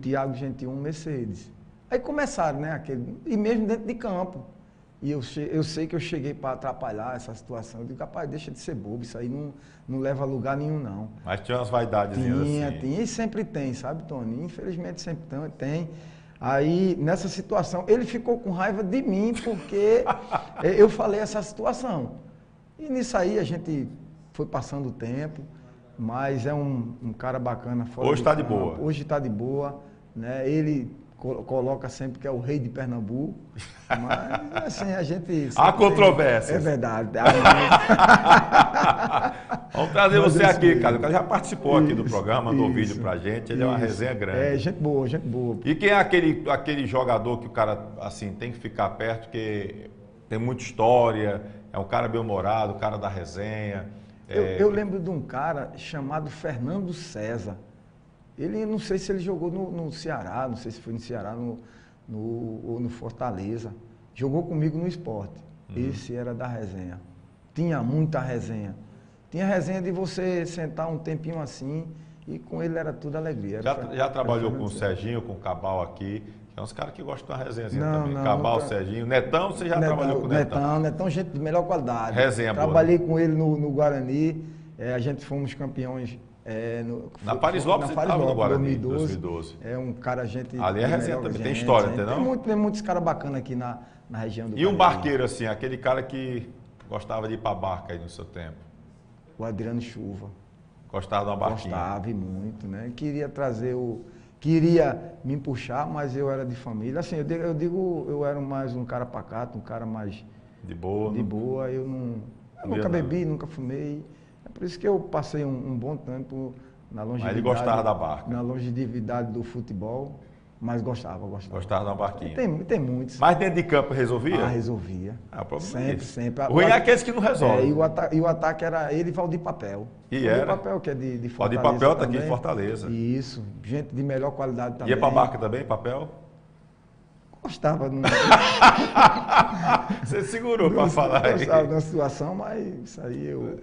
Thiago Gentil um Mercedes. Aí começaram, né? E mesmo dentro de campo. E eu sei que eu cheguei para atrapalhar essa situação. Eu digo, rapaz, deixa de ser bobo, isso aí não leva a lugar nenhum, não. Mas tinha umas vaidades assim. Tinha, e sempre tem, sabe, Tony? Infelizmente sempre tem. Aí, nessa situação, ele ficou com raiva de mim porque eu falei essa situação. E nisso aí a gente foi passando o tempo, mas é um cara bacana. Hoje está de boa. Hoje está de boa, né? Ele coloca sempre que é o rei de Pernambuco, mas assim, a gente... Há controvérsias. É verdade. Vamos trazer você aqui, cara. O cara já participou aqui do programa, mandou vídeo pra gente, ele é uma resenha grande. É, gente boa, gente boa. E quem é aquele jogador que o cara, assim, tem que ficar perto, que tem muita história, é um cara bem-humorado, o cara da resenha... Eu lembro de um cara chamado Fernando César. Ele, não sei se ele jogou no Ceará, não sei se foi no Ceará ou no Fortaleza. Jogou comigo no esporte. Esse era da resenha. Tinha muita resenha. Tinha resenha de você sentar um tempinho assim e com ele era tudo alegria. Já trabalhou com o Serginho, com o Cabal aqui? É uns caras que gostam de uma resenhazinha também. Cabal, Serginho. Netão, você já trabalhou com o Netão? Netão, gente de melhor qualidade. Resenha boa. Trabalhei com ele no Guarani. A gente fomos campeões... na Paris Lopes, você estava no Guarani, 2012. É um cara, gente... Ali é resenha também, tem história, entendeu? Tem muitos caras bacanas aqui na região do Guarani. E um barqueiro, assim, aquele cara que gostava de ir para a barca aí no seu tempo? O Adriano Chuva. Gostava de uma barquinha? Gostava e muito, né? Queria me puxar, mas eu era de família. Assim, eu era mais um cara pacato, um cara mais... De boa? De boa, eu nunca bebi, nunca fumei. É por isso que eu passei um bom tempo na longevidade. Mas ele gostava da barca? Na longevidade do futebol, mas gostava. Gostava da barquinha? Tem muitos. Mas dentro de campo resolvia? Resolvia. Sempre. O ruim é aqueles que não resolvem. E o ataque era ele e Valdir Papel. Valdir Papel, que é de Fortaleza. Valdir Papel está aqui em Fortaleza. Isso, gente de melhor qualidade também. Ia para a barca também, Papel? Gostava. Você segurou para falar aí. Gostava da situação, mas isso aí eu...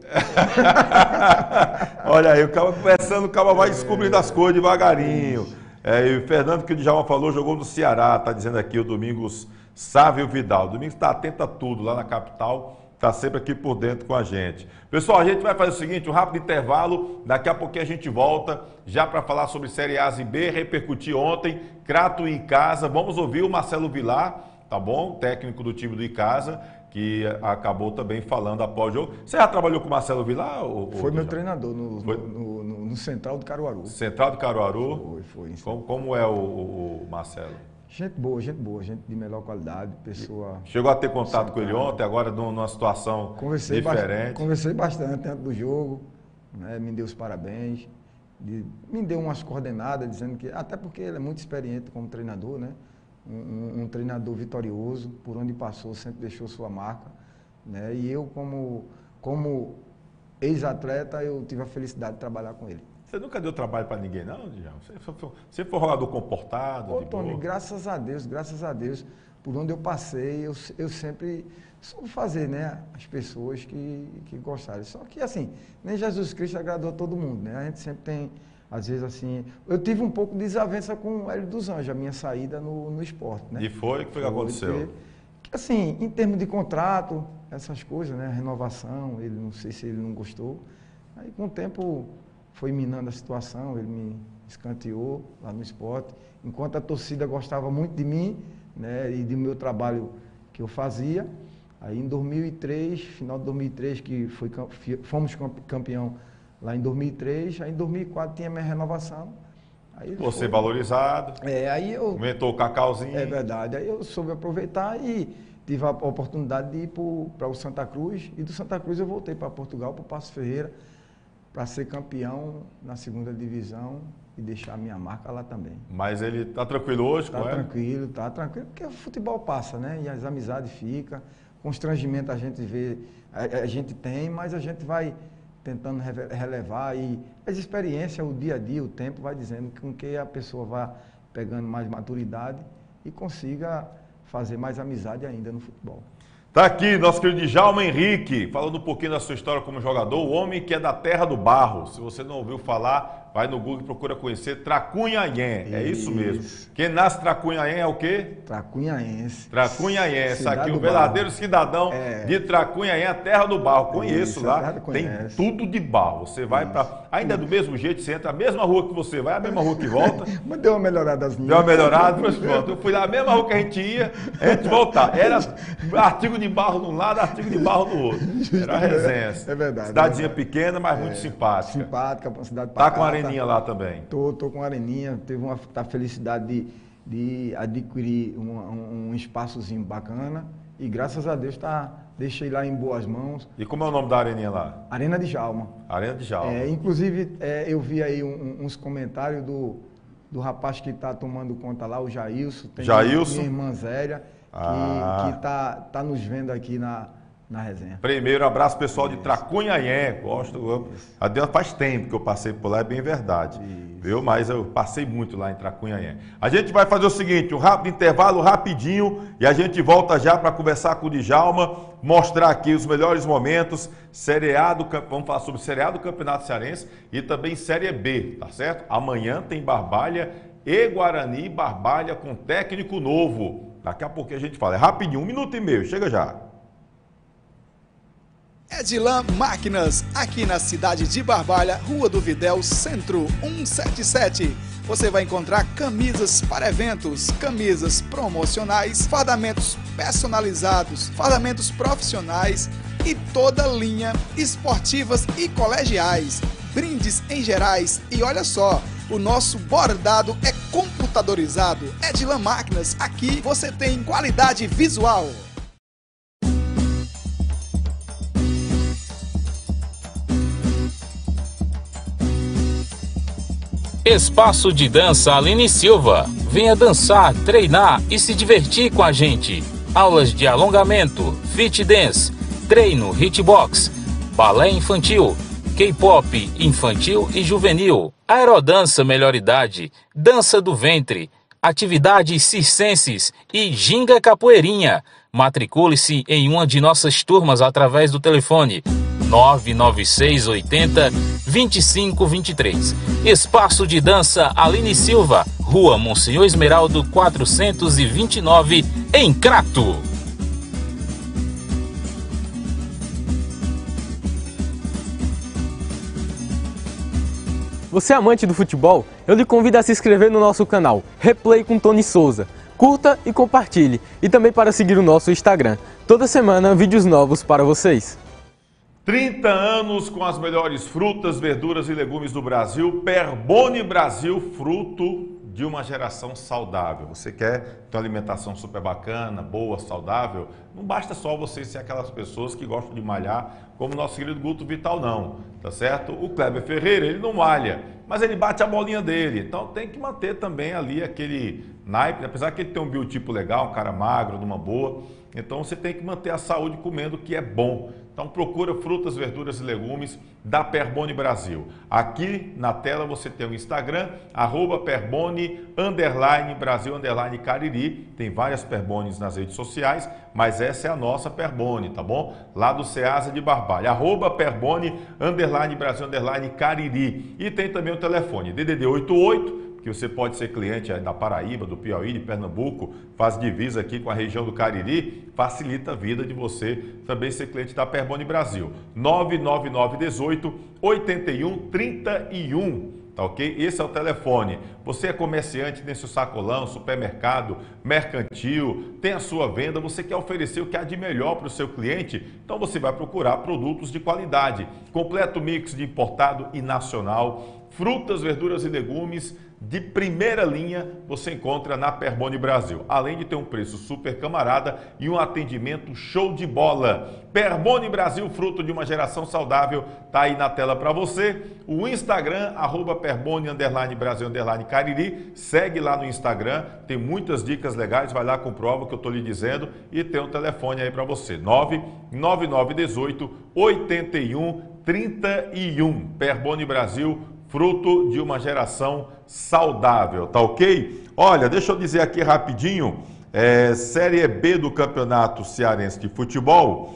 Olha aí, o cara conversando, o cara vai descobrindo as coisas devagarinho. E o Fernando, que o Djalma falou, jogou no Ceará, está dizendo aqui o Domingos Sávio Vidal. O Domingos está atento a tudo lá na capital, está sempre aqui por dentro com a gente. Pessoal, a gente vai fazer o seguinte, um rápido intervalo, daqui a pouquinho a gente volta, já para falar sobre Série A e B, repercutir ontem, Crato e Icasa. Vamos ouvir o Marcelo Vilar, tá bom? Técnico do time do Icasa, que acabou também falando após o jogo. Você já trabalhou com o Marcelo Vilar? Foi meu treinador no Central de Caruaru. Central de Caruaru? Foi. Como é o Marcelo? Gente boa, gente de melhor qualidade, pessoa... Chegou a ter contato com ele ontem, agora numa situação diferente? Conversei bastante antes do jogo, né, me deu os parabéns, me deu umas coordenadas, dizendo que... Até porque ele é muito experiente como treinador, né? Um treinador vitorioso, por onde passou, sempre deixou sua marca, né? E eu, como ex-atleta, eu tive a felicidade de trabalhar com ele. Você nunca deu trabalho para ninguém, não, Djalma? Você foi jogador comportado, de Tony, boa? graças a Deus, por onde eu passei, eu sempre soube fazer, né, as pessoas que gostaram. Só que, assim, nem Jesus Cristo agradou a todo mundo, né? A gente sempre tem, às vezes, assim... Eu tive um pouco de desavença com o Hélio dos Anjos, a minha saída no esporte, né? E foi? O que aconteceu? Assim, em termos de contrato, essas coisas, né, renovação, ele, não sei se ele não gostou. Aí, com o tempo... Foi minando a situação, ele me escanteou lá no esporte. Enquanto a torcida gostava muito de mim, né, e do meu trabalho que eu fazia. Aí em 2003, final de 2003, que fomos campeão lá em 2003, aí em 2004 tinha minha renovação. Aí você valorizado, aí eu... aumentou o cacauzinho. É verdade, aí eu soube aproveitar e tive a oportunidade de ir para o Santa Cruz. E do Santa Cruz eu voltei para Portugal, para o Paços Ferreira, para ser campeão na segunda divisão e deixar a minha marca lá também. Mas ele está tranquilo hoje com ela? Tá tranquilo, porque o futebol passa, né? E as amizades ficam, constrangimento a gente vê, a gente tem, mas a gente vai tentando relevar e as experiências, o dia a dia, o tempo vai dizendo com que a pessoa vá pegando mais maturidade e consiga fazer mais amizade ainda no futebol. Tá aqui nosso querido Djalma Henrique, falando um pouquinho da sua história como jogador, o homem que é da terra do barro. Se você não ouviu falar, vai no Google e procura conhecer Tracunhaém. É isso mesmo. Quem nasce Tracunhaém é o quê? Tracunhaense. Tracunhaense. Aqui o verdadeiro cidadão de Tracunhaém, a terra do barro. Conheço lá. Tem tudo de barro. Você vai para Ainda é do mesmo jeito, você entra a mesma rua que você vai, a mesma rua que volta. Mas deu uma melhorada assim. Deu uma melhorada, mas pronto. Eu fui lá, a mesma rua que a gente ia, a gente voltar. Era artigo de barro num lado, artigo de barro no outro. Era a resenha. É verdade. Cidadezinha pequena, mas muito simpática. Simpática, uma cidade Tá pacata. com a areninha lá também. Tô com a areninha. Teve a felicidade de adquirir um espaçozinho bacana. E graças a Deus deixei lá em boas mãos. E como é o nome da areninha lá? Arena de Jalma. Arena de Jalma. Inclusive, eu vi aí uns comentários do rapaz que está tomando conta lá, o Jailson. Tem Jailson? Minha irmã Zélia, que tá nos vendo aqui na resenha. Primeiro, abraço pessoal de Tracunhaém. Gosto. Faz tempo que eu passei por lá, é bem verdade. Viu? Mas eu passei muito lá em Tracunhaém. A gente vai fazer o seguinte, um rápido intervalo, rapidinho, e a gente volta já para conversar com o Djalma, mostrar aqui os melhores momentos, vamos falar sobre Série A do Campeonato Cearense e também Série B, tá certo? Amanhã tem Barbalha e Guarani, Barbalha com técnico novo. Daqui a pouco a gente fala. É rapidinho, 1 minuto e meio, chega já. Edilan Máquinas, aqui na cidade de Barbalha, Rua do Videl, Centro 177. Você vai encontrar camisas para eventos, camisas promocionais, fardamentos personalizados, fardamentos profissionais e toda linha esportivas e colegiais, brindes em gerais e olha só, o nosso bordado é computadorizado. Edilan Máquinas, aqui você tem qualidade visual. Espaço de Dança Aline Silva. Venha dançar, treinar e se divertir com a gente. Aulas de alongamento, fit dance, treino, hitbox, balé infantil, K-pop infantil e juvenil, aerodança melhor idade, dança do ventre, atividades circenses e ginga capoeirinha. Matricule-se em uma de nossas turmas através do telefone 996 80 2523. Espaço de Dança Aline Silva, Rua Monsenhor Esmeraldo 429, em Crato. Você é amante do futebol? Eu lhe convido a se inscrever no nosso canal Replay com Tony Souza. Curta e compartilhe. E também para seguir o nosso Instagram. Toda semana, vídeos novos para vocês. 30 anos com as melhores frutas, verduras e legumes do Brasil. Perboni Brasil, fruto de uma geração saudável. Você quer ter uma alimentação super bacana, boa, saudável? Não basta só você ser aquelas pessoas que gostam de malhar, como o nosso querido Guto Vital, não. Tá certo? O Kleber Ferreira, ele não malha, mas ele bate a bolinha dele. Então tem que manter também ali aquele naipe, apesar que ele tem um biotipo legal, um cara magro, numa boa. Então você tem que manter a saúde comendo o que é bom. Então procura frutas, verduras e legumes da Perboni Brasil. Aqui na tela você tem o Instagram, @Perboni_Brasil_Cariri. Tem várias Perbonis nas redes sociais, mas essa é a nossa Perboni, tá bom? Lá do Ceasa de Barbalha, @Perboni_Brasil_Cariri. E tem também o telefone, DDD 88, que você pode ser cliente da Paraíba, do Piauí, de Pernambuco, faz divisa aqui com a região do Cariri, facilita a vida de você também ser cliente da Perboni Brasil. 99918 8131, tá ok? Esse é o telefone. Você é comerciante nesse sacolão, supermercado, mercantil, tem a sua venda, você quer oferecer o que há de melhor para o seu cliente, então você vai procurar produtos de qualidade, completo mix de importado e nacional, frutas, verduras e legumes de primeira linha você encontra na Perboni Brasil, além de ter um preço super camarada e um atendimento show de bola. Perboni Brasil, fruto de uma geração saudável, tá aí na tela para você. O Instagram, @Perboni_Brasil_Cariri, segue lá no Instagram, tem muitas dicas legais, vai lá, comprova o que eu tô lhe dizendo e tem um telefone aí para você, 99918 8131, Perboni Brasil, fruto de uma geração saudável, tá ok? Olha, deixa eu dizer aqui rapidinho, Série B do Campeonato Cearense de Futebol,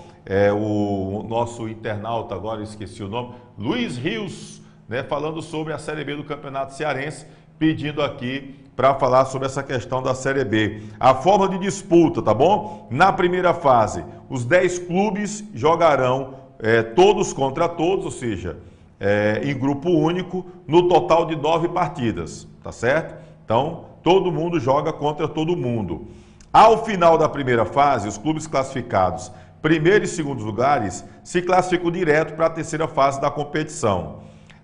o nosso internauta, agora esqueci o nome, Luiz Rios, né, falando sobre a Série B do Campeonato Cearense, pedindo aqui para falar sobre essa questão da Série B. A forma de disputa, tá bom? Na primeira fase, os 10 clubes jogarão todos contra todos, ou seja, em grupo único, no total de 9 partidas, tá certo? Então, todo mundo joga contra todo mundo. Ao final da primeira fase, os clubes classificados primeiro e segundo lugares se classificam direto para a terceira fase da competição.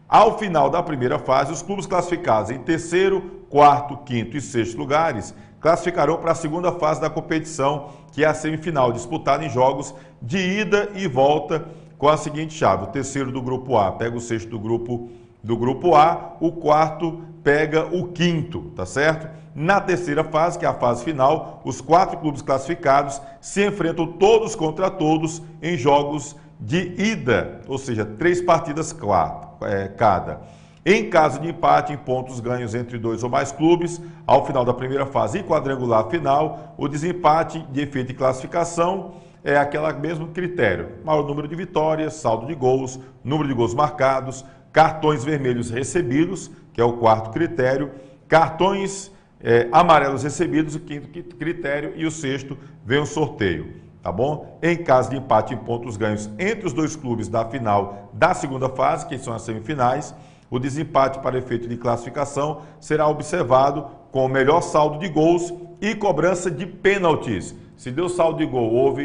Ao final da primeira fase, os clubes classificados em terceiro, quarto, quinto e sexto lugares classificarão para a segunda fase da competição, que é a semifinal, disputada em jogos de ida e volta com a seguinte chave: o terceiro do grupo A pega o sexto do grupo A, o quarto pega o quinto, tá certo? Na terceira fase, que é a fase final, os 4 clubes classificados se enfrentam todos contra todos em jogos de ida, ou seja, 3 partidas cada. Em caso de empate em pontos ganhos entre 2 ou mais clubes, ao final da primeira fase e quadrangular final, o desempate de efeito de classificação é aquele mesmo critério: maior número de vitórias, saldo de gols, número de gols marcados, cartões vermelhos recebidos, que é o quarto critério, cartões amarelos recebidos, o quinto critério, e o sexto vem o sorteio, tá bom? Em caso de empate em pontos ganhos entre os 2 clubes da final da segunda fase, que são as semifinais, o desempate para efeito de classificação será observado com o melhor saldo de gols e cobrança de pênaltis. Se deu saldo de gol,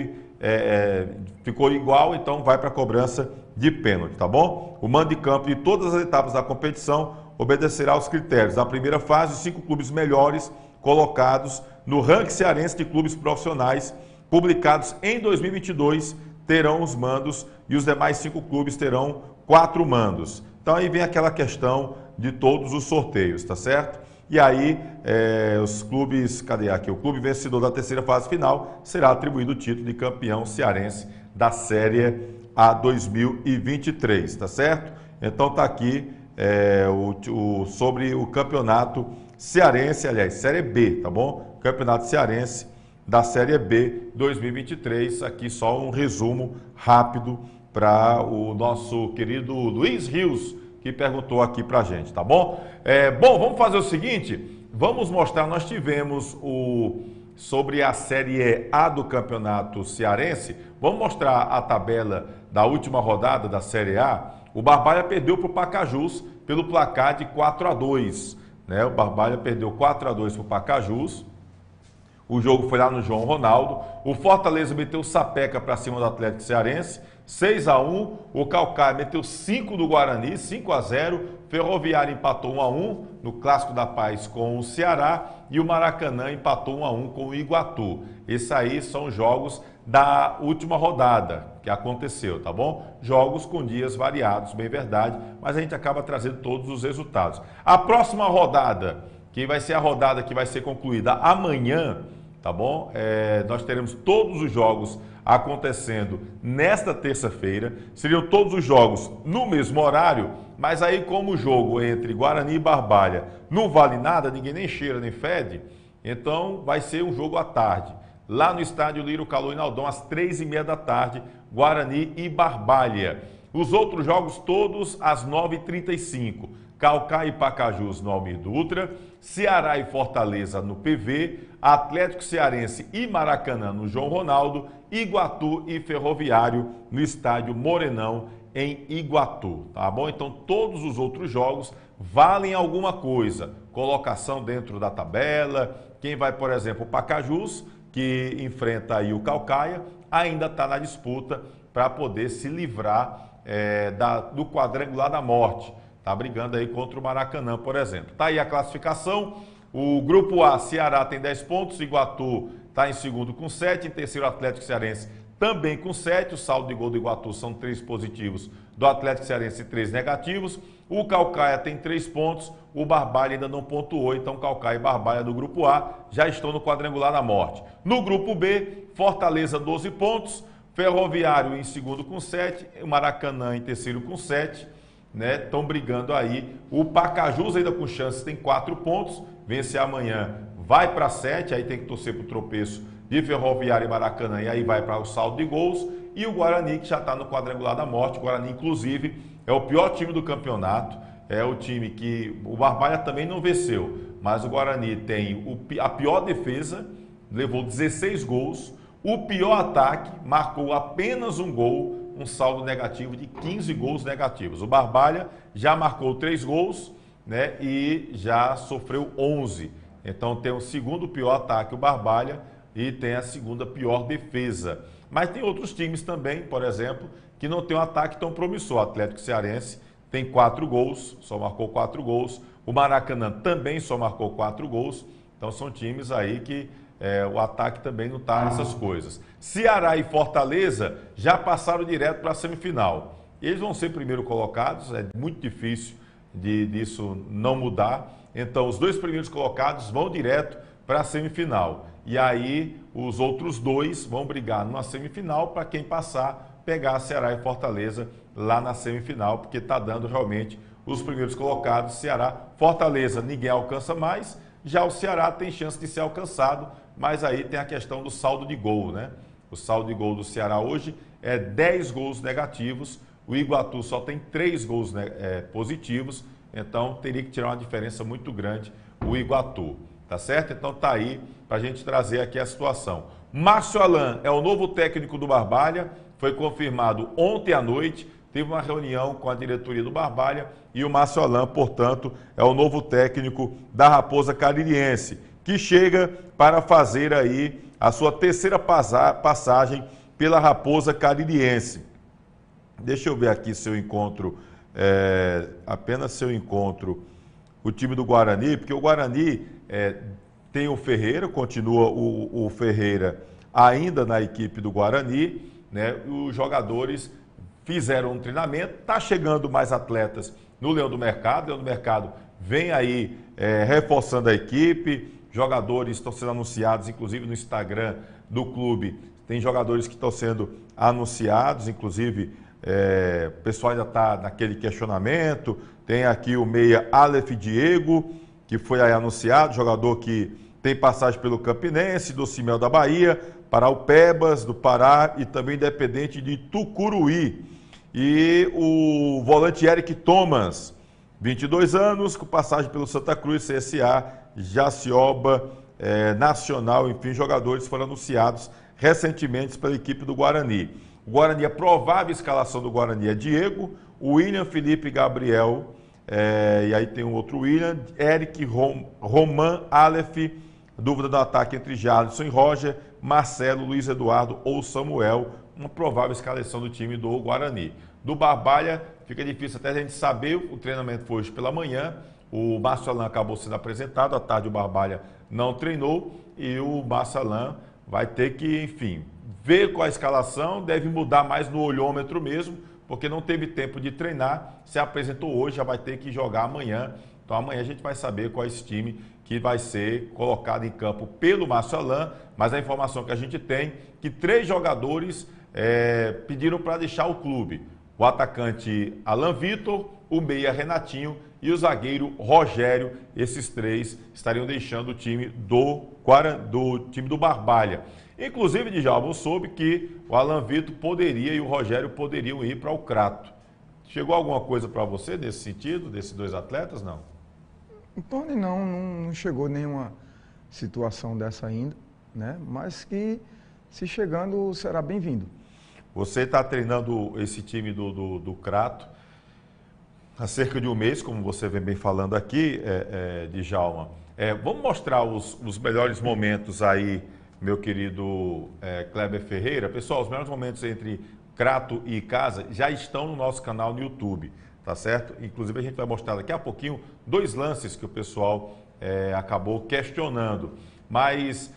ficou igual, então vai para a cobrança de pênalti, tá bom? O mando de campo de todas as etapas da competição obedecerá aos critérios da primeira fase. Os 5 clubes melhores colocados no ranking cearense de clubes profissionais, publicados em 2022, terão os mandos, e os demais 5 clubes terão 4 mandos. Então aí vem aquela questão de todos os sorteios, tá certo? E aí os clubes, cadê aqui? O clube vencedor da terceira fase final será atribuído o título de campeão cearense da Série A 2023, tá certo? Então tá aqui sobre o campeonato cearense, aliás, Série B, tá bom? Campeonato cearense da Série B 2023, aqui só um resumo rápido para o nosso querido Luiz Rios, que perguntou aqui para a gente, tá bom? Bom, vamos fazer o seguinte, vamos mostrar, nós tivemos sobre a Série A do Campeonato Cearense, vamos mostrar a tabela da última rodada da Série A. O Barbalha perdeu para o Pacajus pelo placar de 4-2, né? O Barbalha perdeu 4-2 para o Pacajus. O jogo foi lá no João Ronaldo. O Fortaleza meteu sapeca para cima do Atlético Cearense, 6-1. O Caucaia meteu 5 do Guarani, 5-0. Ferroviário empatou 1-1 no Clássico da Paz com o Ceará. E o Maracanã empatou 1-1 com o Iguatu. Esses aí são jogos da última rodada que aconteceu, tá bom? Jogos com dias variados, bem verdade, mas a gente acaba trazendo todos os resultados. A próxima rodada, que vai ser a rodada que vai ser concluída amanhã, tá bom? Nós teremos todos os jogos acontecendo nesta terça-feira. Seriam todos os jogos no mesmo horário, mas aí como o jogo entre Guarani e Barbalha não vale nada, ninguém nem cheira nem fede, então vai ser um jogo à tarde. Lá no estádio Lírio Calou Inaldão, às 3h30 da tarde, Guarani e Barbalha. Os outros jogos todos às 9h35. Caucaia e Pacajus no Almir Dutra, Ceará e Fortaleza no PV, Atlético Cearense e Maracanã no João Ronaldo, Iguatu e Ferroviário no estádio Morenão em Iguatu, tá bom? Então todos os outros jogos valem alguma coisa, colocação dentro da tabela. Quem vai, por exemplo, o Pacajus, que enfrenta aí o Caucaia, ainda está na disputa para poder se livrar do quadrangular da morte. Está brigando aí contra o Maracanã, por exemplo. Está aí a classificação. O grupo A, Ceará tem 10 pontos, Iguatu está em segundo com 7, em terceiro Atlético Cearense também com 7. O saldo de gol do Iguatu são 3 positivos, do Atlético Cearense 3 negativos. O Caucaia tem 3 pontos, o Barbalha ainda não pontuou, então Caucaia e Barbalha do grupo A já estão no quadrangular da morte. No grupo B, Fortaleza 12 pontos, Ferroviário em segundo com 7, o Maracanã em terceiro com 7, né? Estão brigando aí. O Pacajus ainda com chances tem 4 pontos, vencer amanhã vai para 7, aí tem que torcer para o tropeço de Ferroviário e Maracanã, e aí vai para o saldo de gols. E o Guarani, que já está no quadrangular da morte. O Guarani, inclusive, é o pior time do campeonato, é o time que o Barbalha também não venceu, mas o Guarani tem a pior defesa, levou 16 gols, o pior ataque, marcou apenas um gol, um saldo negativo de 15 gols negativos. O Barbalha já marcou 3 gols, né, e já sofreu 11. Então tem o segundo pior ataque o Barbalha e tem a segunda pior defesa. Mas tem outros times também, por exemplo, que não tem um ataque tão promissor. O Atlético Cearense tem 4 gols, só marcou 4 gols. O Maracanã também só marcou 4 gols. Então são times aí que o ataque também não está nessas coisas. Ceará e Fortaleza já passaram direto para a semifinal. Eles vão ser primeiro colocados, é muito difícil disso não mudar. Então os 2 primeiros colocados vão direto para a semifinal. E aí os outros 2 vão brigar numa semifinal para quem passar, pegar Ceará e Fortaleza lá na semifinal, porque está dando realmente os primeiros colocados, Ceará, Fortaleza, ninguém alcança mais, já o Ceará tem chance de ser alcançado, mas aí tem a questão do saldo de gol, né? O saldo de gol do Ceará hoje é 10 gols negativos, o Iguatu só tem 3 gols positivos, então teria que tirar uma diferença muito grande o Iguatu, tá certo? Então tá aí para a gente trazer aqui a situação. Márcio Alan é o novo técnico do Barbalha, foi confirmado ontem à noite, teve uma reunião com a diretoria do Barbalha e o Márcio Alan, portanto, é o novo técnico da Raposa Caririense, que chega para fazer aí a sua terceira passagem pela Raposa Caririense. Deixa eu ver aqui se eu encontro, apenas se eu encontro o time do Guarani, porque o Guarani tem o Ferreira, continua o Ferreira ainda na equipe do Guarani, né? Os jogadores fizeram um treinamento, está chegando mais atletas no Leão do Mercado. O Leão do Mercado vem aí reforçando a equipe, jogadores estão sendo anunciados, inclusive no Instagram do clube, tem jogadores que estão sendo anunciados, inclusive o pessoal ainda está naquele questionamento. Tem aqui o meia Aleph Diego, que foi aí anunciado, jogador que tem passagem pelo Campinense, do Cimel da Bahia, Paraupebas do Pará e também Independente de Tucuruí. E o volante Eric Thomas, 22 anos, com passagem pelo Santa Cruz, CSA, Jacioba, Nacional, enfim, jogadores foram anunciados recentemente pela equipe do Guarani. O Guarani, a provável escalação do Guarani é Diego, William, Felipe, Gabriel, e aí tem um outro William, Eric, Roman, Aleph, dúvida do ataque entre Jalisson e Roger, Marcelo, Luiz Eduardo ou Samuel, uma provável escalação do time do Guarani. Do Barbalha, fica difícil até a gente saber, o treinamento foi hoje pela manhã, o Márcio Alan acabou sendo apresentado, à tarde o Barbalha não treinou e o Márcio Alan vai ter que, enfim, ver qual a escalação, deve mudar mais no olhômetro mesmo, porque não teve tempo de treinar, se apresentou hoje, já vai ter que jogar amanhã. Então amanhã a gente vai saber qual é esse time que vai ser colocado em campo pelo Márcio Alan, mas a informação que a gente tem que 3 jogadores pediram para deixar o clube. O atacante Alan Vitor, o meia Renatinho e o zagueiro Rogério. Esses 3 estariam deixando o time do time do Barbalha. Inclusive, Djalma, eu soube que o Alan Vitor poderia e o Rogério poderiam ir para o Crato. Chegou alguma coisa para você nesse sentido, desses 2 atletas, não? Tony, não chegou nenhuma situação dessa ainda, né? Mas que, se chegando, será bem-vindo. Você está treinando esse time do Crato há cerca de um mês, como você vem bem falando aqui, Djalma. Vamos mostrar os melhores momentos aí, meu querido Kleber Ferreira. Pessoal, os melhores momentos entre Crato e Casa já estão no nosso canal no YouTube, tá certo? Inclusive a gente vai mostrar daqui a pouquinho 2 lances que o pessoal acabou questionando. Mas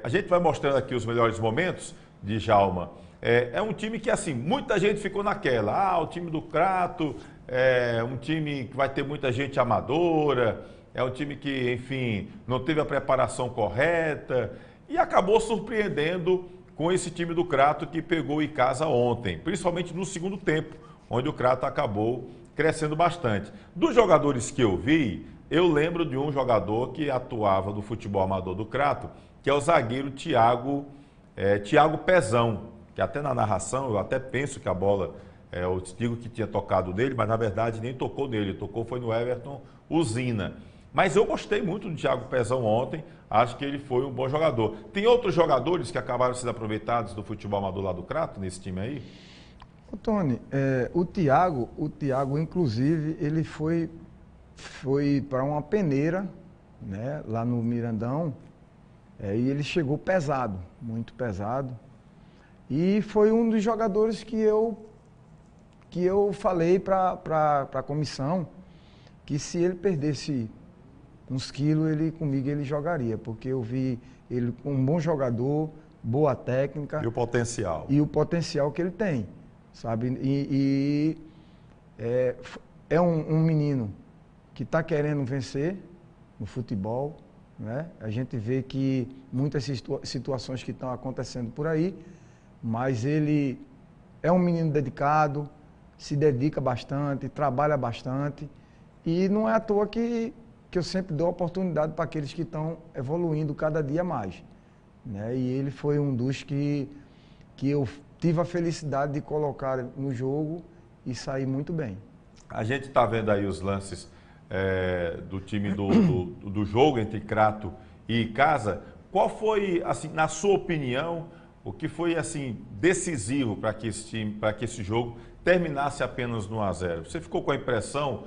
a gente vai mostrando aqui os melhores momentos, Djalma. É um time que, assim, muita gente ficou naquela. O time do Crato é um time que vai ter muita gente amadora, é um time que, enfim, não teve a preparação correta e acabou surpreendendo com esse time do Crato que pegou o Icasa ontem, principalmente no segundo tempo, onde o Crato acabou crescendo bastante. Dos jogadores que eu vi, eu lembro de um jogador que atuava no futebol amador do Crato, que é o zagueiro Thiago Pezão, que até na narração eu até penso que a bola, eu digo que tinha tocado nele, mas na verdade nem tocou nele, foi no Everton Usina. Mas eu gostei muito do Thiago Pezão ontem, acho que ele foi um bom jogador. Tem outros jogadores que acabaram sendo aproveitados do futebol amador lá do Crato, nesse time aí? Ô, Tony, o Thiago, inclusive, ele foi para uma peneira, né, lá no Mirandão, e ele chegou pesado, muito pesado. E foi um dos jogadores que eu falei para a comissão que se ele perdesse uns quilos, comigo ele jogaria, porque eu vi ele um bom jogador, boa técnica. E o potencial. E o potencial que ele tem, sabe? É um menino que está querendo vencer no futebol, né? A gente vê que muitas situações que estão acontecendo por aí, mas ele é um menino dedicado, se dedica bastante, trabalha bastante, e não é à toa que eu sempre dou oportunidade para aqueles que estão evoluindo cada dia mais, né? E ele foi um dos que eu tive a felicidade de colocar no jogo e sair muito bem. A gente está vendo aí os lances do time do jogo entre Crato e Icasa. Qual foi, assim, na sua opinião, o que foi assim decisivo para que esse jogo terminasse apenas no 1-0? Você ficou com a impressão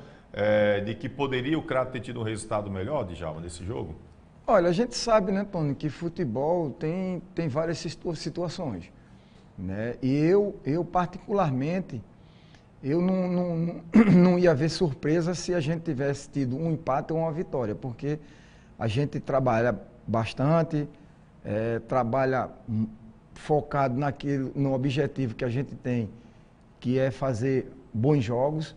de que poderia o Crato ter tido um resultado melhor, Djalma, nesse jogo? Olha, a gente sabe, né, Tony, que futebol tem várias situações, né? E eu particularmente, eu não ia ver surpresa se a gente tivesse tido um empate ou uma vitória, porque a gente trabalha bastante, trabalha focado no objetivo que a gente tem, que é fazer bons jogos,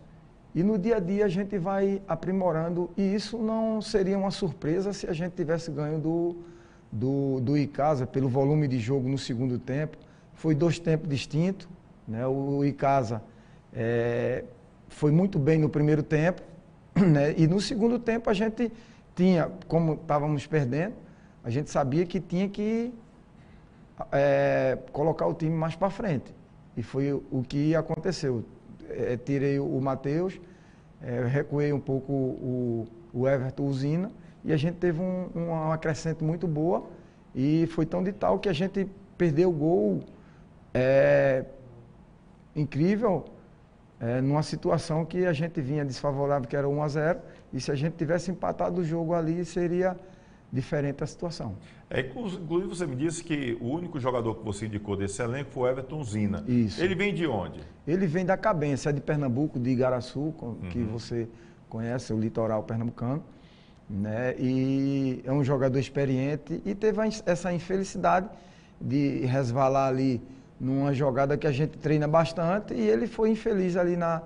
e no dia a dia a gente vai aprimorando, e isso não seria uma surpresa se a gente tivesse ganho do Icasa pelo volume de jogo no segundo tempo. Foi 2 tempos distintos, né? O Icasa foi muito bem no primeiro tempo, né? E no segundo tempo a gente tinha, como estávamos perdendo, a gente sabia que tinha que colocar o time mais para frente. E foi o que aconteceu. Tirei o Matheus, recuei um pouco o Everton Uzina, e a gente teve uma crescente muito boa, e foi tão de tal que a gente perdeu o gol incrível, numa situação que a gente vinha desfavorável, que era 1-0, e se a gente tivesse empatado o jogo ali, seria diferente a situação. Inclusive você me disse que o único jogador que você indicou desse elenco foi o Everton Zina. Isso. Ele vem de onde? Ele vem da Cabença, de Pernambuco, de Igaraçu, que você conhece, o litoral pernambucano, né? E é um jogador experiente e teve essa infelicidade de resvalar ali numa jogada que a gente treina bastante, e ele foi infeliz ali na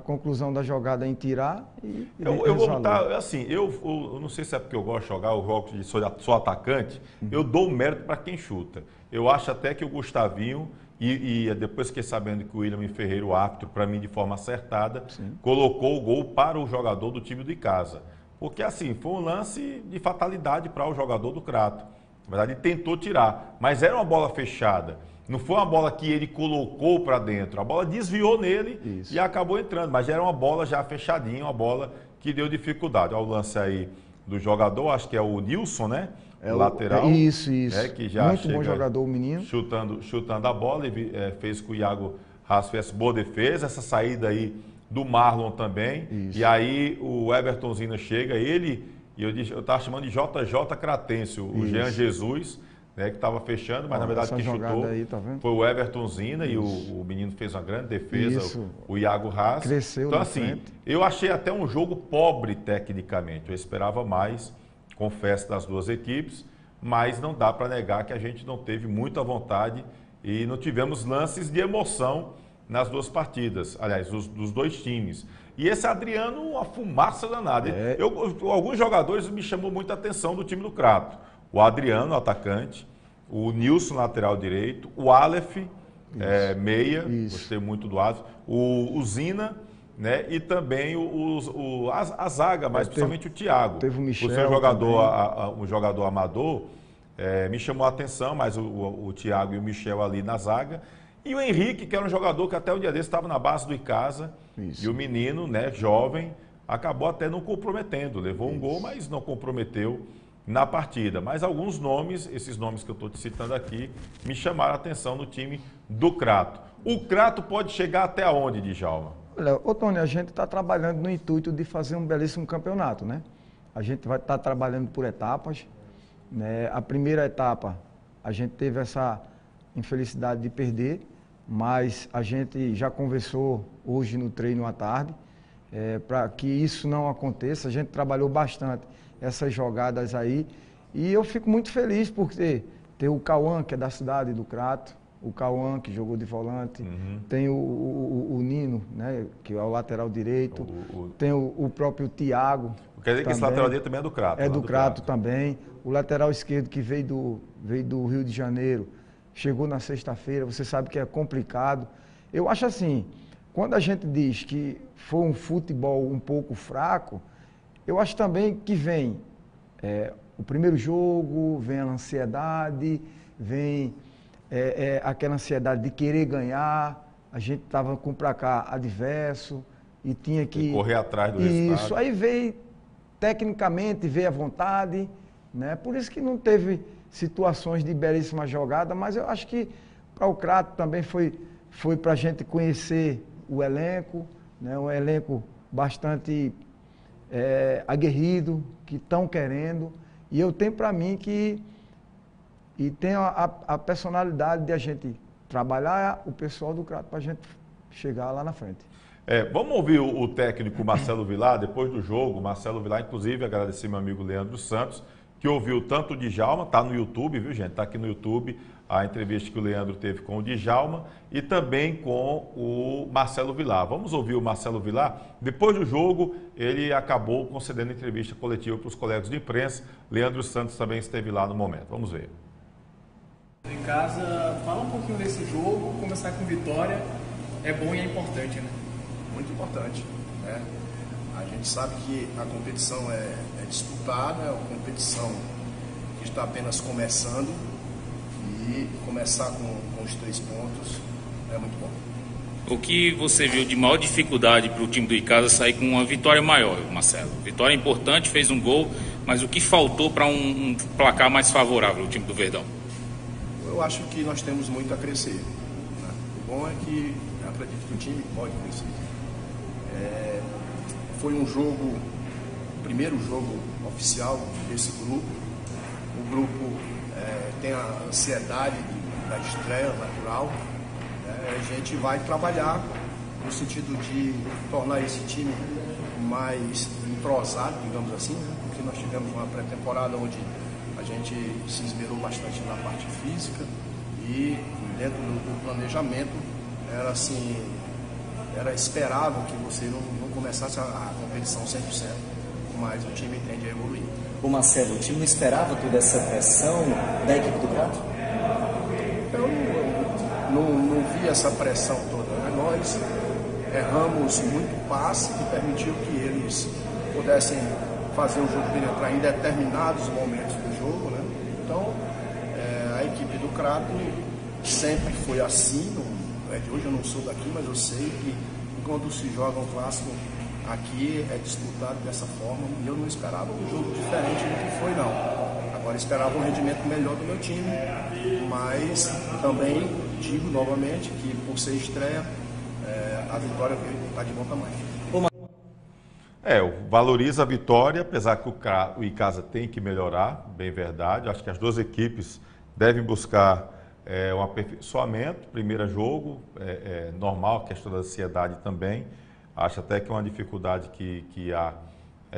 conclusão da jogada em tirar. Eu vou botar, assim, eu não sei se é porque eu gosto de jogar, eu jogo de sou atacante, eu dou o mérito para quem chuta. Eu acho até que o Gustavinho, e depois fiquei sabendo que o William Ferreira, o árbitro, para mim de forma acertada, colocou o gol para o jogador do time do Icasa. Porque assim, foi um lance de fatalidade para o jogador do Crato. Na verdade, ele tentou tirar, mas era uma bola fechada. Não foi uma bola que ele colocou para dentro, a bola desviou nele e acabou entrando, mas era uma bola já fechadinha, uma bola que deu dificuldade. Olha o lance aí do jogador, acho que é o Nilson, né? O lateral. Isso. Que já muito bom jogador, o menino. Chutando a bola, ele fez com o Iago Haas fez boa defesa, essa saída aí do Marlon também. Isso. E aí o Everton Zina chega, eu estava chamando de JJ Cratense, o Jean Jesus, né, que estava fechando, mas na verdade quem chutou aí, tá foi o Everton Zina, e o menino fez uma grande defesa, o Iago Haas. Cresceu. Então assim, frente. Eu achei até um jogo pobre tecnicamente, eu esperava mais, confesso, das duas equipes, mas não dá para negar que a gente não teve muita vontade e não tivemos lances de emoção nas duas partidas, aliás, dos dois times. E esse Adriano, uma fumaça danada. Alguns jogadores me chamou muita atenção do time do Crato. O Adriano, atacante, o Nilson, lateral direito, o Aleph, meia, gostei muito do Aleph, o Zina, né, e também a zaga, mas principalmente o Thiago. Teve o Michel. Por ser um jogador amador, me chamou a atenção, mas o Thiago e o Michel ali na zaga. E o Henrique, que era um jogador que até um dia desse estava na base do Icasa, e o menino, né, jovem, acabou até não comprometendo. Levou um gol, mas não comprometeu na partida. Mas alguns nomes, esses nomes que eu estou te citando aqui, me chamaram a atenção no time do Crato. O Crato pode chegar até onde, Djalma? Olha, ô Tony, a gente está trabalhando no intuito de fazer um belíssimo campeonato, né? A gente vai estar trabalhando por etapas, né? A primeira etapa, a gente teve essa infelicidade de perder, mas a gente já conversou hoje no treino à tarde, para que isso não aconteça. A gente trabalhou bastante essas jogadas aí e eu fico muito feliz por ter o Cauã, que é da cidade do Crato, o Cauã, que jogou de volante, tem o Nino, né, que é o lateral direito, tem o próprio Thiago. Quer dizer que esse lateral direito também é do Crato? É do Crato também. O lateral esquerdo que veio do Rio de Janeiro, chegou na sexta-feira, você sabe que é complicado. Eu acho assim, quando a gente diz que foi um futebol um pouco fraco, eu acho também que vem o primeiro jogo, vem a ansiedade, vem aquela ansiedade de querer ganhar. A gente estava com o placar adverso e tinha que correr atrás do resultado. Isso, aí veio tecnicamente, veio a vontade, né? Por isso que não teve situações de belíssima jogada, mas eu acho que para o Crato também foi para a gente conhecer o elenco, né? Um elenco bastante aguerrido, que estão querendo, e eu tenho para mim que tem a personalidade de a gente trabalhar o pessoal do Crato para a gente chegar lá na frente. Vamos ouvir o técnico Marcelo Vilar, depois do jogo. Marcelo Vilar, inclusive, agradecer meu amigo Leandro Santos, que ouviu tanto o Djalma, está no YouTube, viu, gente? Está aqui no YouTube a entrevista que o Leandro teve com o Djalma e também com o Marcelo Vilar. Vamos ouvir o Marcelo Vilar. Depois do jogo, ele acabou concedendo entrevista coletiva para os colegas de imprensa. Leandro Santos também esteve lá no momento. Vamos ver. Em casa, fala um pouquinho desse jogo, começar com vitória é bom e é importante, né? Muito importante, né? A gente sabe que a competição é disputada, é uma competição que está apenas começando e começar com os 3 pontos é muito bom. O que você viu de maior dificuldade para o time do Icasa sair com uma vitória maior, Marcelo? Vitória importante, fez um gol, mas o que faltou para um placar mais favorável ao time do Verdão? Eu acho que nós temos muito a crescer, né? O bom é que eu acredito que o time pode crescer. Foi um jogo, o primeiro jogo oficial desse grupo. O grupo tem a ansiedade da estreia natural. A gente vai trabalhar no sentido de tornar esse time mais entrosado, digamos assim, né? Porque nós tivemos uma pré-temporada onde a gente se esmerou bastante na parte física e dentro do planejamento era esperável que você não começasse a competição 100%, mas o time tende a evoluir. Ô Marcelo, o time não esperava toda essa pressão da equipe do Crato? Eu não vi essa pressão toda, né? Nós erramos muito passe que permitiu que eles pudessem fazer o jogo penetrar em determinados momentos do jogo, né? Então, a equipe do Crato sempre foi assim. Não é de hoje, eu não sou daqui, mas eu sei que quando se joga um clássico aqui é disputado dessa forma, e eu não esperava um jogo diferente do que foi, não. Agora esperava um rendimento melhor do meu time, mas também digo novamente que por ser estreia, a vitória está de bom tamanho. Valoriza a vitória, apesar que o Icasa tem que melhorar, bem verdade. Acho que as duas equipes devem buscar um aperfeiçoamento. Primeiro jogo, normal, a questão da ansiedade também. Acho até que é uma dificuldade que há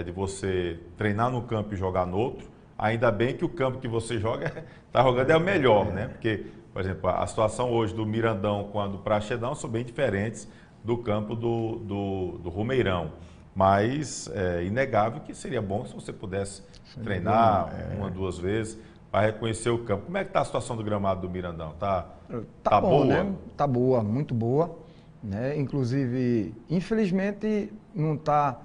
de você treinar no campo e jogar no outro. Ainda bem que o campo que você está jogando é o melhor, né? Porque, por exemplo, a situação hoje do Mirandão com a do Praxedão são bem diferentes do campo do Romeirão. Mas é inegável que seria bom se você pudesse treinar uma, 2 vezes para reconhecer o campo. Como é que está a situação do gramado do Mirandão? Tá bom, boa? Né? Tá boa, muito boa. Né? Inclusive, infelizmente, não está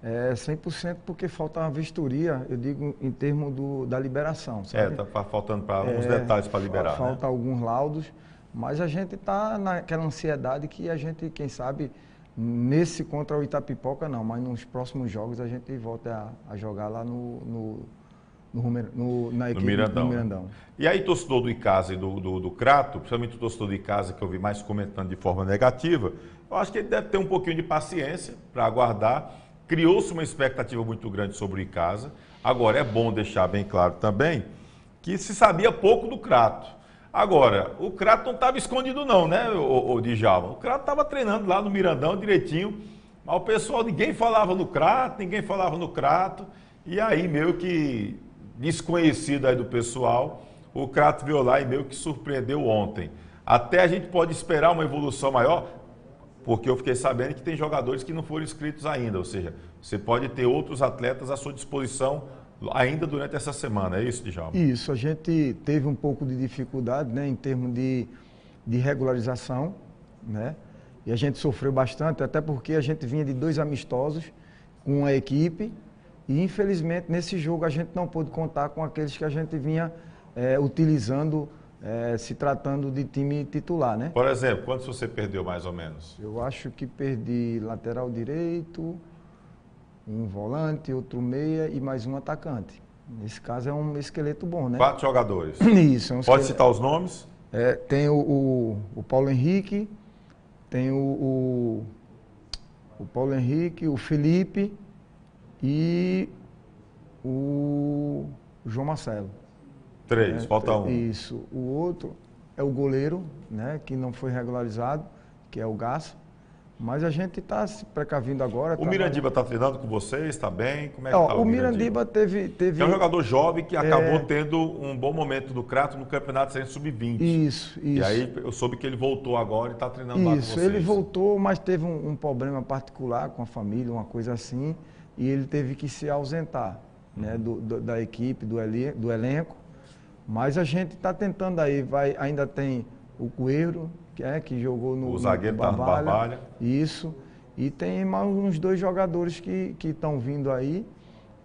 100% porque falta uma vistoria, eu digo, em termos da liberação. Sabe? Está faltando alguns detalhes para liberar. Falta alguns laudos, mas a gente está naquela ansiedade que a gente, quem sabe, nesse contra o Itapipoca não, mas nos próximos jogos a gente volta a jogar lá no na equipe Mirandão. do Mirandão. E aí, torcedor do Icasa e do Crato, principalmente o torcedor do Icasa, que eu vi mais comentando de forma negativa, eu acho que ele deve ter um pouquinho de paciência para aguardar. Criou-se uma expectativa muito grande sobre o Icasa. Agora, é bom deixar bem claro também que se sabia pouco do Crato. Agora, o Crato não estava escondido não, né, o Djalma? O Crato estava treinando lá no Mirandão direitinho, mas o pessoal, ninguém falava no Crato, e aí meio que desconhecido aí do pessoal, o Crato veio lá e meio que surpreendeu ontem. Até a gente pode esperar uma evolução maior, porque eu fiquei sabendo que tem jogadores que não foram inscritos ainda, ou seja, você pode ter outros atletas à sua disposição ainda durante essa semana, é isso, Djalma? Isso, a gente teve um pouco de dificuldade, né, em termos de regularização, né, e a gente sofreu bastante, até porque a gente vinha de 2 amistosos com a equipe, e infelizmente nesse jogo a gente não pôde contar com aqueles que a gente vinha utilizando, se tratando de time titular, né? Por exemplo, quantos você perdeu mais ou menos? Eu acho que perdi lateral direito, um volante, outro meia e mais um atacante. Nesse caso é um esqueleto bom, né? 4 jogadores. Isso. Pode citar os nomes? Tem o Paulo Henrique, tem o Paulo Henrique, o Felipe e o João Marcelo. 3, falta um. Isso. O outro é o goleiro, né, que não foi regularizado, que é o Gasso. Mas a gente está se precavindo agora. O Mirandiba está treinando com vocês? Está bem? Como é que está o Mirandiba teve... É um jogador jovem que acabou tendo um bom momento do Crato no Campeonato Cearense Sub-20. Isso. E aí eu soube que ele voltou agora e está treinando lá com vocês. Isso, ele voltou, mas teve um problema particular com a família, uma coisa assim, e ele teve que se ausentar, né, da equipe, do elenco. Mas a gente está tentando aí, ainda tem o Coelho, que jogou no zagueiro tá no Barbalha. Isso. E tem mais uns 2 jogadores que estão vindo aí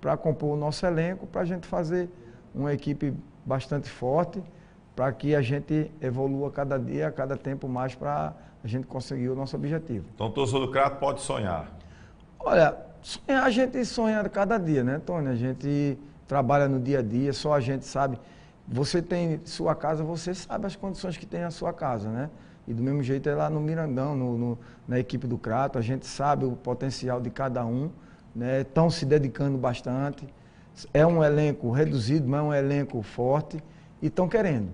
para compor o nosso elenco, para a gente fazer uma equipe bastante forte, para que a gente evolua cada dia, cada tempo mais, para a gente conseguir o nosso objetivo. Então o torcedor do Crato pode sonhar? Olha, sonhar, a gente sonha cada dia, né, Tony? A gente trabalha no dia a dia, só a gente sabe. Você tem sua casa, você sabe as condições que tem a sua casa, né? E do mesmo jeito é lá no Mirandão, na equipe do Crato, a gente sabe o potencial de cada um, né? Estão se dedicando bastante. É um elenco reduzido, mas é um elenco forte e estão querendo,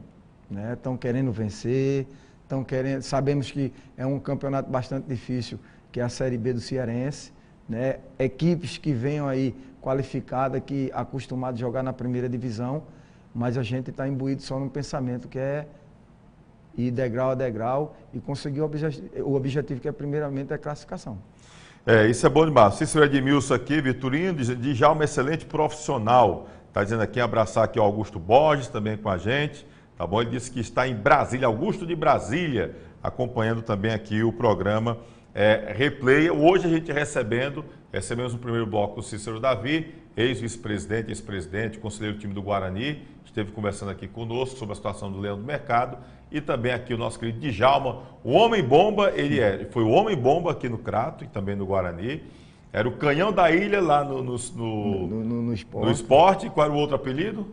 né? Estão querendo vencer, estão querendo. Sabemos que é um campeonato bastante difícil, que é a Série B do Cearense, né? Equipes que venham aí qualificadas, que acostumadas a jogar na primeira divisão. Mas a gente está imbuído só num pensamento que é ir degrau a degrau e conseguir o objetivo que é primeiramente a classificação. Isso é bom demais. Cícero Edmilson aqui, Vitorino, Djalma, excelente profissional. Está dizendo aqui, abraçar aqui o Augusto Borges também com a gente, tá bom? Ele disse que está em Brasília, Augusto de Brasília, acompanhando também aqui o programa Replay. Hoje a gente recebemos no primeiro bloco o Cícero Davi, ex-vice-presidente, ex-presidente, conselheiro do time do Guarani, esteve conversando aqui conosco sobre a situação do Leão do Mercado, e também aqui o nosso querido Djalma, o Homem-Bomba, foi o Homem-Bomba aqui no Crato e também no Guarani, era o Canhão da Ilha lá no esporte. Qual era o outro apelido?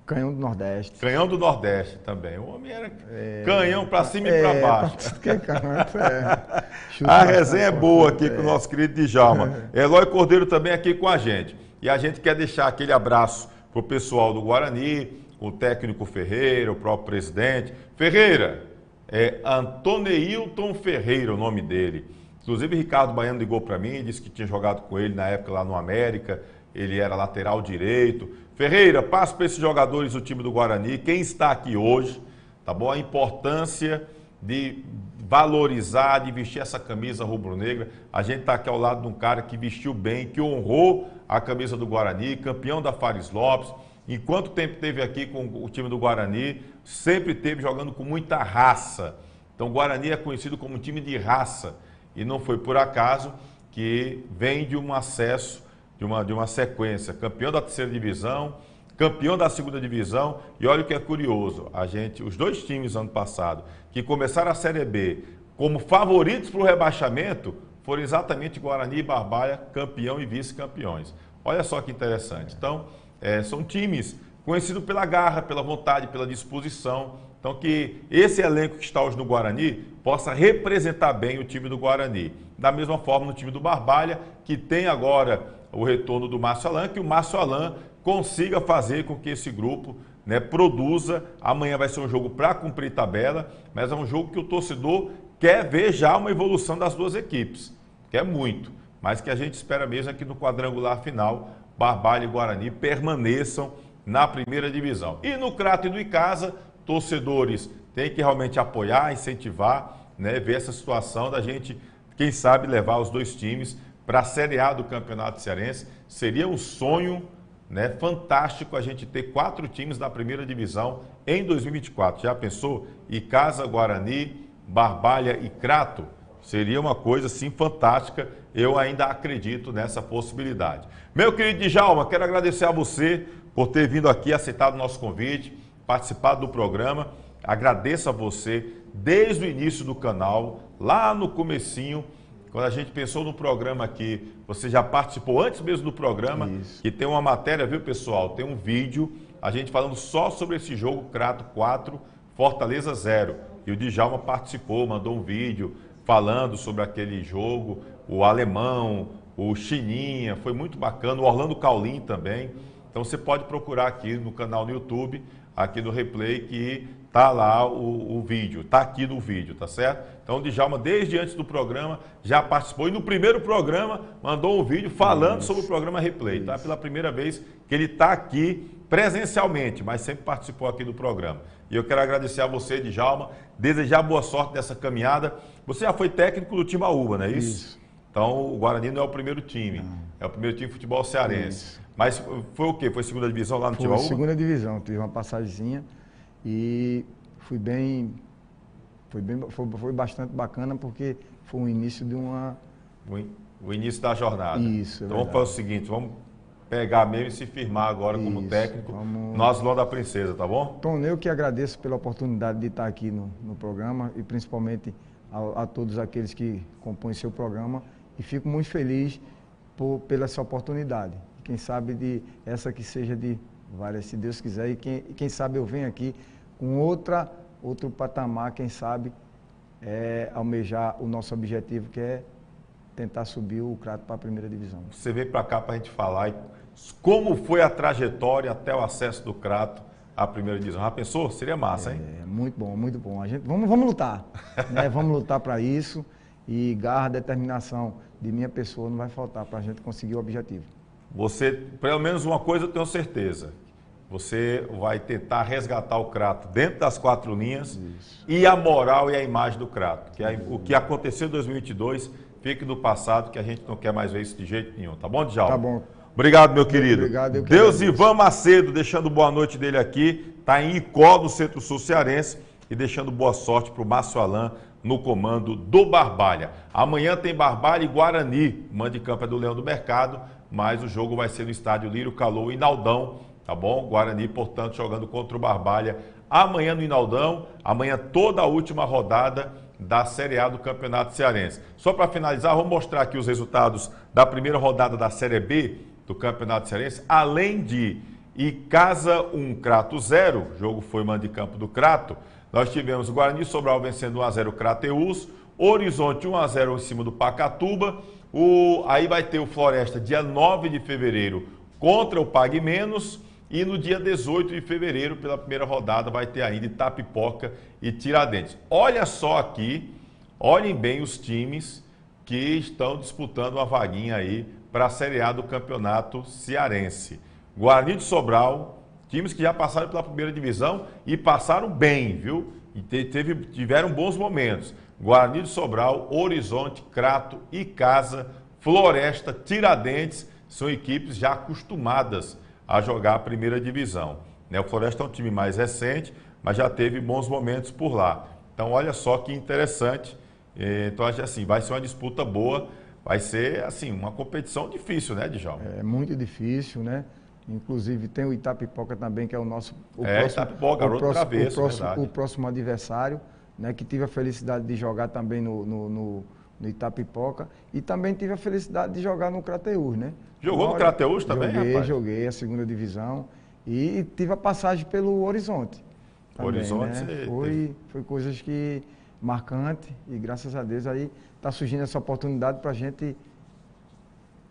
Canhão do Nordeste. Canhão do Nordeste também. O homem era canhão para cima e para baixo. A resenha é boa aqui com o nosso querido Djalma. Eloy Cordeiro também aqui com a gente. E a gente quer deixar aquele abraço para o pessoal do Guarani, o técnico Ferreira, o próprio presidente. Ferreira, Antoneilton Ferreira o nome dele. Inclusive, Ricardo Baiano ligou para mim, disse que tinha jogado com ele na época lá no América, ele era lateral direito. Ferreira, passa para esses jogadores do time do Guarani, quem está aqui hoje, tá bom? A importância de valorizar, de vestir essa camisa rubro-negra. A gente está aqui ao lado de um cara que vestiu bem, que honrou a camisa do Guarani, campeão da Fares Lopes. Enquanto tempo teve aqui com o time do Guarani, sempre teve jogando com muita raça. Então o Guarani é conhecido como um time de raça. E não foi por acaso que vem de um acesso, de uma sequência. Campeão da terceira divisão, campeão da segunda divisão. E olha o que é curioso, os dois times ano passado, que começaram a Série B como favoritos para o rebaixamento, foram exatamente Guarani e Barbalha, campeão e vice-campeões. Olha só que interessante. Então, são times conhecidos pela garra, pela vontade, pela disposição. Então, que esse elenco que está hoje no Guarani possa representar bem o time do Guarani. Da mesma forma no time do Barbalha, que tem agora o retorno do Márcio Alan, que o Márcio Alan consiga fazer com que esse grupo, né, produza. Amanhã vai ser um jogo para cumprir tabela, mas é um jogo que o torcedor quer ver já uma evolução das duas equipes. Quer muito, mas que a gente espera mesmo é que no quadrangular final, Barbalha e Guarani permaneçam na primeira divisão. E no Crato e no Icasa, torcedores têm que realmente apoiar, incentivar, né, ver essa situação da gente, quem sabe, levar os dois times para a Série A do Campeonato Cearense. Seria um sonho, né, fantástico a gente ter 4 times na primeira divisão em 2024. Já pensou? Icasa, Guarani, Barbalha e Crato? Seria uma coisa, assim, fantástica. Eu ainda acredito nessa possibilidade. Meu querido Djalma, quero agradecer a você por ter vindo aqui, aceitado o nosso convite, participado do programa. Agradeço a você desde o início do canal, lá no comecinho, quando a gente pensou no programa aqui, você já participou antes mesmo do programa. Isso. E tem uma matéria, viu, pessoal? Tem um vídeo, a gente falando só sobre esse jogo, Crato 4, Fortaleza 0. E o Djalma participou, mandou um vídeo falando sobre aquele jogo, o Alemão, o Chininha, foi muito bacana, o Orlando Caulin também. Então você pode procurar aqui no canal no YouTube, aqui no Replay, que tá lá o vídeo, tá aqui no vídeo, tá certo? Então o Djalma, desde antes do programa, já participou e no primeiro programa mandou um vídeo falando sobre o programa Replay, tá? Pela primeira vez que ele tá aqui presencialmente, mas sempre participou aqui do programa. E eu quero agradecer a você, Djalma, desejar boa sorte nessa caminhada. Você já foi técnico do Timbaúba, não é isso? Então o Guarani não é o primeiro time, é o primeiro time de futebol cearense. Mas foi o quê? Foi segunda divisão lá no Timbaúba? Foi segunda divisão, tive uma passagemzinha e foi bastante bacana porque foi o início de uma... O início da jornada. Isso, então vamos fazer o seguinte, vamos pegar mesmo e se firmar agora como técnico no Aslão da Princesa, tá bom? Tom, eu que agradeço pela oportunidade de estar aqui no programa e principalmente a todos aqueles que compõem seu programa e fico muito feliz pela essa oportunidade. Quem sabe essa que seja de várias, se Deus quiser, e quem sabe eu venho aqui com outro patamar, quem sabe almejar o nosso objetivo, que é tentar subir o Crato para a primeira divisão. Você veio para cá para a gente falar como foi a trajetória até o acesso do Crato à primeira divisão. Já pensou? Seria massa, hein? Muito bom, muito bom. A gente, vamos lutar, né? Vamos lutar para isso e garra, determinação de minha pessoa não vai faltar para a gente conseguir o objetivo. Você, pelo menos uma coisa eu tenho certeza, você vai tentar resgatar o Crato dentro das 4 linhas. Isso. E a moral e a imagem do Crato, que o que aconteceu em 2022 fique no passado, que a gente não quer mais ver isso de jeito nenhum, tá bom, Djalma? Tá bom. Obrigado, meu querido. Obrigado, eu que Deus Ivan Macedo, deixando boa noite dele aqui, está em Icó, no Centro-Sul Cearense, e deixando boa sorte para o Márcio Alan no comando do Barbalha. Amanhã tem Barbalha e Guarani, o mando de campo é do Leão do Mercado, mas o jogo vai ser no estádio Lírio Calou e Inaldão, tá bom? Guarani, portanto, jogando contra o Barbalha amanhã no Inaldão, amanhã toda a última rodada da Série A do Campeonato Cearense. Só para finalizar, vou mostrar aqui os resultados da primeira rodada da Série B do Campeonato Cearense, além de Icasa 1, Crato 0, o jogo foi mando de campo do Crato, nós tivemos o Guarani Sobral vencendo 1-0 o Crateús, Horizonte 1-0 em cima do Pacatuba, aí vai ter o Floresta dia 9 de fevereiro contra o Pague Menos, e no dia 18 de fevereiro, pela primeira rodada, vai ter ainda Itapipoca e Tiradentes. Olha só aqui, olhem bem os times que estão disputando uma vaguinha aí para a Série A do Campeonato Cearense. Guarani de Sobral, times que já passaram pela primeira divisão e passaram bem, viu? E tiveram bons momentos. Guarani de Sobral, Horizonte, Crato, Icasa, Floresta, Tiradentes, são equipes já acostumadas a jogar a primeira divisão. O Floresta é um time mais recente, mas já teve bons momentos por lá. Então, olha só que interessante. Então, acho assim, vai ser uma disputa boa, vai ser assim, uma competição difícil, né, Djalma? É muito difícil, né? Inclusive tem o Itapipoca também, que é o nosso o próximo adversário, né? Que tive a felicidade de jogar também no no Itapipoca. E também tive a felicidade de jogar no Crateús, né? Jogou no Crateús também, rapaz? Joguei a segunda divisão e tive a passagem pelo Horizonte. Também, Horizonte, né? Foi coisas que marcantes e graças a Deus aí está surgindo essa oportunidade para a gente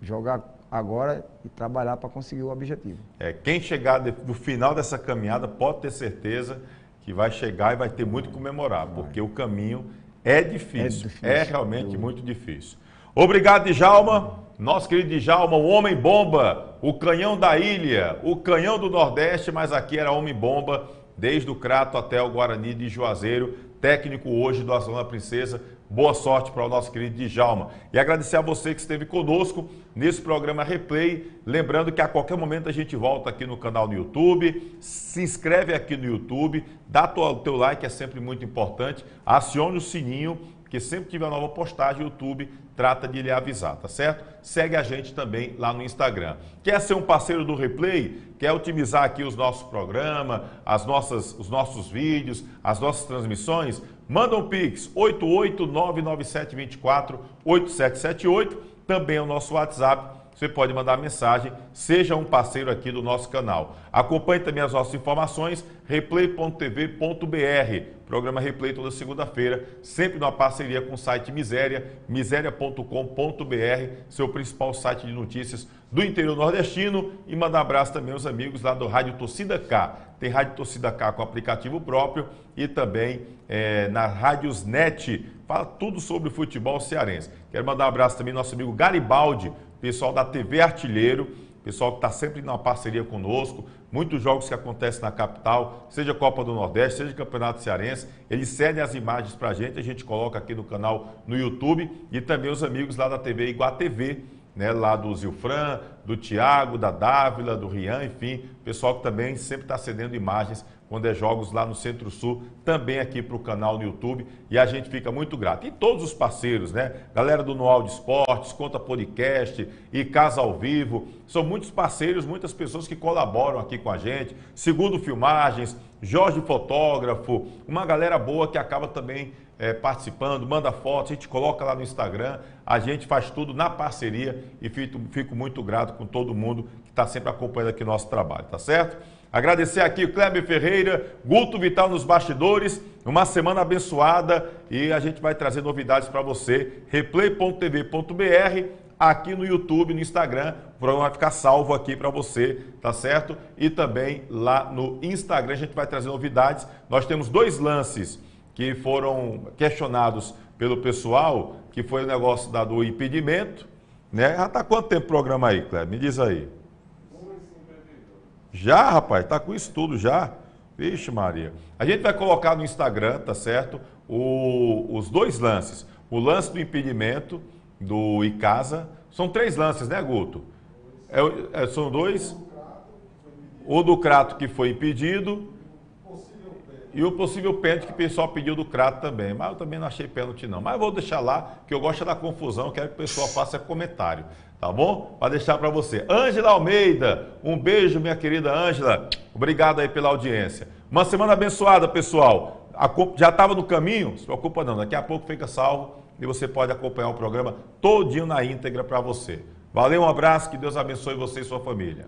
jogar agora e trabalhar para conseguir o objetivo. Quem chegar no final dessa caminhada pode ter certeza que vai chegar e vai ter muito que comemorar, porque o caminho é difícil, é realmente muito difícil. Obrigado, Djalma, nosso querido Djalma, o homem-bomba, o canhão da ilha, o canhão do Nordeste, mas aqui era homem-bomba, desde o Crato até o Guarani de Juazeiro, técnico hoje do Azul da Princesa. Boa sorte para o nosso querido Djalma. E agradecer a você que esteve conosco nesse programa Replay. Lembrando que a qualquer momento a gente volta aqui no canal no YouTube. Se inscreve aqui no YouTube, dá o teu like, é sempre muito importante. Acione o sininho, porque sempre que tiver nova postagem, o YouTube trata de lhe avisar, tá certo? Segue a gente também lá no Instagram. Quer ser um parceiro do Replay? Quer otimizar aqui os nossos programas, os nossos vídeos, as nossas transmissões? Manda um Pix, 88997248778, também é o nosso WhatsApp, você pode mandar mensagem, seja um parceiro aqui do nosso canal. Acompanhe também as nossas informações, replay.tv.br, programa Replay toda segunda-feira, sempre numa parceria com o site Miséria, miséria.com.br, seu principal site de notícias do interior nordestino, e mandar um abraço também aos amigos lá do Rádio Torcida K. Tem Rádio Torcida K com aplicativo próprio e também na Rádios Net, fala tudo sobre o futebol cearense. Quero mandar um abraço também ao nosso amigo Garibaldi, pessoal da TV Artilheiro, pessoal que está sempre na parceria conosco, muitos jogos que acontecem na capital, seja Copa do Nordeste, seja Campeonato Cearense, eles cedem as imagens para a gente coloca aqui no canal no YouTube, e também os amigos lá da TV Iguatv, né, lá do Zilfran, do Tiago, da Dávila, do Rian, enfim, pessoal que também sempre está cedendo imagens quando é jogos lá no Centro-Sul, também aqui para o canal no YouTube, e a gente fica muito grato. E todos os parceiros, né? Galera do Noal de Esportes, Conta Podcast e Casa ao Vivo, são muitos parceiros, muitas pessoas que colaboram aqui com a gente, Segundo Filmagens, Jorge Fotógrafo, uma galera boa que acaba também participando, manda fotos, a gente coloca lá no Instagram, a gente faz tudo na parceria e fico muito grato com todo mundo que está sempre acompanhando aqui o nosso trabalho, tá certo? Agradecer aqui o Kleber Ferreira, Guto Vital nos bastidores, uma semana abençoada e a gente vai trazer novidades para você, replay.tv.br, aqui no YouTube, no Instagram, o programa vai ficar salvo aqui para você, tá certo? E também lá no Instagram a gente vai trazer novidades, nós temos 2 lances que foram questionados pelo pessoal, que foi o negócio do impedimento, né? Já está quanto tempo o programa aí, Kleber? Me diz aí. Já, rapaz, tá com isso tudo já. Vixe, Maria. A gente vai colocar no Instagram, tá certo? Os 2 lances. O lance do impedimento do Icasa. São 3 lances, né, Guto? São 2. O do Crato que foi impedido. E o possível pênalti que o pessoal pediu do Crato também. Mas eu também não achei pênalti não. Mas eu vou deixar lá, que eu gosto da confusão, quero que o pessoal faça comentário. Tá bom? Para deixar para você. Ângela Almeida, um beijo, minha querida Ângela. Obrigado aí pela audiência. Uma semana abençoada, pessoal. Já estava no caminho? Não se preocupa não, daqui a pouco fica salvo e você pode acompanhar o programa todinho na íntegra para você. Valeu, um abraço, que Deus abençoe você e sua família.